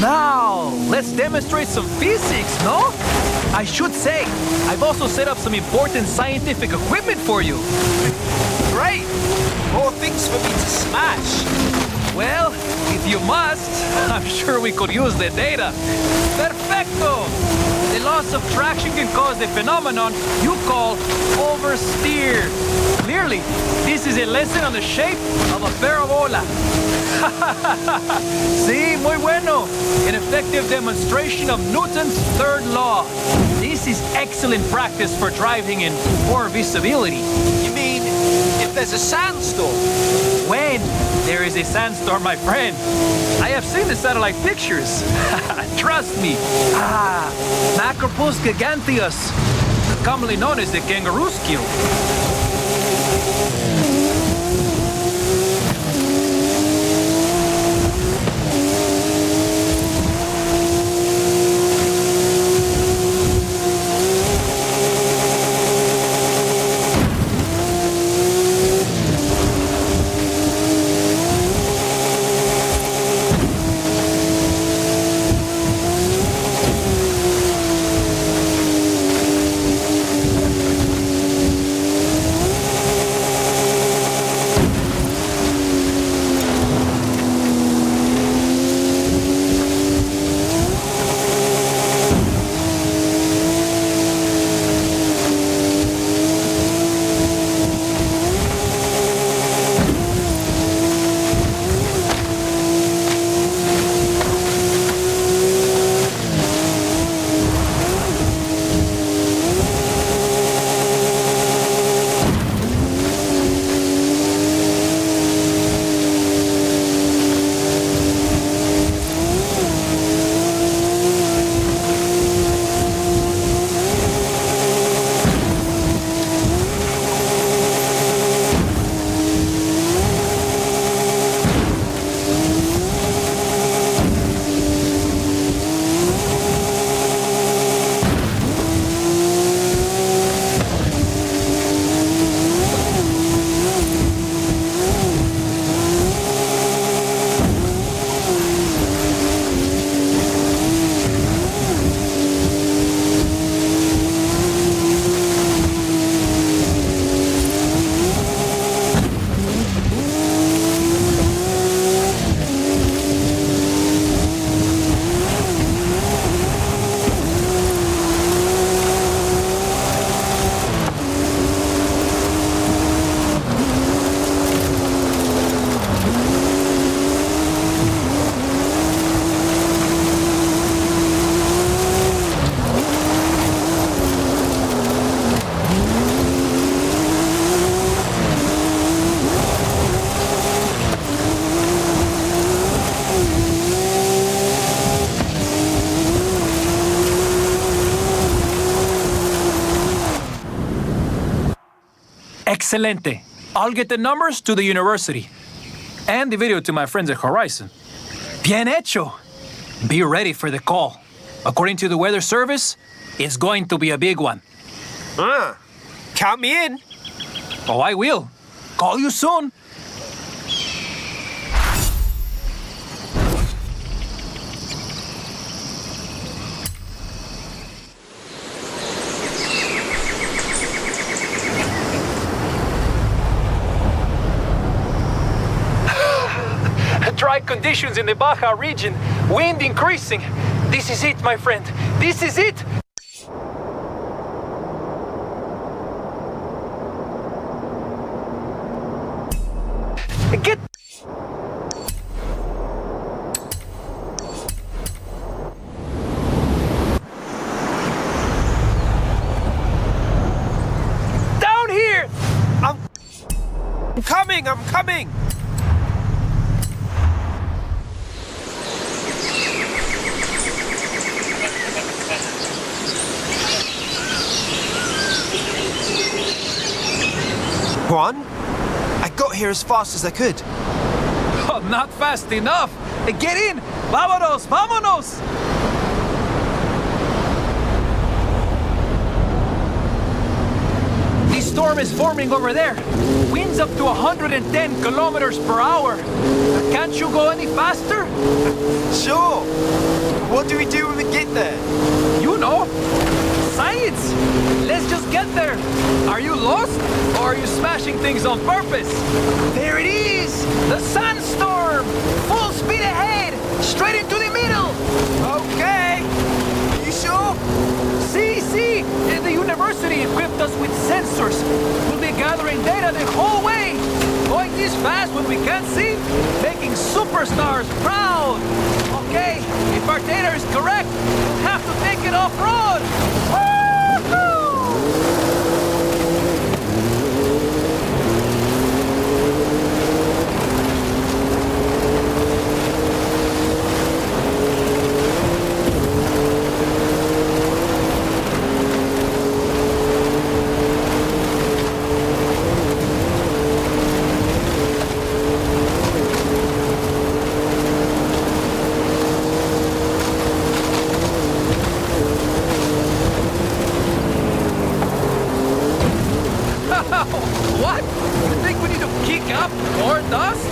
Speaker 8: Now, let's demonstrate some physics, no? I should say, I've also set up some important scientific equipment for you.
Speaker 4: Great! More things for me to smash.
Speaker 8: Well, if you must, I'm sure we could use the data. Perfecto! The loss of traction can cause the phenomenon you call oversteer. Clearly, this is a lesson on the shape of a parabola. Sí, muy bueno. An effective demonstration of Newton's third law. This is excellent practice for driving in poor visibility.
Speaker 4: You mean if there's a sandstorm?
Speaker 8: When there is a sandstorm, my friend. I have seen the satellite pictures. Trust me. Macropus giganteus, commonly known as the kangaroo skill. Excelente. I'll get the numbers to the university. And the video to my friends at Horizon. Bien hecho. Be ready for the call. According to the weather service, it's going to be a big one.
Speaker 4: Count me in.
Speaker 8: Oh, I will. Call you soon. Dry conditions in the Baja region, wind increasing. This is it, my friend. This is it. Get... down here!
Speaker 4: I'm coming! Juan, I got here as fast as I could.
Speaker 8: Oh, not fast enough. Get in! Vámonos, vámonos! This storm is forming over there. Winds up to 110 kilometers per hour. Can't you go any faster?
Speaker 4: Sure. there?
Speaker 8: You know, science. Let's just get there. Are you lost or are you smashing things on purpose?
Speaker 4: There it is!
Speaker 8: The sandstorm! Full speed ahead! Straight into the middle!
Speaker 4: Okay. Are you sure?
Speaker 8: See, the university equipped us with sensors. We'll be gathering data the whole way. Going this fast when we can't see, making superstars proud. Okay, if our data is correct, we'll have to take it off-road. Woo-hoo! What? You think we need to kick up more dust?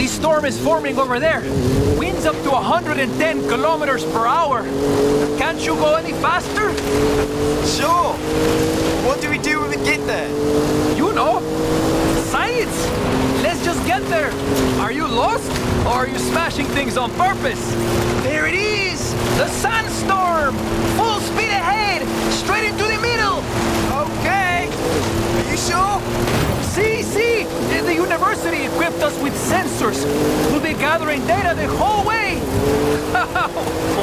Speaker 8: Storm is forming over there. Winds up to 110 kilometers per hour. Can't you go any faster?
Speaker 4: Sure. What do we do when we get there?
Speaker 8: You know, science. Let's just get there. Are you lost or are you smashing things on purpose?
Speaker 4: There it is!
Speaker 8: The sandstorm! Full speed ahead! Straight into the middle!
Speaker 4: Okay. Are you sure?
Speaker 8: See, the university equipped us with sensors. We'll be gathering data the whole way.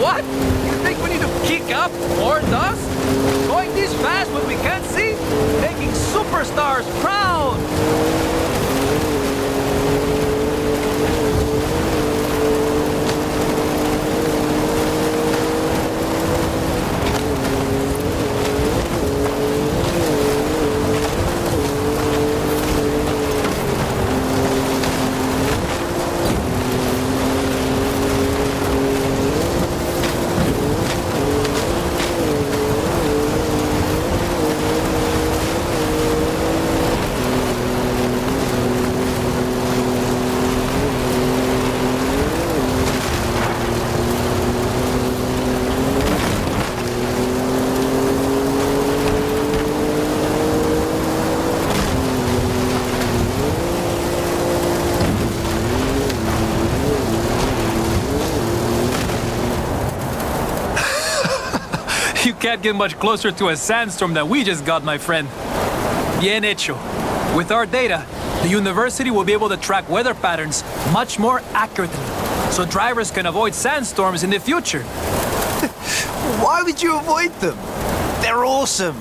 Speaker 8: What? You think we need to kick up more dust? Going this fast when we can't see? Making superstars proud. You can't get much closer to a sandstorm than we just got, my friend. Bien hecho. With our data, the university will be able to track weather patterns much more accurately, so drivers can avoid sandstorms in the future.
Speaker 4: Why would you avoid them? They're awesome.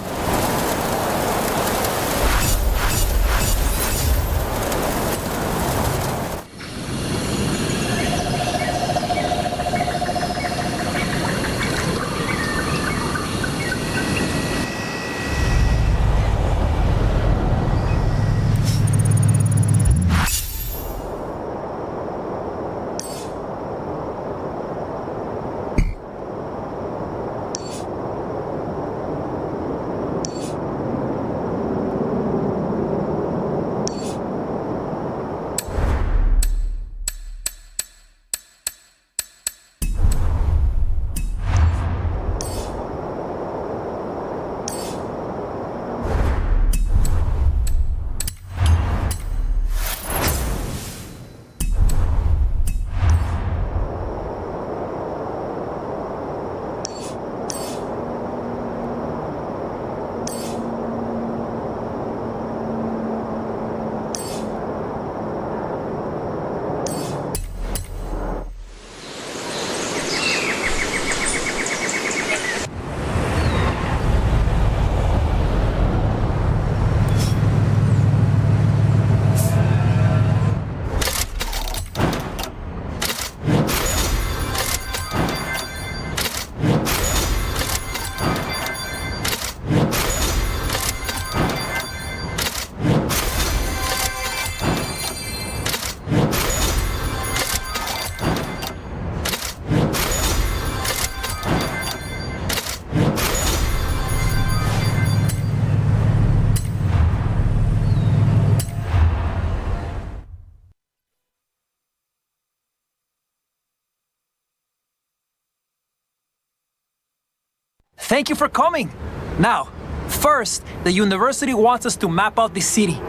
Speaker 8: Thank you for coming. Now, first, the university wants us to map out the city.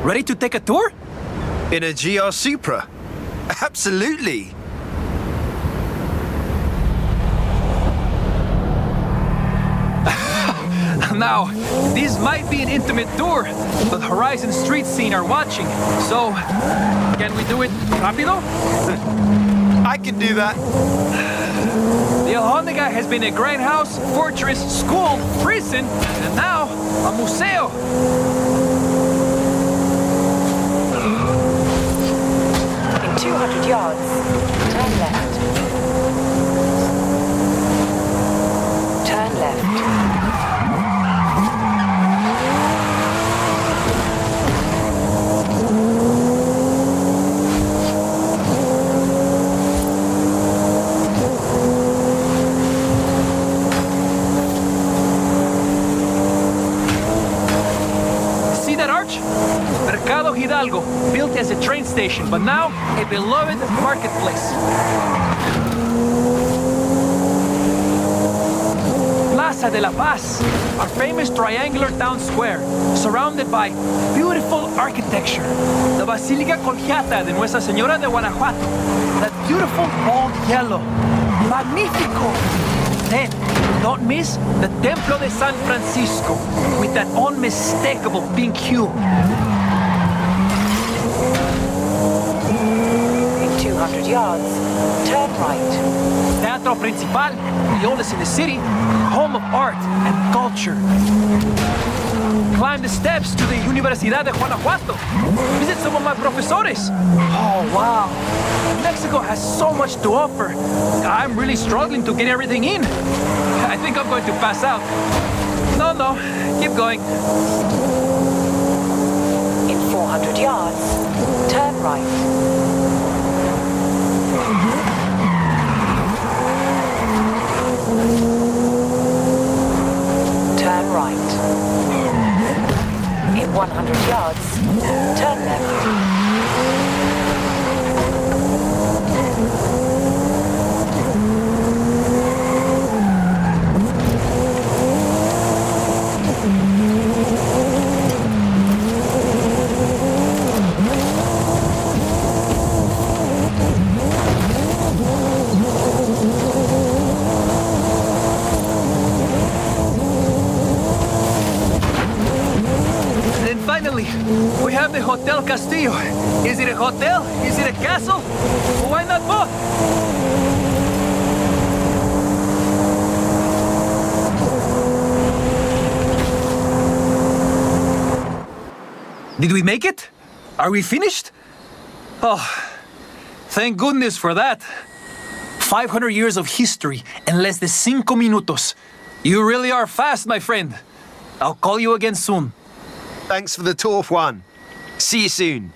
Speaker 8: Ready to take a tour?
Speaker 4: In a GR Supra? Absolutely.
Speaker 8: Now, this might be an intimate tour, but Horizon Street Scene are watching. So, can we do it rápido?
Speaker 4: I can do that.
Speaker 8: The Alhóndiga has been a grand house, fortress, school, prison, and now a museo.
Speaker 2: In 200 yards, turn left. Turn left.
Speaker 8: See that arch? Mercado Hidalgo, built as a train station, but now a beloved marketplace. Plaza de la Paz, our famous triangular town square, surrounded by beautiful architecture. The Basílica Colegiata de Nuestra Señora de Guanajuato, that beautiful old yellow. Magnifico! Then, don't miss the Templo de San Francisco, with that unmistakable pink hue.
Speaker 2: In 200 yards, turn right.
Speaker 8: Teatro Principal, the oldest in the city, home of art and culture. Climb the steps to the Universidad de Guanajuato. Visit some of my profesores. Oh, wow. Mexico has so much to offer. I'm really struggling to get everything in. I think I'm going to pass out. No, keep going.
Speaker 2: In 400 yards, turn right. Turn right. In 100 yards, turn left.
Speaker 8: And finally, we have the Hotel Castillo. Is it a hotel? Is it a castle? Why not both? Did we make it? Are we finished? Oh, thank goodness for that. 500 years of history in less than 5 minutos. You really are fast, my friend. I'll call you again soon.
Speaker 4: Thanks for the tour, Juan. See you soon.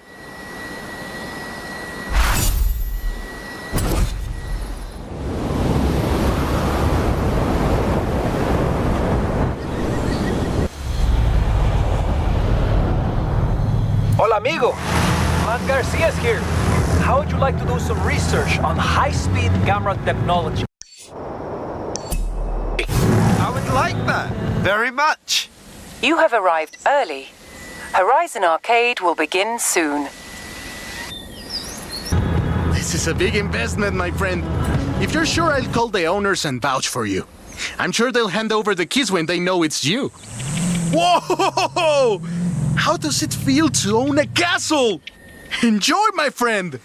Speaker 8: Hola, amigo. Matt Garcia's here. How would you like to do some research on high-speed camera technology?
Speaker 4: I would like that. Very much.
Speaker 2: You have arrived early. Horizon Arcade will begin soon.
Speaker 9: This is a big investment, my friend. If you're sure, I'll call the owners and vouch for you. I'm sure they'll hand over the keys when they know it's you. Whoa! How does it feel to own a castle? Enjoy, my friend!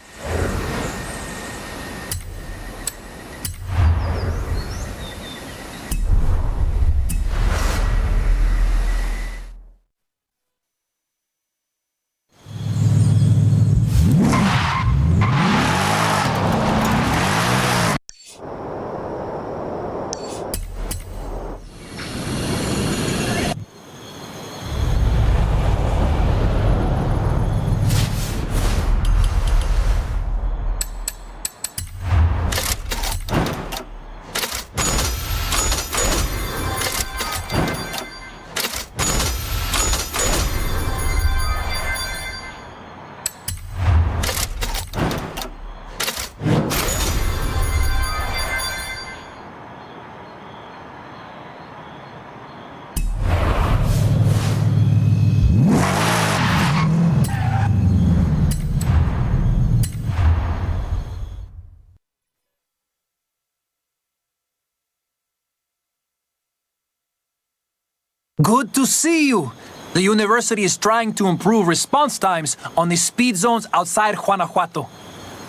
Speaker 8: Good to see you. The university is trying to improve response times on the speed zones outside Guanajuato.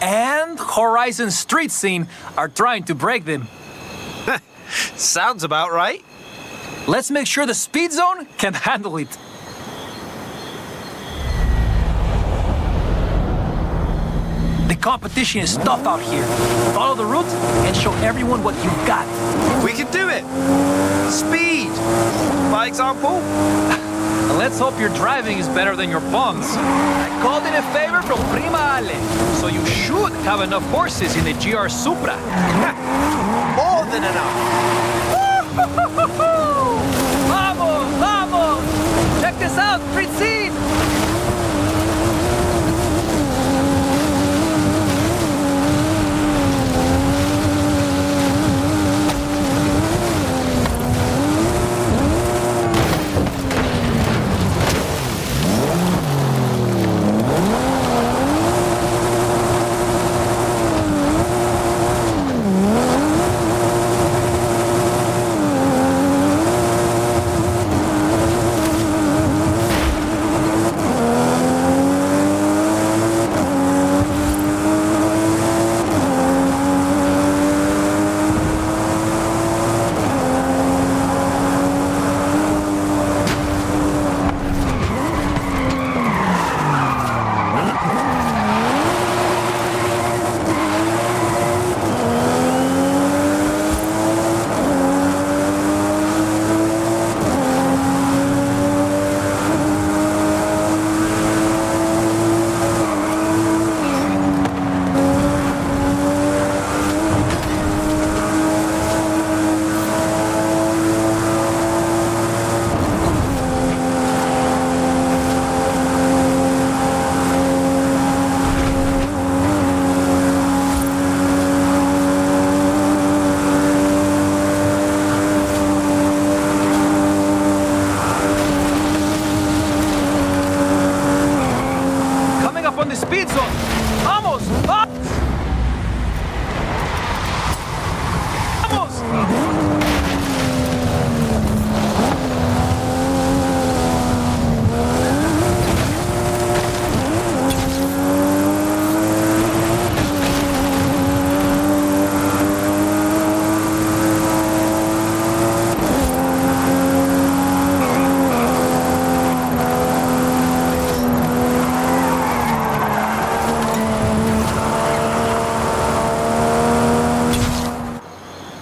Speaker 8: And Horizon Street Scene are trying to break them.
Speaker 4: Sounds about right.
Speaker 8: Let's make sure the speed zone can handle it. The competition is tough out here. Follow the route and show everyone what you've got.
Speaker 4: We can do it. Speed, by example.
Speaker 8: Let's hope your driving is better than your bonds. I called in a favor from Prima Ale, so you should have enough horses in the GR Supra.
Speaker 4: More than enough.
Speaker 8: Vamos, vamos! Check this out, street scene!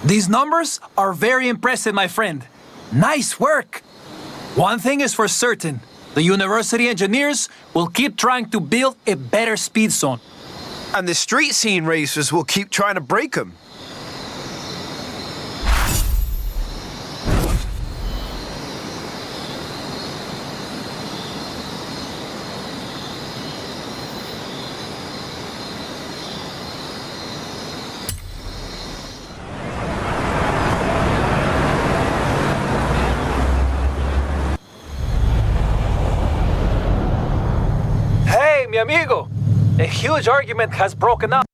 Speaker 8: These numbers are very impressive, my friend. Nice work. One thing is for certain. The university engineers will keep trying to build a better speed zone.
Speaker 4: And the street scene racers will keep trying to break them.
Speaker 8: Hey, mi amigo! A huge argument has broken up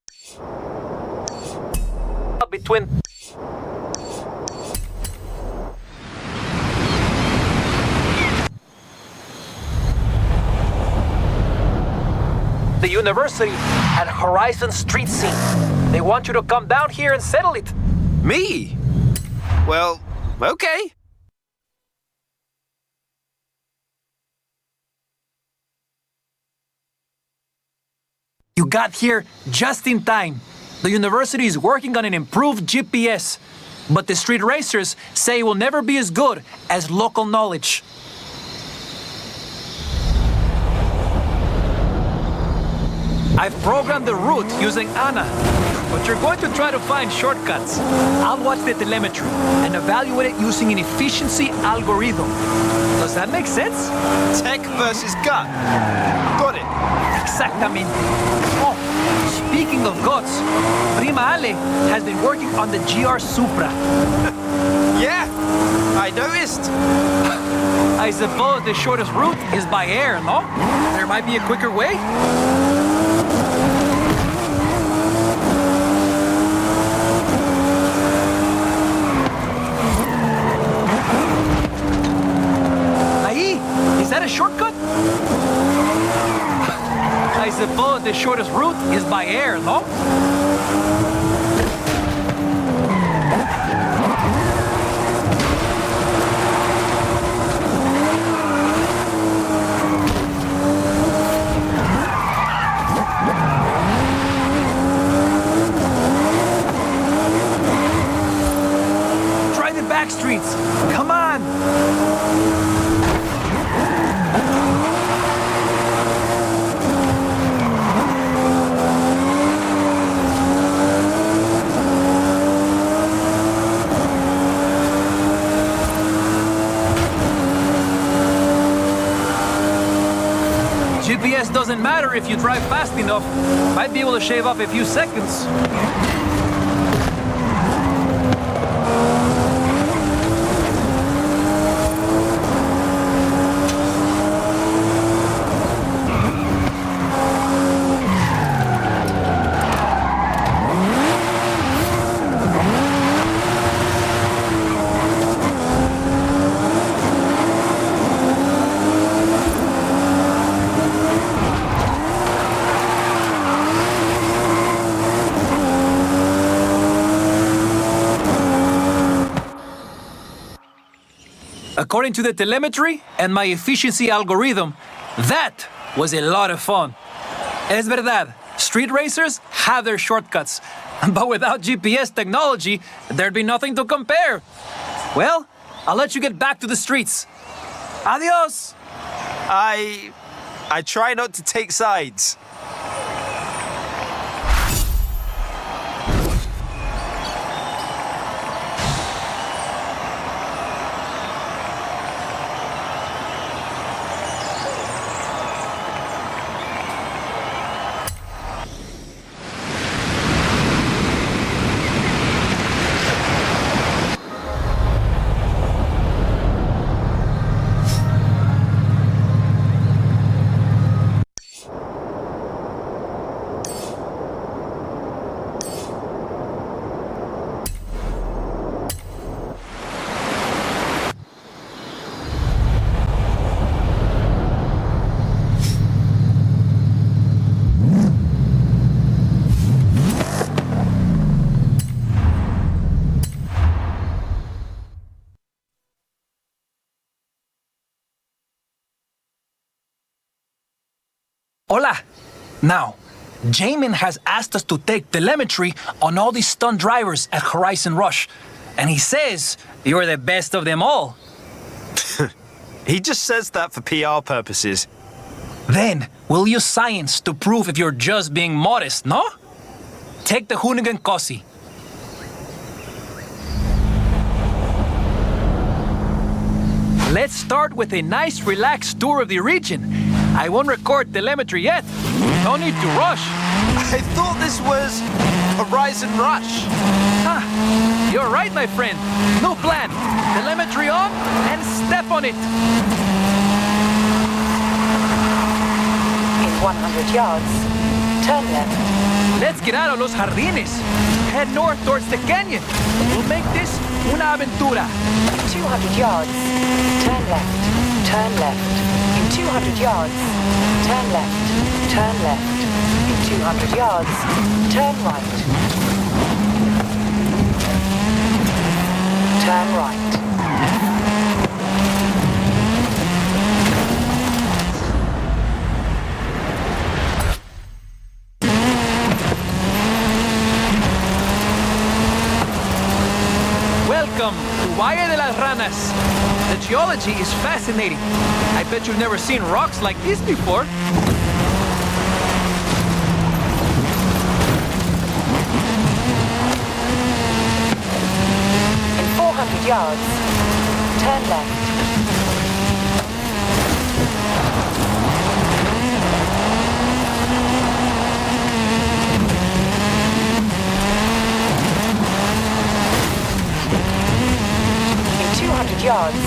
Speaker 8: between the university and Horizon Street Scene. They want you to come down here and settle it.
Speaker 4: Me? Well, okay.
Speaker 8: You got here just in time. The university is working on an improved GPS, but the street racers say it will never be as good as local knowledge. I've programmed the route using Anna, but you're going to try to find shortcuts. I'll watch the telemetry and evaluate it using an efficiency algorithm. Does that make sense?
Speaker 4: Tech versus gut. Got it.
Speaker 8: Exactamente. Oh, speaking of guts, Prima Ale has been working on the GR Supra.
Speaker 4: Yeah, I noticed.
Speaker 8: I suppose the shortest route is by air, no? There might be a quicker way? the shortest route is by air, no? Try the back streets. Come on. GPS doesn't matter if you drive fast enough. Might be able to shave off a few seconds. According to the telemetry and my efficiency algorithm, that was a lot of fun. Es verdad, street racers have their shortcuts, but without GPS technology, there'd be nothing to compare. Well, I'll let you get back to the streets. Adios!
Speaker 4: I try not to take sides.
Speaker 8: Hola! Now, Jamin has asked us to take telemetry on all these stunt drivers at Horizon Rush, and he says you're the best of them all.
Speaker 4: He just says that for PR purposes.
Speaker 8: Then, we'll use science to prove if you're just being modest, no? Take the Hoonigan Cossi. Let's start with a nice relaxed tour of the region. I won't record telemetry yet. No need to rush.
Speaker 4: I thought this was Horizon Rush.
Speaker 8: Ah, you're right, my friend. No plan. Telemetry on and step on it.
Speaker 2: In 100 yards, turn left.
Speaker 8: Let's get out of Los Jardines. Head north towards the canyon. We'll make this una aventura.
Speaker 2: 200 yards, turn left, turn left. In 200 yards, turn left, turn left. In 200 yards, turn right. Turn right.
Speaker 8: Welcome to Valle de las Ranas. The geology is fascinating. I bet you've never seen rocks like this before.
Speaker 2: In 400 yards, turn left. In 200 yards,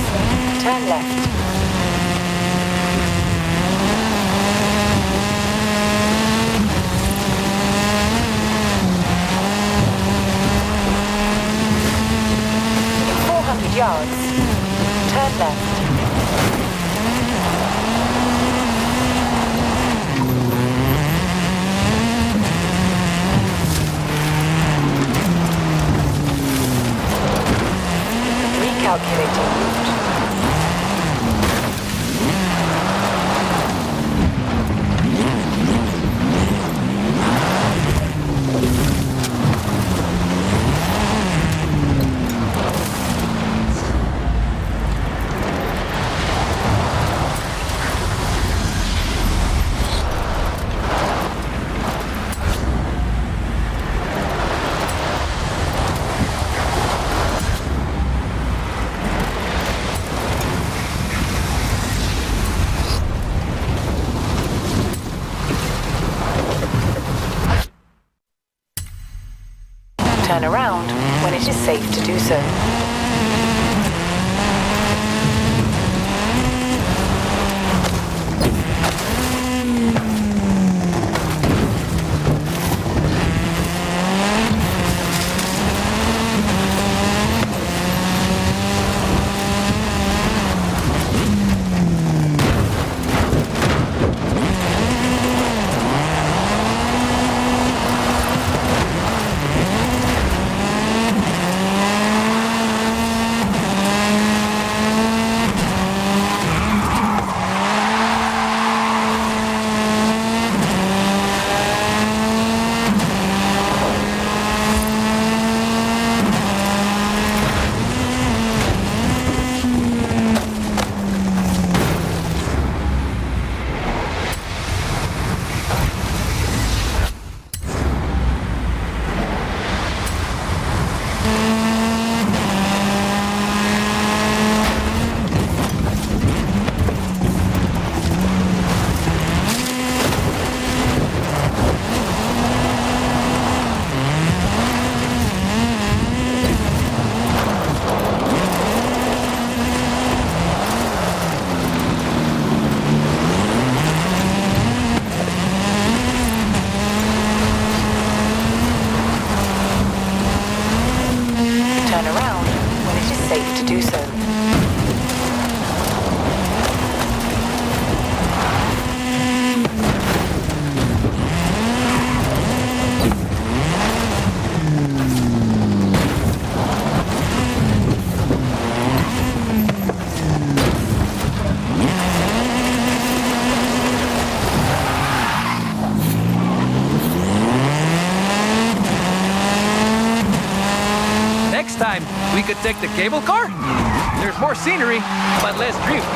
Speaker 2: turn left. In 400 yards, turn left. Calculating route. Turn around when it is safe to do so. Turn around when it is safe to do so.
Speaker 8: Next time, we could take the cable car. There's more scenery, but less drift.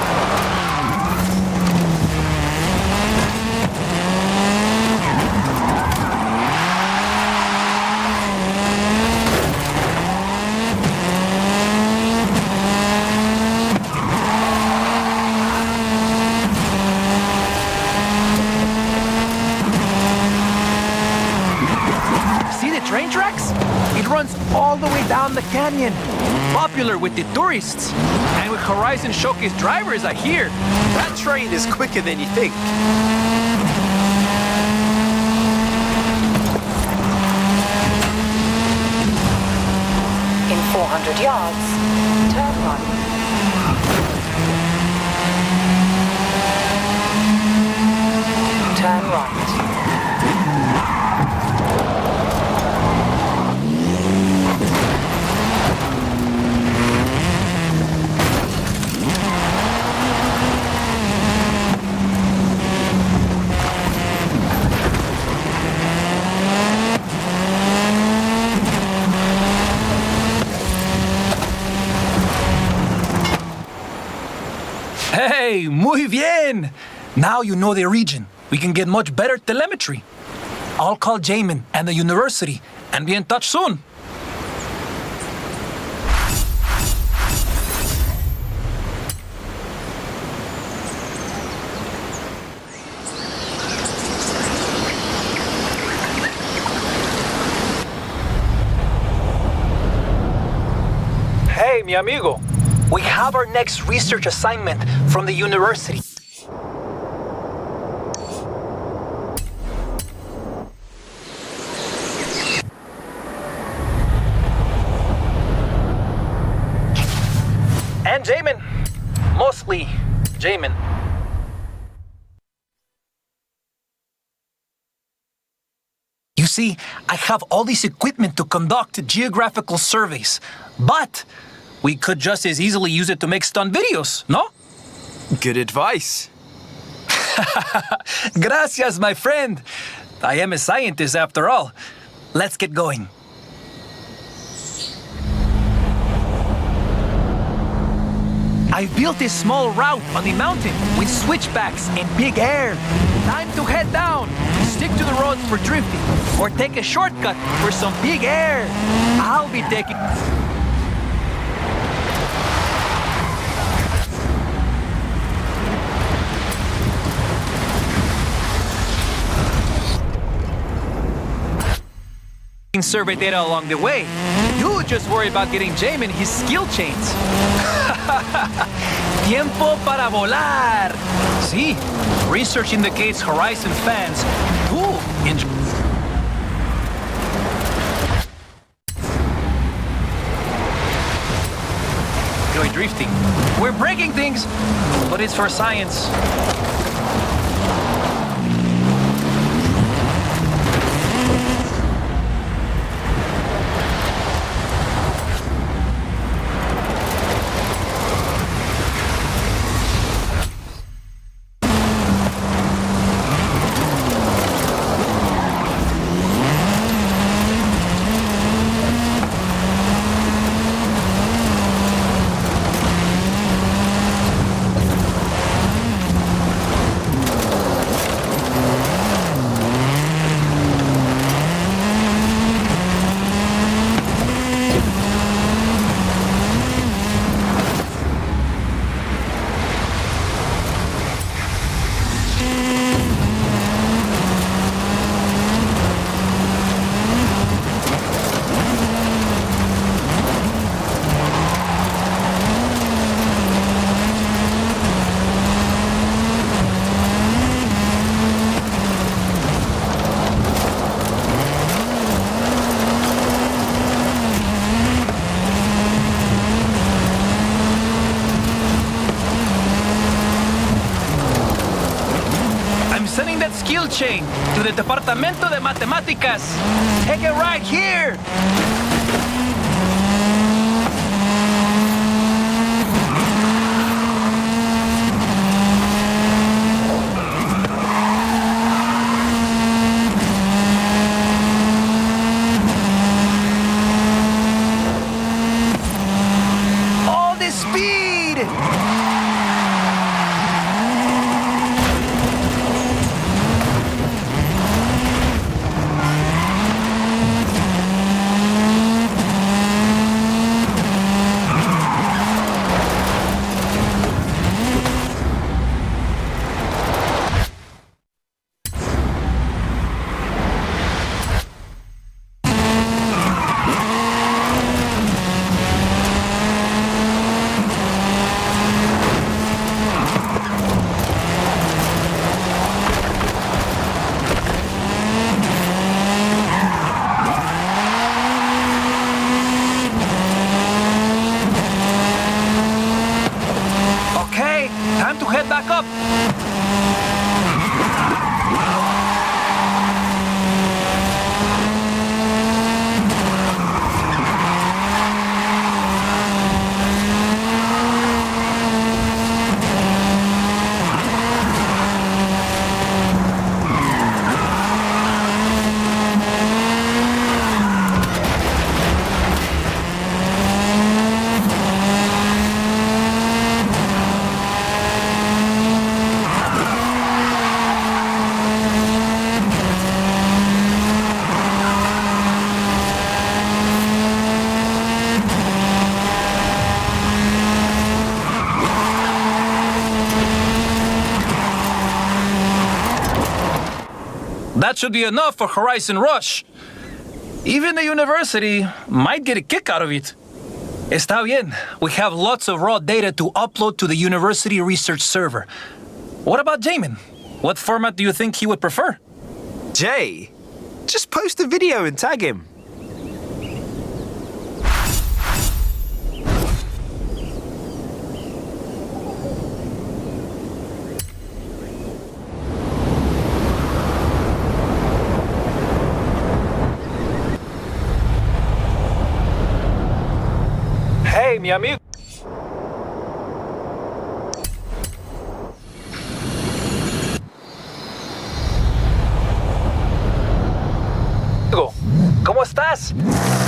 Speaker 8: See the train tracks? It runs all the way down the canyon. Popular with the tourists. And with Horizon Showcase drivers, I hear.
Speaker 4: That train is quicker than you think.
Speaker 2: In 400 yards, turn right. Turn right.
Speaker 8: Hey, muy bien! Now you know the region. We can get much better telemetry. I'll call Jamin and the university and be in touch soon. Hey, mi amigo. We have our next research assignment from the university. And Jamin. Mostly Jamin. You see, I have all this equipment to conduct geographical surveys, but we could just as easily use it to make stunt videos, no?
Speaker 4: Good advice.
Speaker 8: Gracias, my friend. I am a scientist after all. Let's get going. I've built a small route on the mountain with switchbacks and big air. Time to head down. Stick to the roads for drifting, or take a shortcut for some big air. I'll be taking... survey data along the way. You just worry about getting Jamin his skill chains. Tiempo para volar. See, research indicates Horizon fans do enjoy drifting. We're breaking things, but it's for science. Sending that skill chain to the Departamento de Matemáticas. Take it right here. All this speed. Time to head back up. That should be enough for Horizon Rush. Even the university might get a kick out of it. Está bien. We have lots of raw data to upload to the university research server. What about Jamin? What format do you think he would prefer?
Speaker 4: Jay, just post a video and tag him.
Speaker 8: Hey, mi amigo. ¿Cómo estás?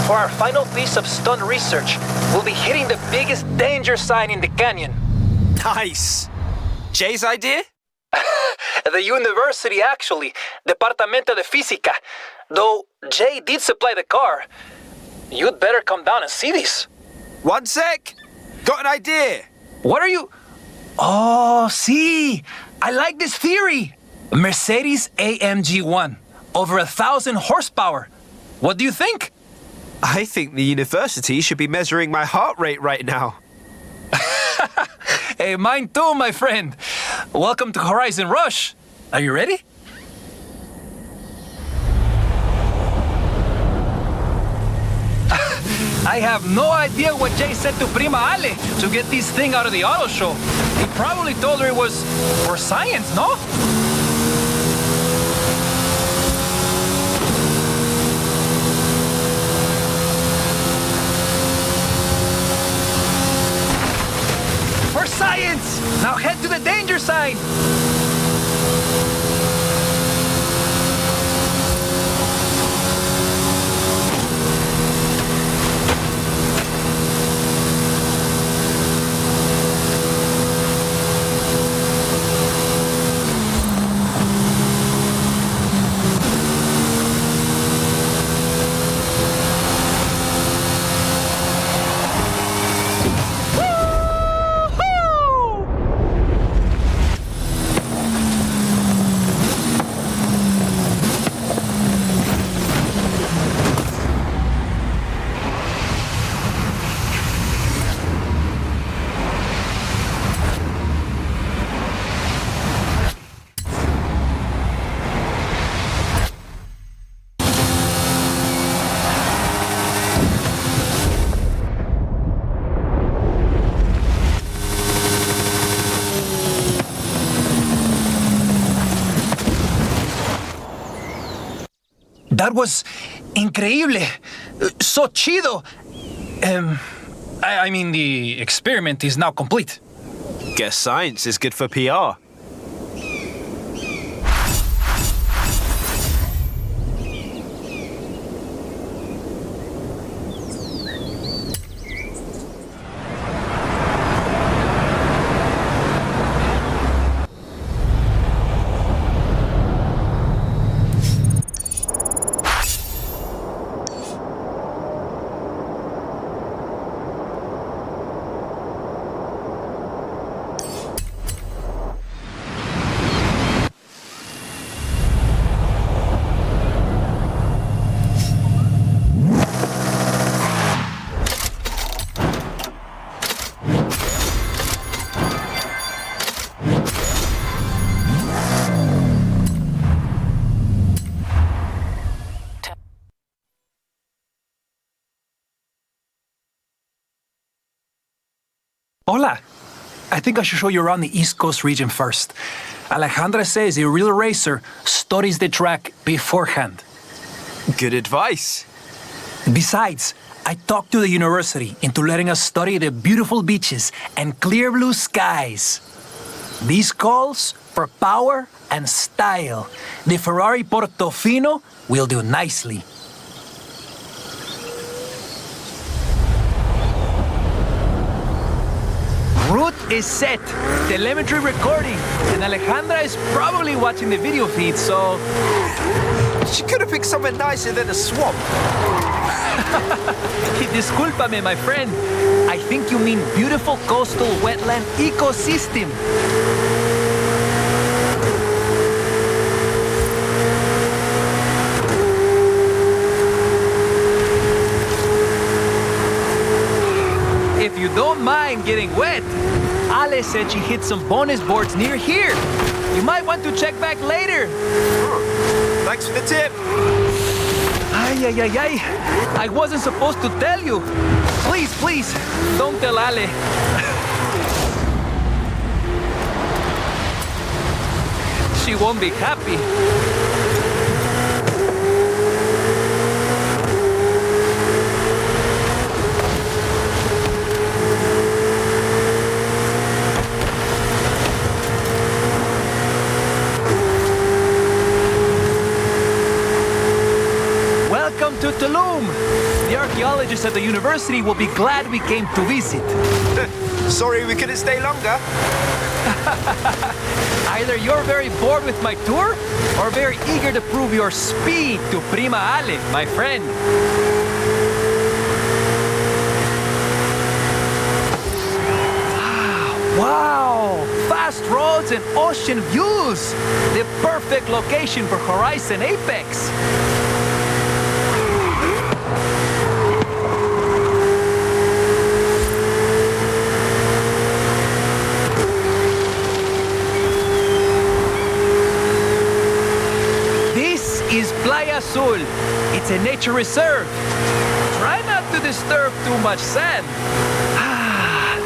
Speaker 8: For our final piece of stunt research, we'll be hitting the biggest danger sign in the canyon.
Speaker 4: Nice. Jay's idea?
Speaker 8: The university, actually. Departamento de Física. Though Jay did supply the car. You'd better come down and see this.
Speaker 4: One sec. Got an idea.
Speaker 8: What are you... Oh, see. I like this theory. Mercedes AMG 1. Over 1,000 horsepower. What do you think?
Speaker 4: I think the university should be measuring my heart rate right now.
Speaker 8: Hey, mine too, my friend. Welcome to Horizon Rush. Are you ready? I have no idea what Jay said to Prima Ale to get this thing out of the auto show. He probably told her it was for science, no? For science! Now head to the danger sign! That was increíble. So chido. I mean, the experiment is now complete.
Speaker 4: Guess science is good for PR.
Speaker 8: Hola. I think I should show you around the East Coast region first. Alejandra says a real racer studies the track beforehand.
Speaker 4: Good advice.
Speaker 8: Besides, I talked to the university into letting us study the beautiful beaches and clear blue skies. This calls for power and style. The Ferrari Portofino will do nicely. Route is set, telemetry recording, and Alejandra is probably watching the video feed, so...
Speaker 4: She could have picked somewhere nicer than a swamp.
Speaker 8: Discúlpame, my friend. I think you mean beautiful coastal wetland ecosystem. If you don't mind getting wet, Ale said she hit some bonus boards near here. You might want to check back later.
Speaker 4: Thanks for the tip.
Speaker 8: Ay. I wasn't supposed to tell you. Please, don't tell Ale. She won't be happy. geologists at the university will be glad we came to visit.
Speaker 4: Sorry we couldn't stay longer.
Speaker 8: Either you're very bored with my tour, or very eager to prove your speed to Prima Ale, my friend. Wow! Fast roads and ocean views! The perfect location for Horizon Apex! This is Playa Azul. It's a nature reserve. Try not to disturb too much sand.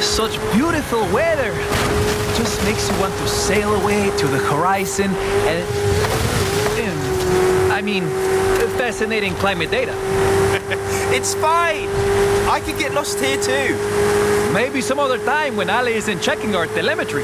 Speaker 8: Such beautiful weather. Just makes you want to sail away to the horizon and fascinating climate data.
Speaker 4: It's fine. I could get lost here too.
Speaker 8: Maybe some other time when Ale isn't checking our telemetry.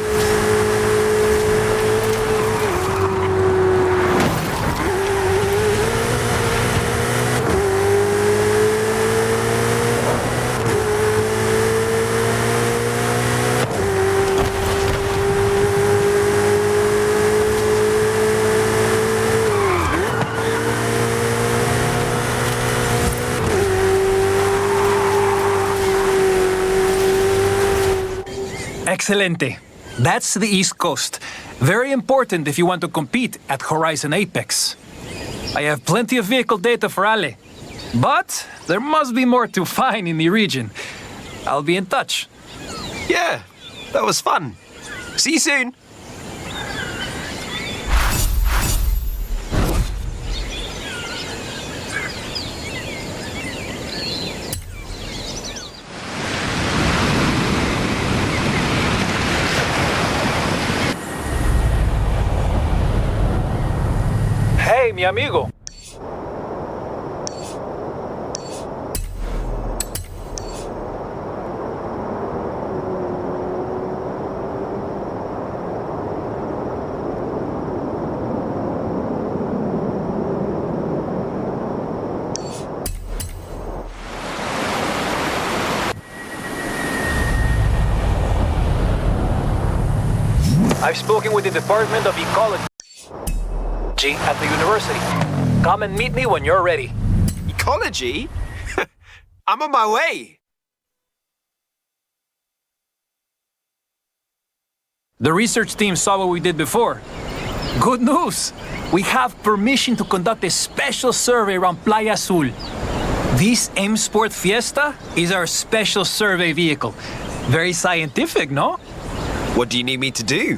Speaker 8: Excelente. That's the East Coast. Very important if you want to compete at Horizon Apex. I have plenty of vehicle data for Ale, but there must be more to find in the region. I'll be in touch.
Speaker 4: Yeah, that was fun. See you soon.
Speaker 8: Hey, mi amigo. I've spoken with the Department of Ecology at the university. Come and meet me when you're ready.
Speaker 4: Ecology? I'm on my way.
Speaker 8: The research team saw what we did before. Good news! We have permission to conduct a special survey around Playa Azul. This M Sport Fiesta is our special survey vehicle. Very scientific, no?
Speaker 4: What do you need me to do?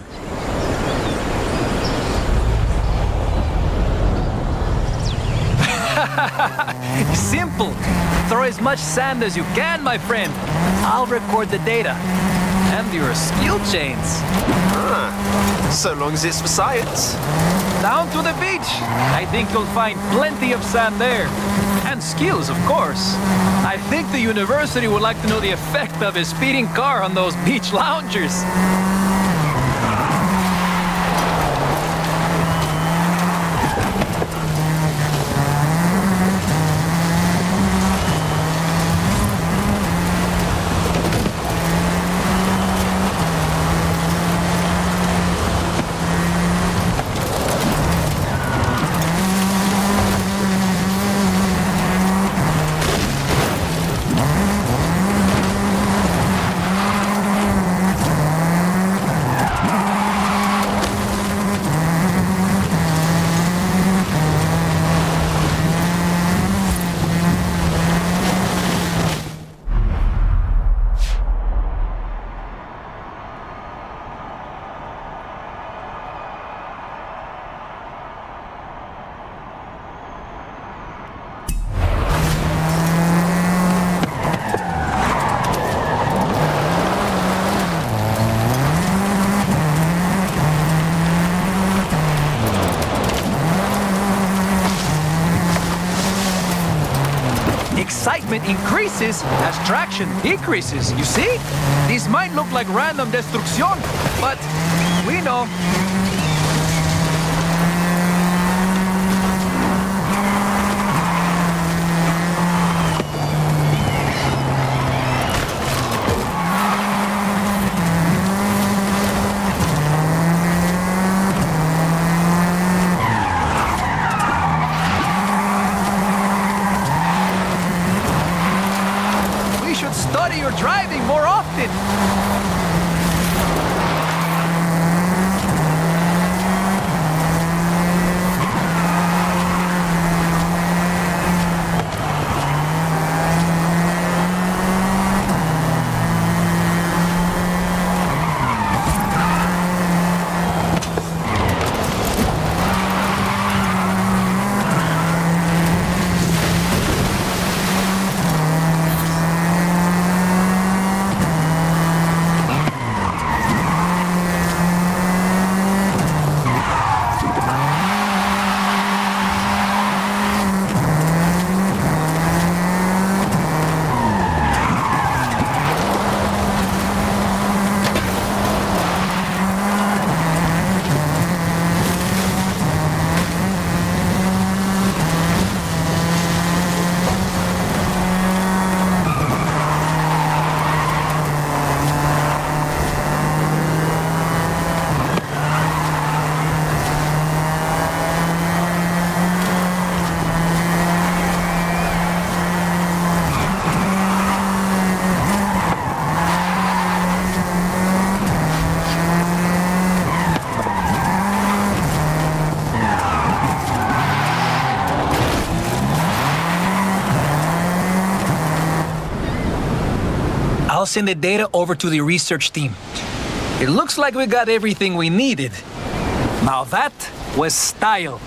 Speaker 8: Simple. Throw as much sand as you can, my friend. I'll record the data. And your skill chains.
Speaker 4: So long as it's for science.
Speaker 8: Down to the beach. I think you'll find plenty of sand there. And skills, of course. I think the university would like to know the effect of a speeding car on those beach loungers. Excitement increases as traction decreases, you see? This might look like random destruction, but we know. should study your driving more often. I'll send the data over to the research team. It looks like we got everything we needed. Now that was style.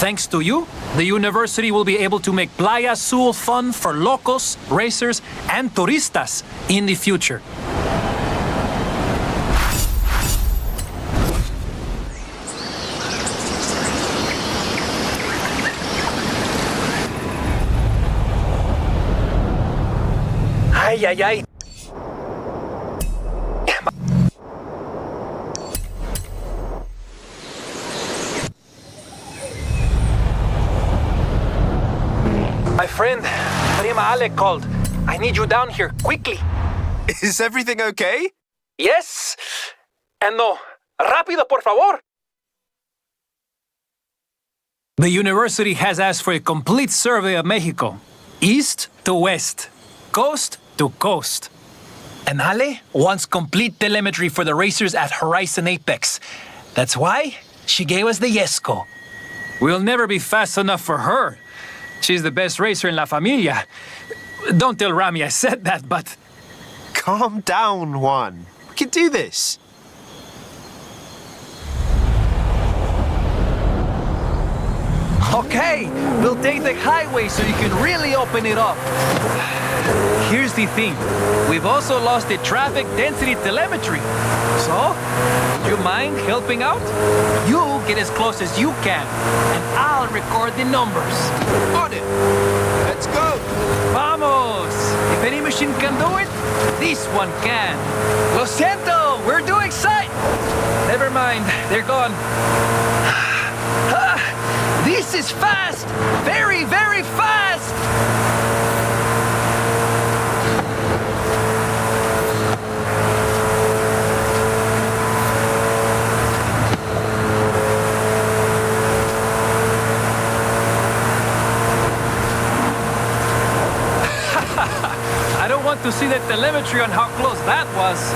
Speaker 8: Thanks to you, the university will be able to make Playa Azul fun for locals, racers, and turistas in the future. Ay, ay, ay. My friend, Prima Ale called. I need you down here, quickly.
Speaker 4: Is everything okay?
Speaker 8: Yes. And no, rápido, por favor. The university has asked for a complete survey of Mexico, east to west, coast to coast. And Ale wants complete telemetry for the racers at Horizon Apex. That's why she gave us the Yesco. We'll never be fast enough for her. She's the best racer in La Familia. Don't tell Rami I said that, but...
Speaker 4: Calm down, Juan. We can do this.
Speaker 8: Okay, we'll take the highway so you can really open it up. Here's the thing. We've also lost the traffic density telemetry. So, do you mind helping out? You get as close as you can, and I'll record the numbers.
Speaker 4: On it. Let's go.
Speaker 8: Vamos! If any machine can do it, this one can. Lo siento, we're doing sight. Never mind, they're gone. This is fast! Very, very fast! I don't want to see the telemetry on how close that was.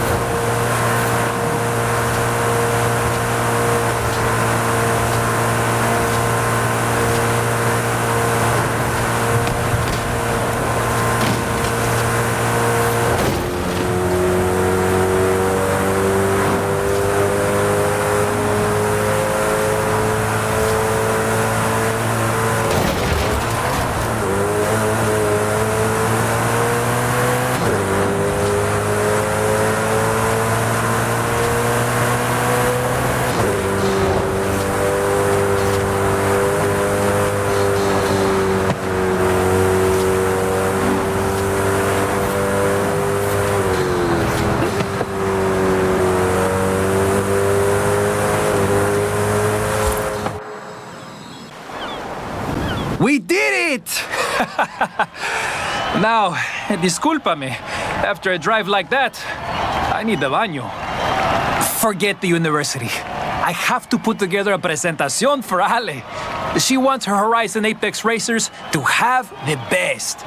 Speaker 8: We did it! Now, discúlpame. After a drive like that, I need the baño. Forget the university. I have to put together a presentación for Ale. She wants her Horizon Apex racers to have the best.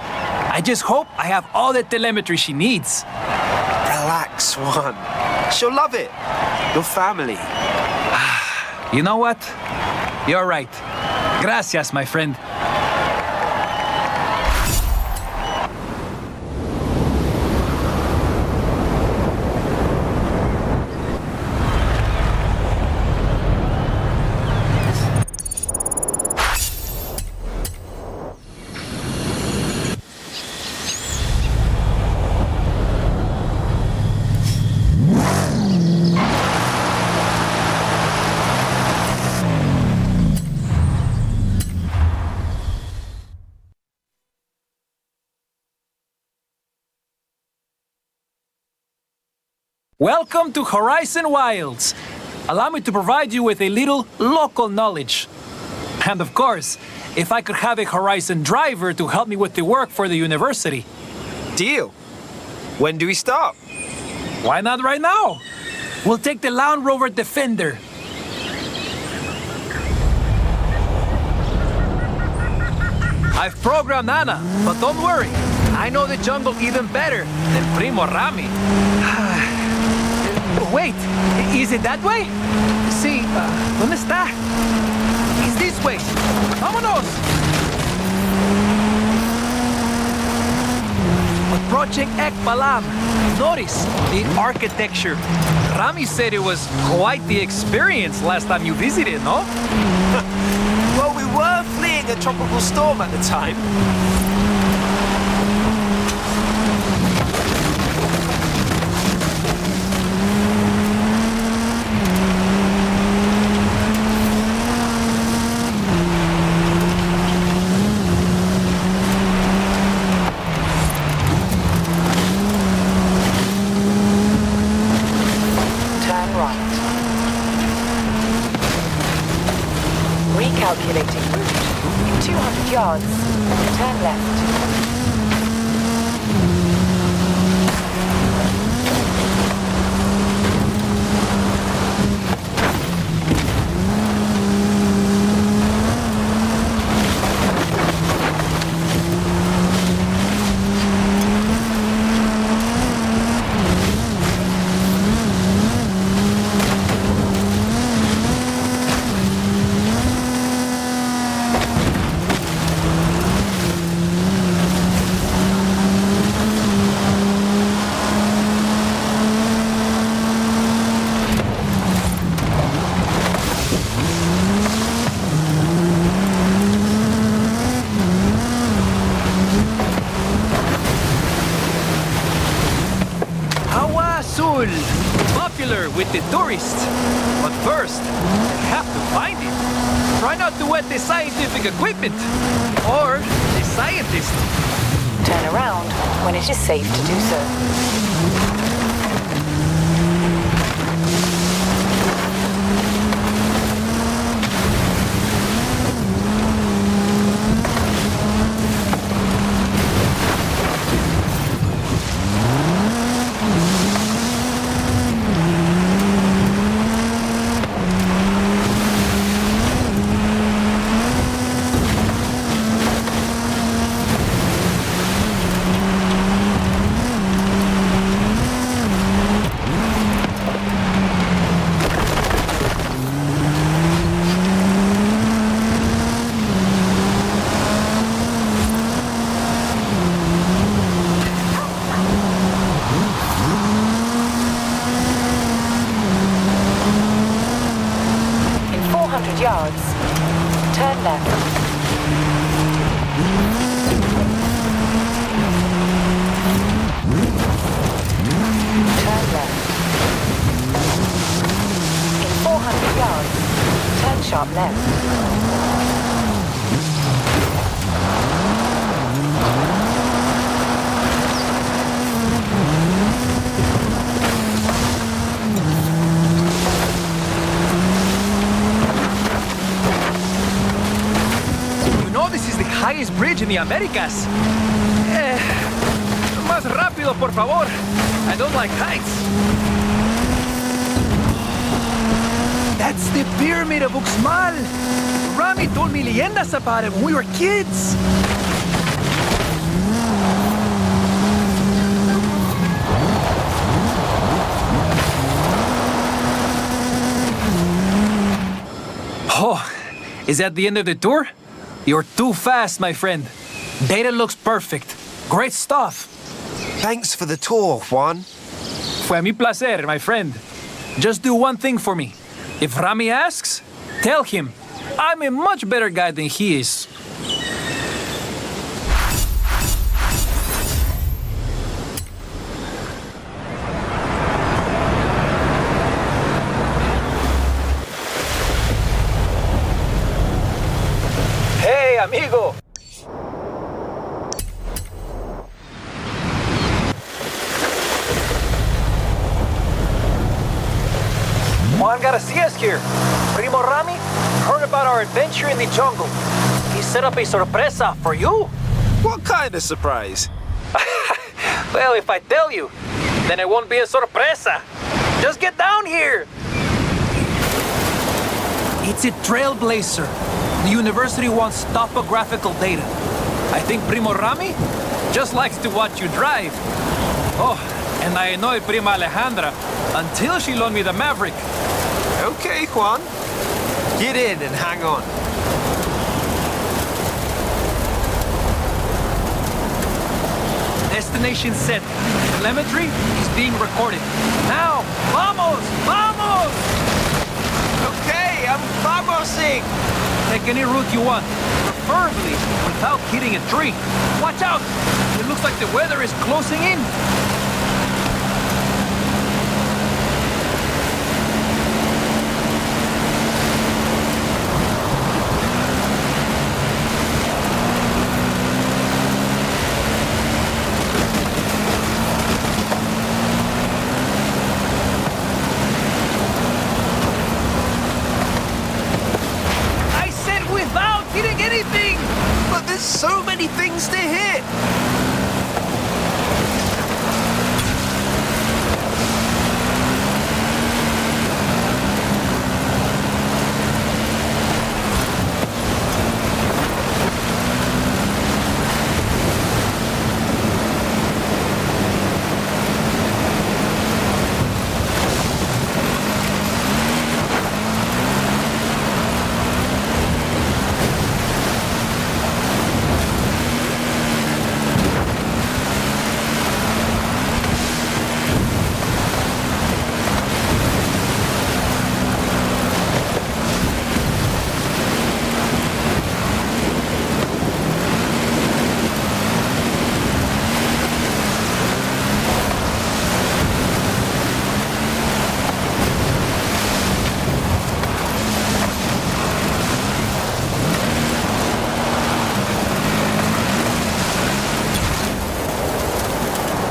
Speaker 8: I just hope I have all the telemetry she needs.
Speaker 4: Relax, Swan. She'll love it. Your family.
Speaker 8: You know what? You're right. Gracias, my friend. Welcome to Horizon Wilds. Allow me to provide you with a little local knowledge. And of course, if I could have a Horizon driver to help me with the work for the university.
Speaker 4: Deal. When do we start?
Speaker 8: Why not right now? We'll take the Land Rover Defender. I've programmed Anna, but don't worry. I know the jungle even better than Primo Rami. Wait, is it that way? Sí, ¿dónde está? It's this way. ¡Vámonos! But Project Ekbalam. Notice the architecture. Rami said it was quite the experience last time you visited, no?
Speaker 4: Well, we were fleeing a tropical storm at the time.
Speaker 2: Recalculating route. In 200 yards, turn left.
Speaker 8: Popular with the tourists. But first, we have to find it. Try not to wet the scientific equipment. Or the scientist.
Speaker 2: Turn around when it is safe to do so. Yards. Turn left. Turn left. In 400 yards, turn sharp left.
Speaker 8: This is the highest bridge in the Americas. Más rápido, por favor. I don't like heights. That's the pyramid of Uxmal. Rami told me leyendas about it when we were kids. Is that the end of the tour? You're too fast, my friend. Data looks perfect. Great stuff.
Speaker 4: Thanks for the tour, Juan.
Speaker 8: Fue mi placer, my friend. Just do one thing for me. If Rami asks, tell him I'm a much better guy than he is. Hey, amigo. Juan Garcia's here. Primo Rami heard about our adventure in the jungle. He set up a sorpresa for you.
Speaker 4: What kind of surprise?
Speaker 8: Well, if I tell you, then it won't be a sorpresa. Just get down here. It's a trailblazer. The university wants topographical data. I think Primo Rami just likes to watch you drive. Oh, and I annoyed Prima Alejandra until she loaned me the Maverick.
Speaker 4: Okay, Juan. Get in and hang on.
Speaker 8: Destination set. Telemetry is being recorded. Now, vamos! Vamos!
Speaker 4: Okay, I'm vamosing.
Speaker 8: Take any route you want, preferably without hitting a tree. Watch out! It looks like the weather is closing in.
Speaker 4: But there's so many things to hit.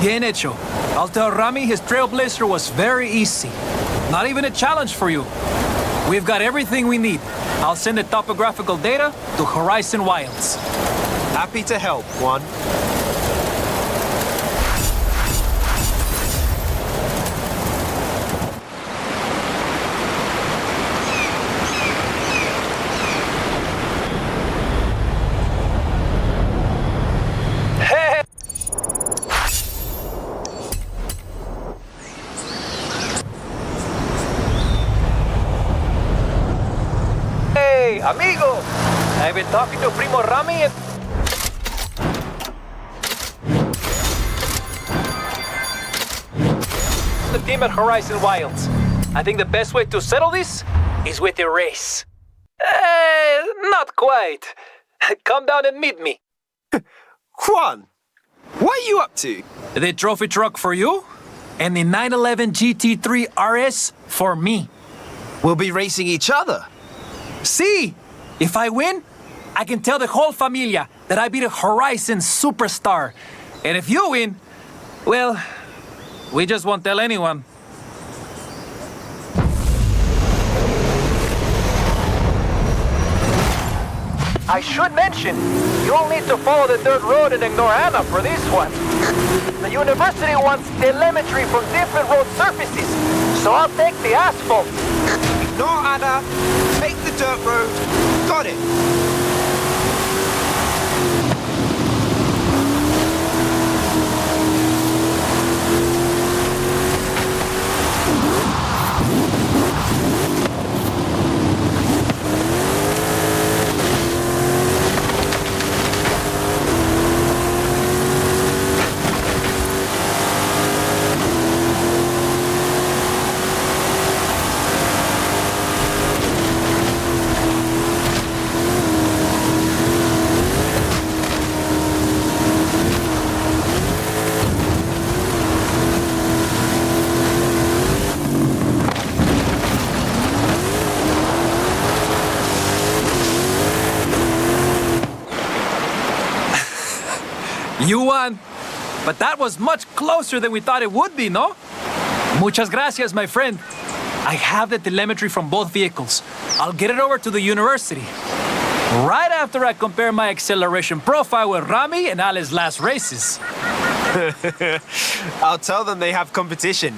Speaker 8: Bien hecho. I'll tell Rami his trailblazer was very easy. Not even a challenge for you. We've got everything we need. I'll send the topographical data to Horizon Wilds.
Speaker 4: Happy to help, Juan.
Speaker 8: Hey, amigo! I've been talking to Primo Rami and... the team at Horizon Wilds. I think the best way to settle this is with a race. Not quite. Come down and meet me.
Speaker 4: Juan, what are you up to?
Speaker 8: The trophy truck for you, and the 911 GT3 RS for me.
Speaker 4: We'll be racing each other.
Speaker 8: See, if I win, I can tell the whole familia that I beat a Horizon superstar. And if you win, well, we just won't tell anyone. I should mention, you'll need to follow the dirt road and ignore Anna for this one. The university wants telemetry from different road surfaces, so I'll take the asphalt.
Speaker 4: Ignore Anna. Take the dirt road. Got it.
Speaker 8: You won. But that was much closer than we thought it would be, no? Muchas gracias, my friend. I have the telemetry from both vehicles. I'll get it over to the university. Right after I compare my acceleration profile with Rami and Ali's last races.
Speaker 4: I'll tell them they have competition.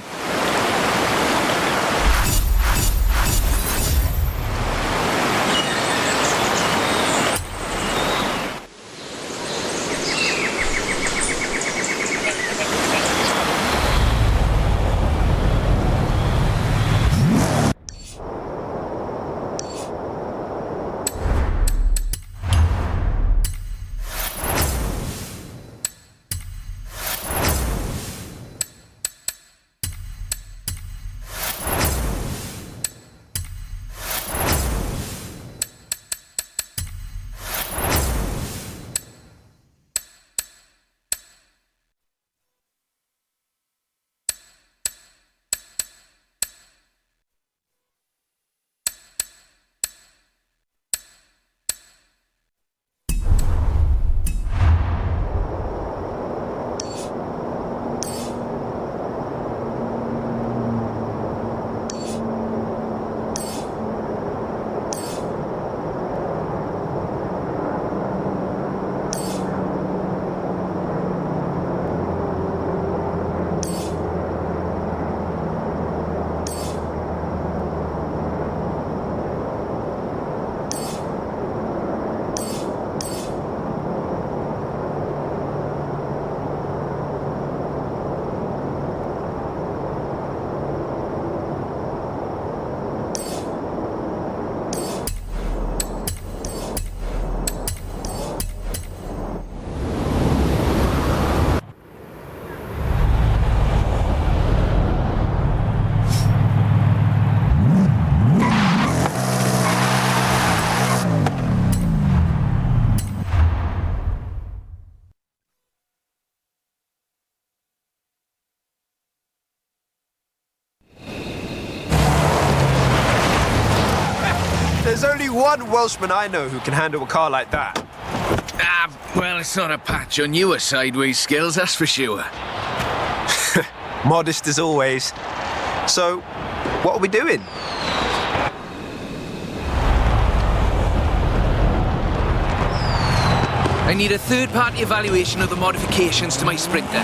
Speaker 4: There's only one Welshman I know who can handle a car like that.
Speaker 10: Well, it's not a patch on your sideways skills, that's for sure.
Speaker 4: Modest as always. So, what are we doing?
Speaker 10: I need a third-party evaluation of the modifications to my Sprinter.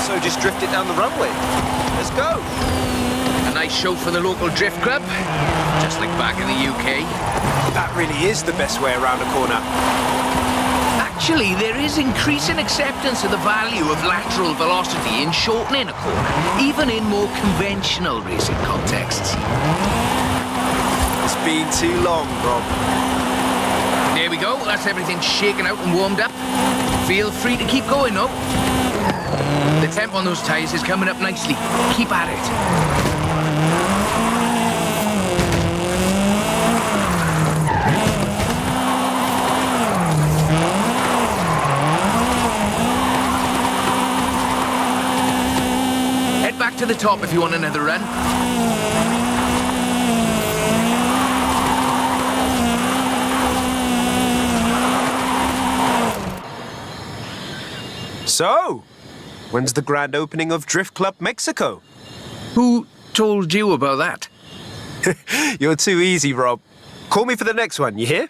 Speaker 4: So just drift it down the runway. Let's go.
Speaker 10: A nice show for the local drift club, just like back in the UK.
Speaker 4: That really is the best way around a corner.
Speaker 10: Actually, there is increasing acceptance of the value of lateral velocity in shortening a corner, even in more conventional racing contexts.
Speaker 4: It's been too long, Rob.
Speaker 10: There we go, that's everything shaken out and warmed up. Feel free to keep going, though. The temp on those tyres is coming up nicely. Keep at it. Head back to the top if you want another run.
Speaker 4: So, when's the grand opening of Drift Club Mexico?
Speaker 10: Who told you about that?
Speaker 4: You're too easy, Rob. Call me for the next one, you hear?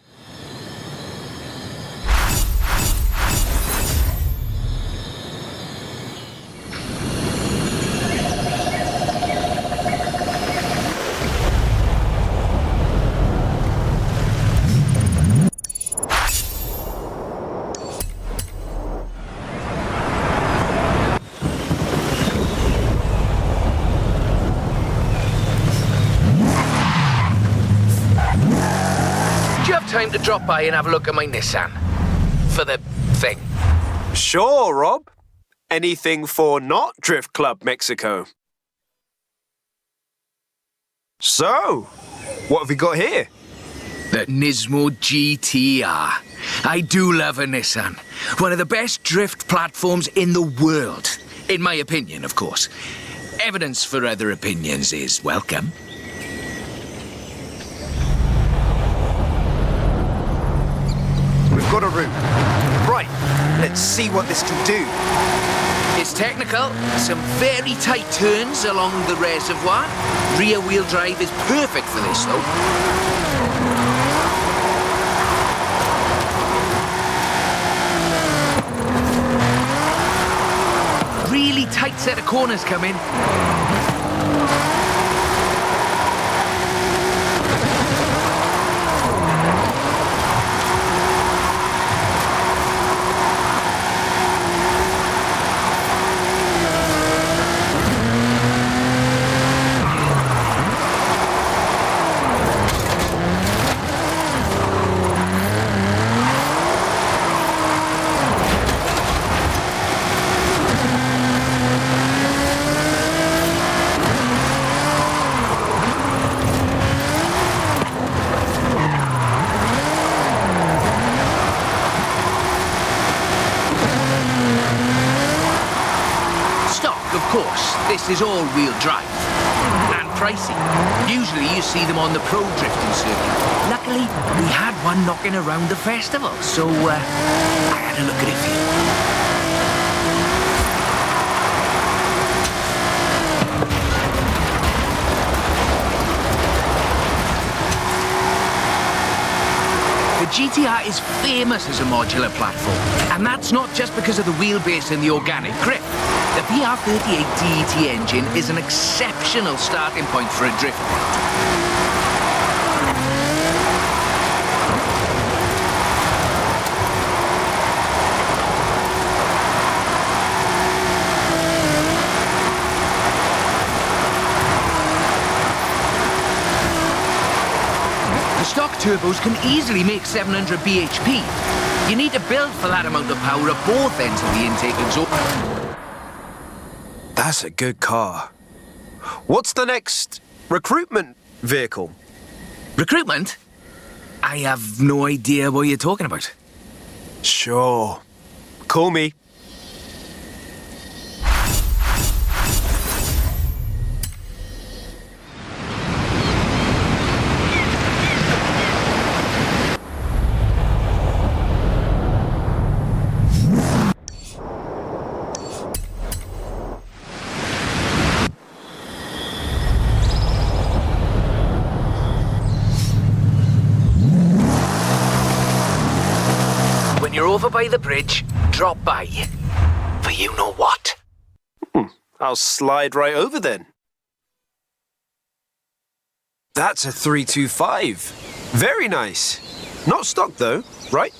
Speaker 10: Time to drop by and have a look at my Nissan. For the thing.
Speaker 4: Sure, Rob. Anything for not Drift Club Mexico. So, what have we got here?
Speaker 10: The Nismo GTR. I do love a Nissan. One of the best drift platforms in the world. In my opinion, of course. Evidence for other opinions is welcome.
Speaker 4: We've got a route. Right, let's Let's see what this can do.
Speaker 10: It's technical. Some very tight turns along the reservoir. Rear-wheel drive is perfect for this, though. Really tight set of corners coming. This is all-wheel drive. And pricey. Usually you see them on the pro drifting circuit. Luckily, we had one knocking around the festival, so I had a look at it for you. The GTR is famous as a modular platform, and that's not just because of the wheelbase and the organic grip. The VR38 DET engine is an exceptional starting point for a drift build. The stock turbos can easily make 700 bhp. You need to build for that amount of power at both ends of the intake exhaust.
Speaker 4: That's a good car. What's the next recruitment vehicle?
Speaker 10: Recruitment? I have no idea what you're talking about.
Speaker 4: Sure. Call me.
Speaker 10: When you're over by the bridge, drop by. For you know what.
Speaker 4: I'll slide right over then. That's a 325. Very nice. Not stock though, right?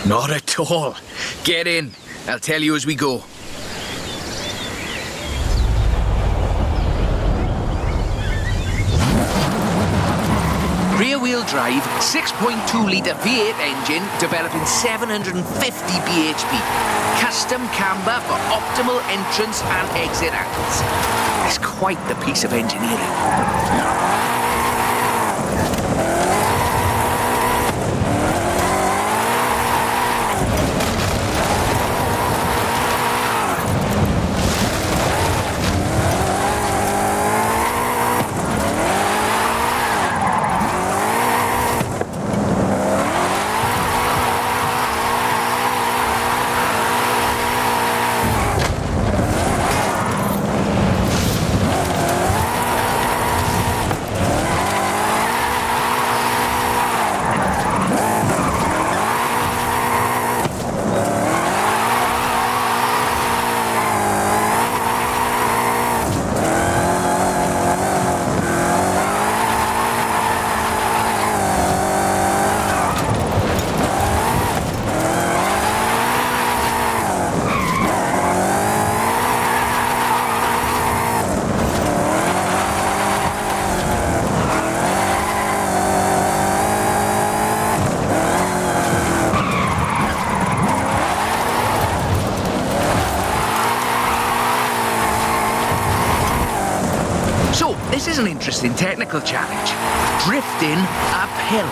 Speaker 10: Not at all. Get in. I'll tell you as we go. Rear-wheel drive, 6.2-litre V8 engine, developing 750 bhp. Custom camber for optimal entrance and exit angles. It's quite the piece of engineering. This is an interesting technical challenge. Drifting uphill.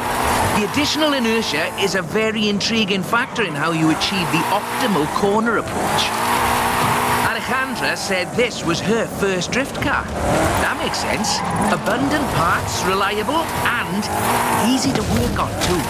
Speaker 10: The additional inertia is a very intriguing factor in how you achieve the optimal corner approach. Alejandra said this was her first drift car. That makes sense. Abundant parts, reliable, and easy to work on too.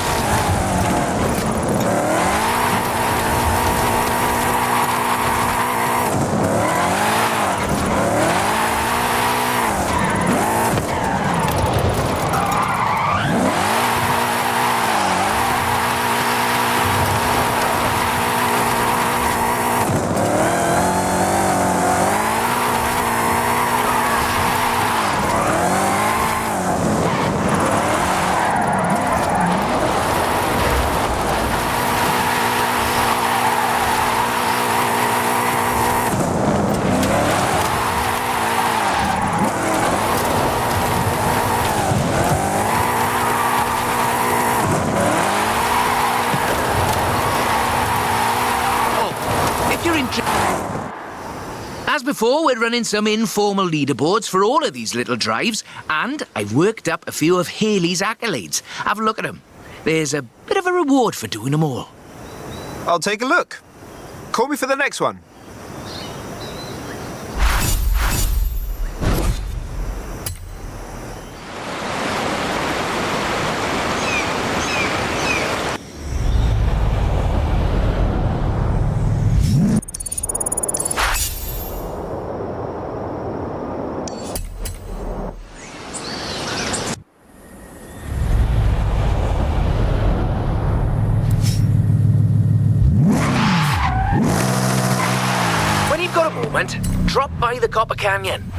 Speaker 10: before, we're running some informal leaderboards for all of these little drives, and I've worked up a few of Haley's accolades. Have a look at them. There's a bit of a reward for doing them all.
Speaker 4: I'll take a look. Call me for the next one.
Speaker 10: Drop by the Copper Canyon.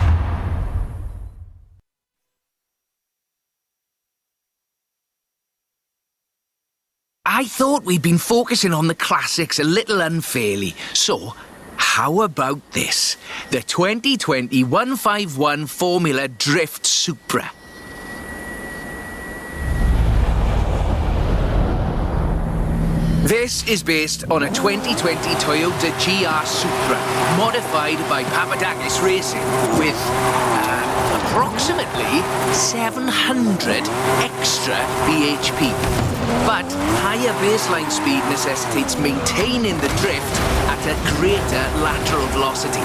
Speaker 10: I thought we'd been focusing on the classics a little unfairly, so how about this? The 2020 151 Formula Drift Supra. This is based on a 2020 Toyota GR Supra, modified by Papadakis Racing, with approximately 700 extra bhp. But higher baseline speed necessitates maintaining the drift at a greater lateral velocity.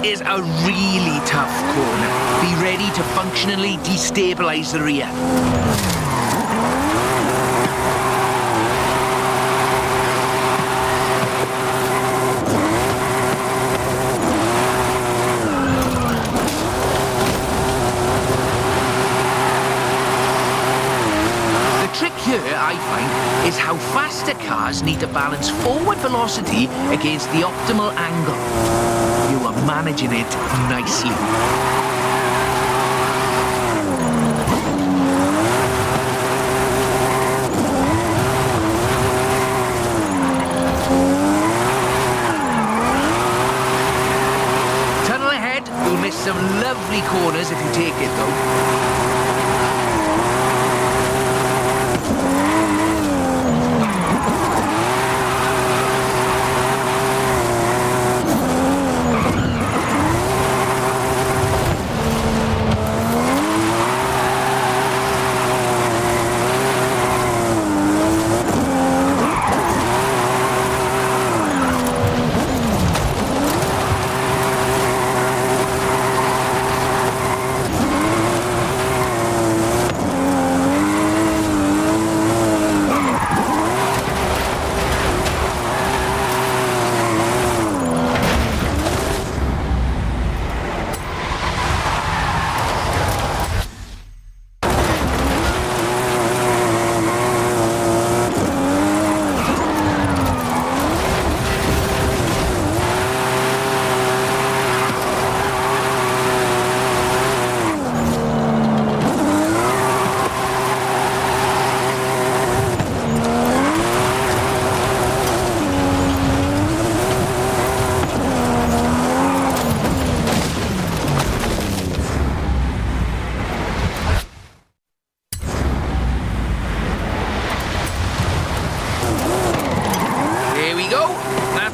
Speaker 10: Is a really tough corner. Be ready to functionally destabilize the rear. The trick here, I find, is how faster cars need to balance forward velocity against the optimal angle. You are managing it nicely. Tunnel ahead. You'll miss some lovely corners if you take it, though.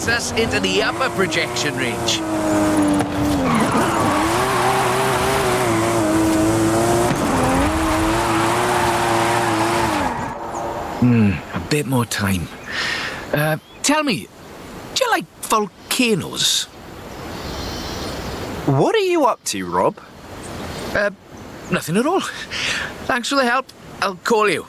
Speaker 10: Us into the upper projection range. A bit more time. Tell me, do you like volcanoes?
Speaker 4: What are you up to, Rob?
Speaker 10: Nothing at all. Thanks for the help. I'll call you.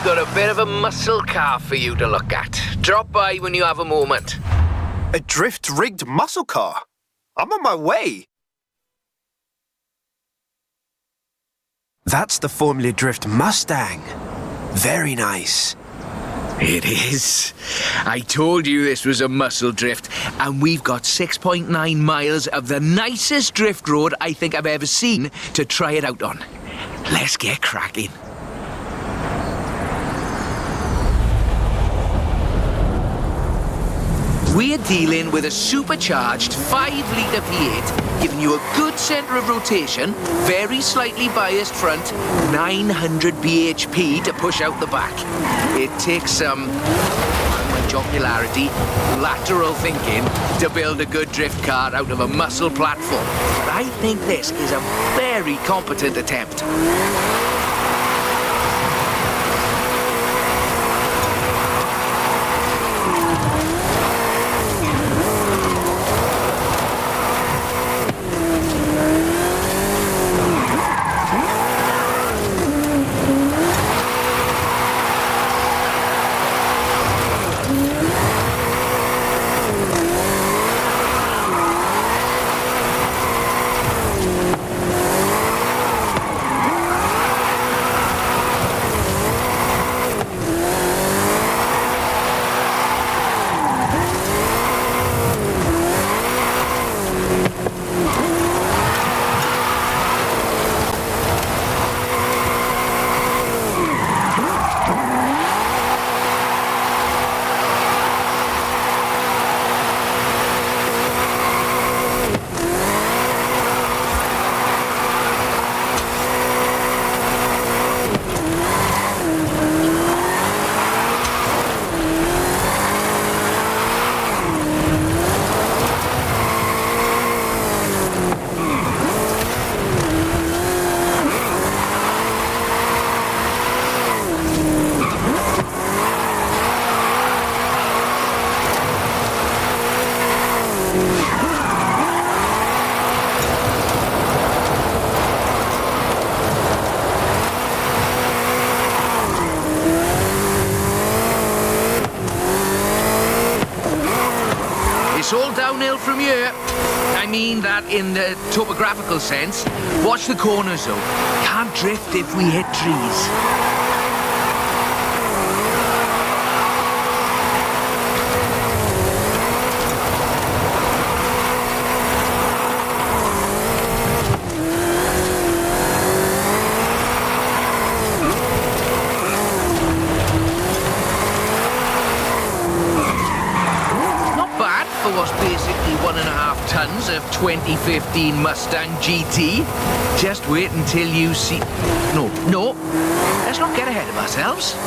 Speaker 10: Got a bit of a muscle car for you to look at. Drop by when you have a moment.
Speaker 4: A drift-rigged muscle car? I'm on my way. That's the Formula Drift Mustang. Very nice.
Speaker 10: It is. I told you this was a muscle drift, and we've got 6.9 miles of the nicest drift road I think I've ever seen to try it out on. Let's get cracking. We're dealing with a supercharged 5-litre V8, giving you a good centre of rotation, very slightly biased front, 900 bhp to push out the back. It takes some jocularity, lateral thinking to build a good drift car out of a muscle platform. But I think this is a very competent attempt. It's all downhill from here. I mean that in the topographical sense. Watch the corners though. Can't drift if we hit trees. Was basically 1.5 tons of 2015 Mustang GT. Just wait until you see... No, let's not get ahead of ourselves.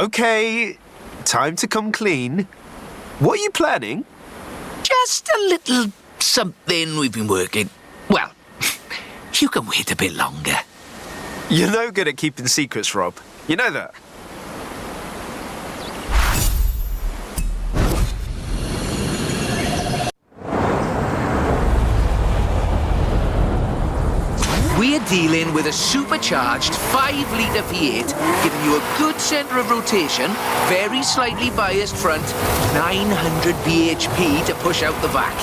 Speaker 4: Okay, time to come clean. What are you planning?
Speaker 10: Just a little something we've been working. Well, you can wait a bit longer.
Speaker 4: You're no good at keeping secrets, Rob. You know that.
Speaker 10: We're dealing with a supercharged 5-litre V8, giving you a good centre of rotation, very slightly biased front, 900 bhp to push out the back.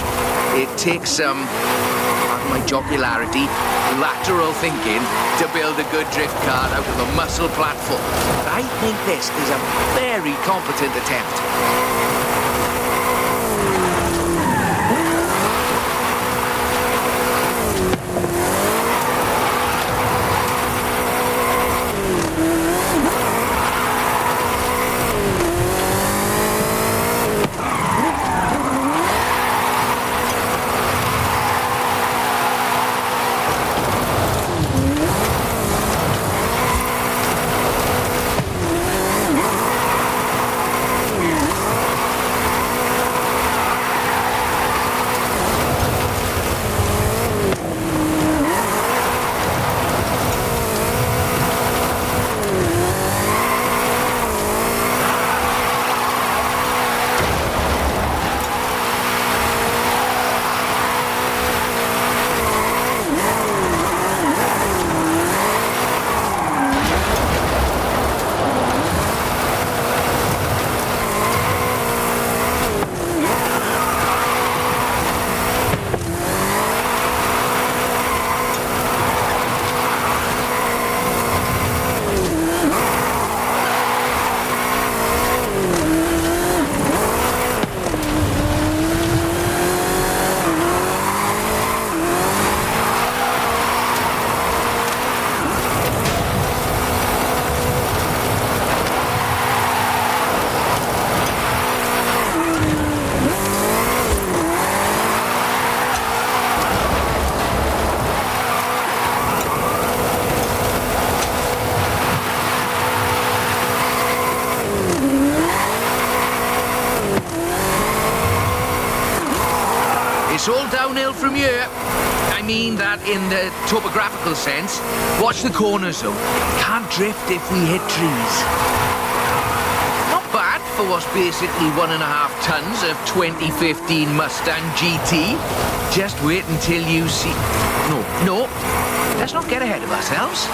Speaker 10: It takes some, pardon my jocularity, lateral thinking to build a good drift car out of a muscle platform. But I think this is a very competent attempt. It's all downhill from here. I mean that in the topographical sense. Watch the corners though. Can't drift if we hit trees. Not bad for what's basically 1.5 tons of 2015 Mustang GT. Just wait until you see... No. Let's not get ahead of ourselves.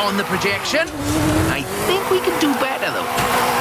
Speaker 10: on the projection. I think we can do better, though.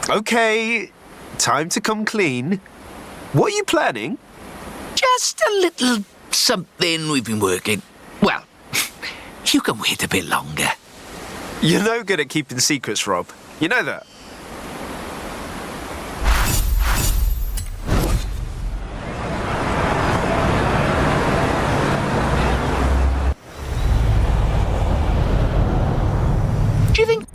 Speaker 4: Okay, time to come clean. What are you planning?
Speaker 10: Just a little something we've been working. Well, you can wait a bit longer.
Speaker 4: You're no good at keeping secrets, Rob. You know that.
Speaker 10: Do you think...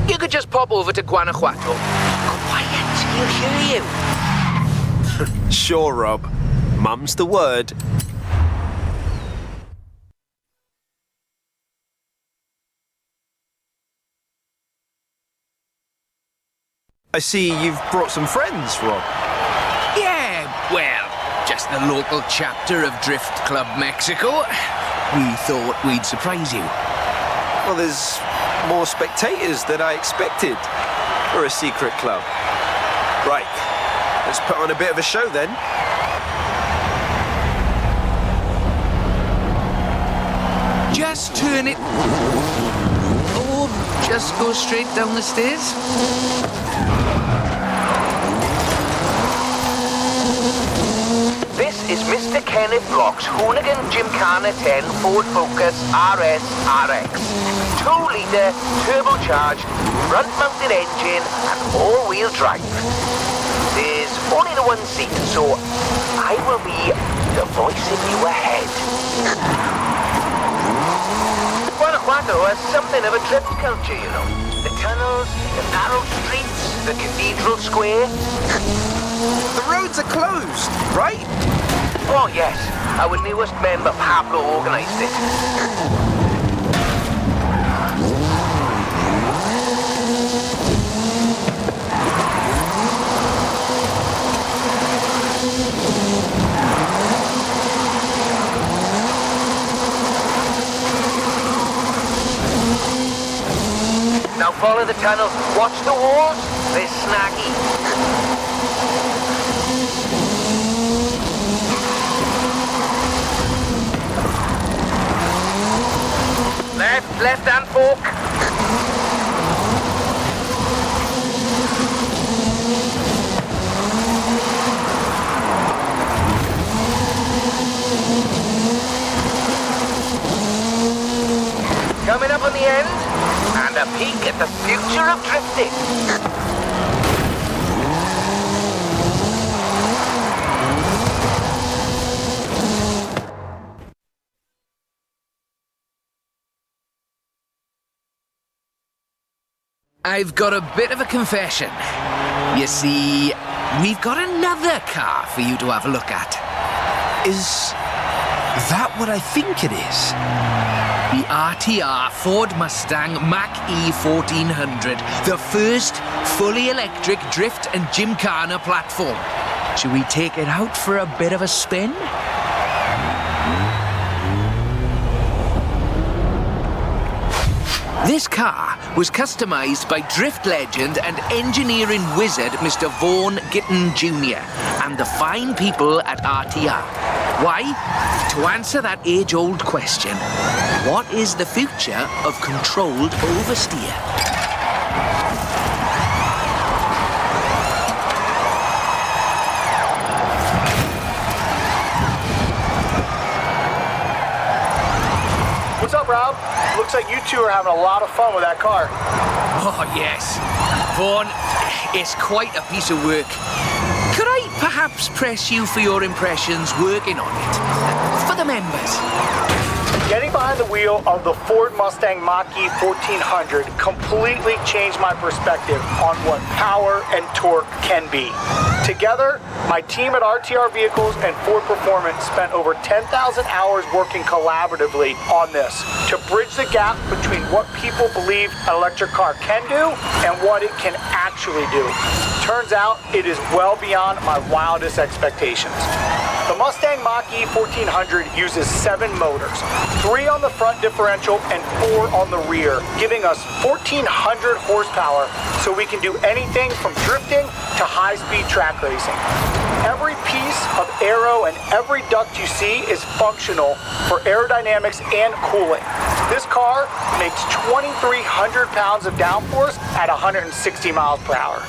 Speaker 10: You could just pop over to Guanajuato. Quiet, he'll hear you.
Speaker 4: Sure, Rob. Mum's the word. I see you've brought some friends, Rob.
Speaker 10: Yeah, well, just the local chapter of Drift Club Mexico. We thought we'd surprise you.
Speaker 4: Well, there's more spectators than I expected for a secret club. Right, let's put on a bit of a show then.
Speaker 10: Just turn it... Or just go straight down the stairs.
Speaker 11: This is Mr. Kenneth Block's Hoonigan Gymkhana 10 Ford Focus RS RX. 2-litre, turbocharged, front-mounted engine and all-wheel drive. There's only the one seat, so I will be the voice in your head. Guanajuato has something of a drift culture, you know. The tunnels, the narrow streets, the cathedral square.
Speaker 4: The roads are closed, right?
Speaker 11: Oh, yes. Our newest member, Pablo, organised it. Now follow the tunnel. Watch the walls. They're snaggy. Left hand fork. Coming up on the end, and a peek at the future of drifting.
Speaker 10: I've got a bit of a confession. You see, we've got another car for you to have a look at.
Speaker 4: Is that what I think it is?
Speaker 10: The RTR Ford Mustang Mach-E 1400, the first fully electric drift and gymkhana platform. Should we take it out for a bit of a spin? This car was customized by drift legend and engineering wizard Mr. Vaughan Gitton Jr. and the fine people at RTR. Why? To answer that age-old question, what is the future of controlled oversteer?
Speaker 12: What's up, Rob? Looks like you two are having a lot of fun with that car.
Speaker 10: Oh, yes. Vaughan, it's quite a piece of work. Could I perhaps press you for your impressions working on it? For the members.
Speaker 12: Getting behind the wheel of the Ford Mustang Mach-E 1400 completely changed my perspective on what power and torque can be. Together, my team at RTR Vehicles and Ford Performance spent over 10,000 hours working collaboratively on this to bridge the gap between what people believe an electric car can do and what it can actually do. Turns out, it is well beyond my wildest expectations. The Mustang Mach-E 1400 uses 7 motors, 3 on the front differential and 4 on the rear, giving us 1,400 horsepower so we can do anything from drifting to high-speed track racing. Every piece of aero and every duct you see is functional for aerodynamics and cooling. This car makes 2,300 pounds of downforce at 160 miles per hour.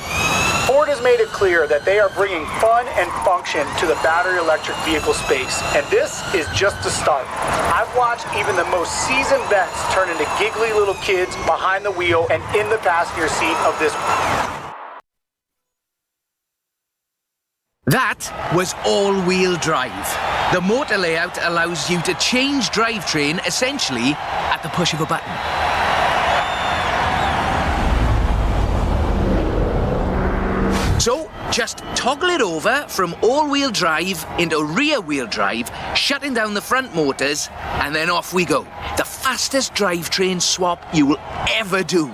Speaker 12: Ford has made it clear that they are bringing fun and function to the battery electric vehicle space, and this is just the start. I've watched even the most seasoned vets turn into giggly little kids behind the wheel and in the passenger seat of this.
Speaker 10: That was all-wheel drive. The motor layout allows you to change drivetrain essentially at the push of a button. So, just toggle it over from all-wheel drive into rear-wheel drive, shutting down the front motors, and then off we go. The fastest drivetrain swap you will ever do.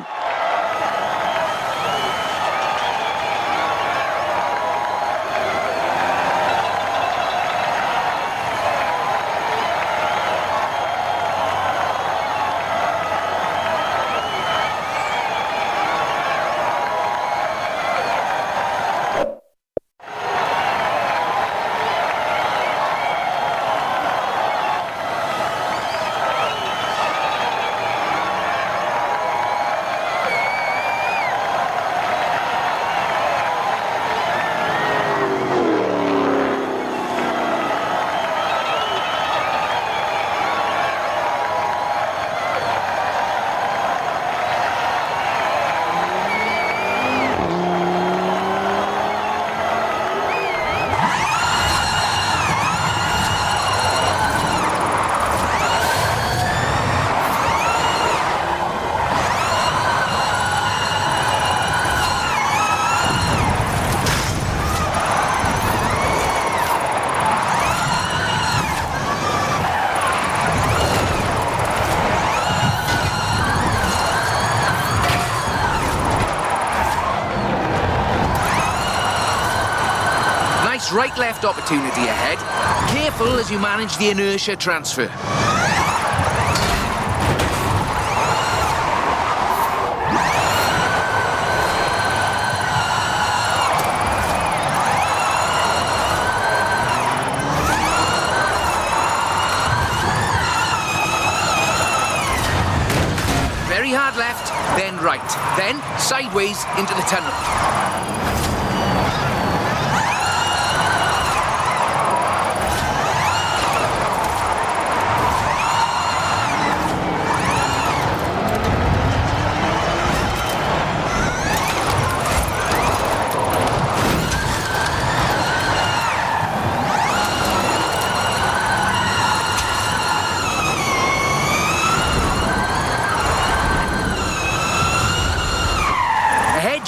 Speaker 10: Right-left opportunity ahead. Careful as you manage the inertia transfer. Very hard left, then right, then sideways into the tunnel.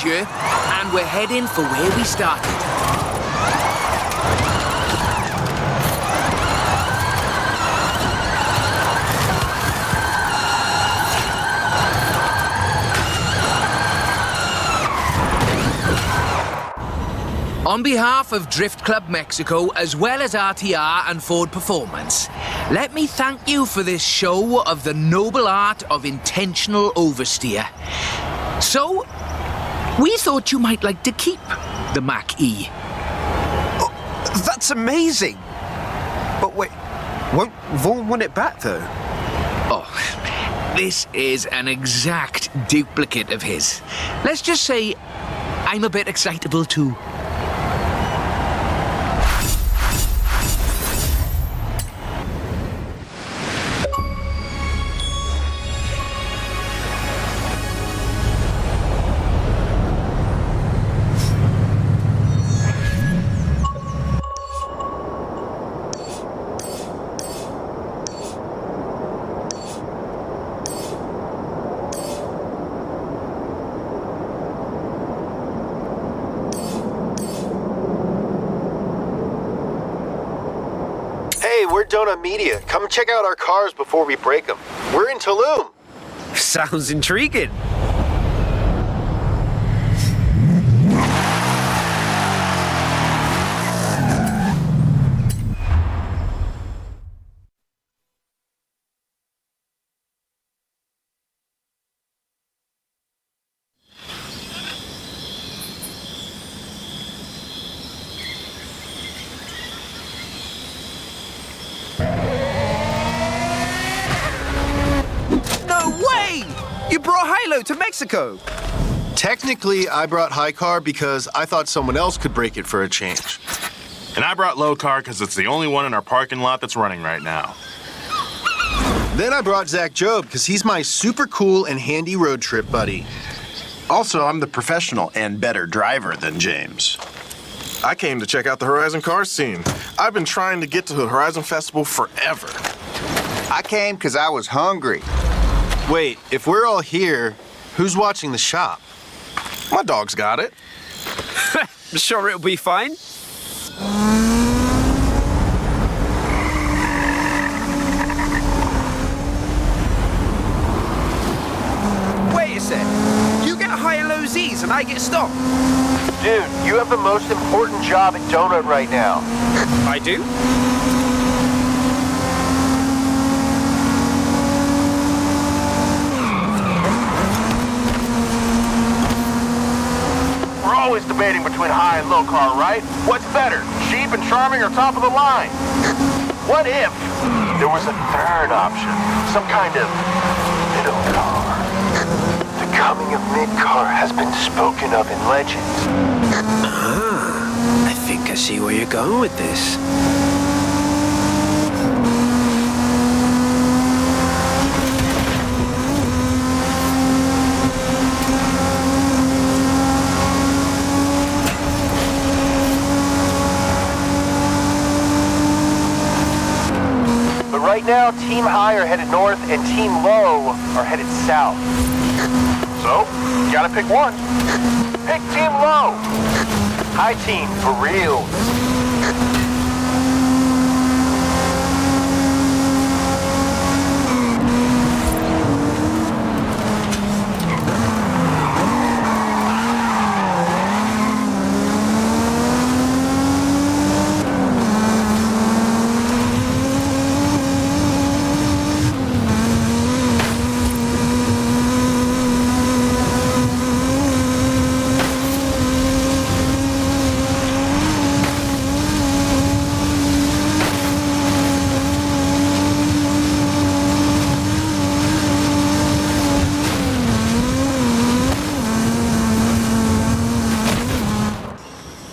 Speaker 10: And we're heading for where we started. On behalf of Drift Club Mexico, as well as RTR and Ford Performance, let me thank you for this show of the noble art of intentional oversteer. So, we thought you might like to keep the Mach-E.
Speaker 4: Oh, that's amazing! But wait, won't Vaughn want it back though?
Speaker 10: Oh, this is an exact duplicate of his. Let's just say I'm a bit excitable too.
Speaker 13: Donut Media. Come check out our cars before we break them. We're in Tulum.
Speaker 4: Sounds intriguing. No way! You brought Hilo to Mexico.
Speaker 13: Technically, I brought High Car because I thought someone else could break it for a change.
Speaker 14: And I brought Low Car because it's the only one in our parking lot that's running right now.
Speaker 13: Then I brought Zach Job because he's my super cool and handy road trip buddy.
Speaker 15: Also, I'm the professional and better driver than James.
Speaker 16: I came to check out the Horizon car scene. I've been trying to get to the Horizon Festival forever.
Speaker 15: I came because I was hungry.
Speaker 13: Wait, if we're all here, who's watching the shop?
Speaker 16: My dog's got it.
Speaker 4: Sure it'll be fine. Wait a sec. You get high and low Z's and I get stopped.
Speaker 13: Dude, you have the most important job at Donut right now.
Speaker 4: I do?
Speaker 11: We're always debating between high and low car, right? What's better, cheap and charming or top of the line? What if there was a third option? Some kind of middle car? The coming of mid-car has been spoken of in legend.
Speaker 4: I think I see where you're going with this.
Speaker 11: But right now, Team High are headed north and Team Low are headed south. So, you gotta pick one. Pick Team Low. High team, for real.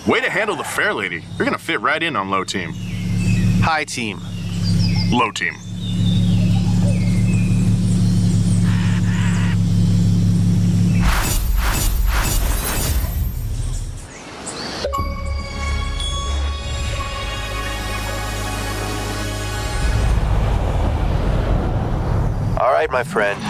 Speaker 14: Way to handle the fair lady. You're gonna fit right in on Low Team.
Speaker 13: High team.
Speaker 14: Low Team.
Speaker 13: All right, my friend.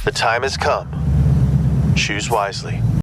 Speaker 13: The time has come. Choose wisely.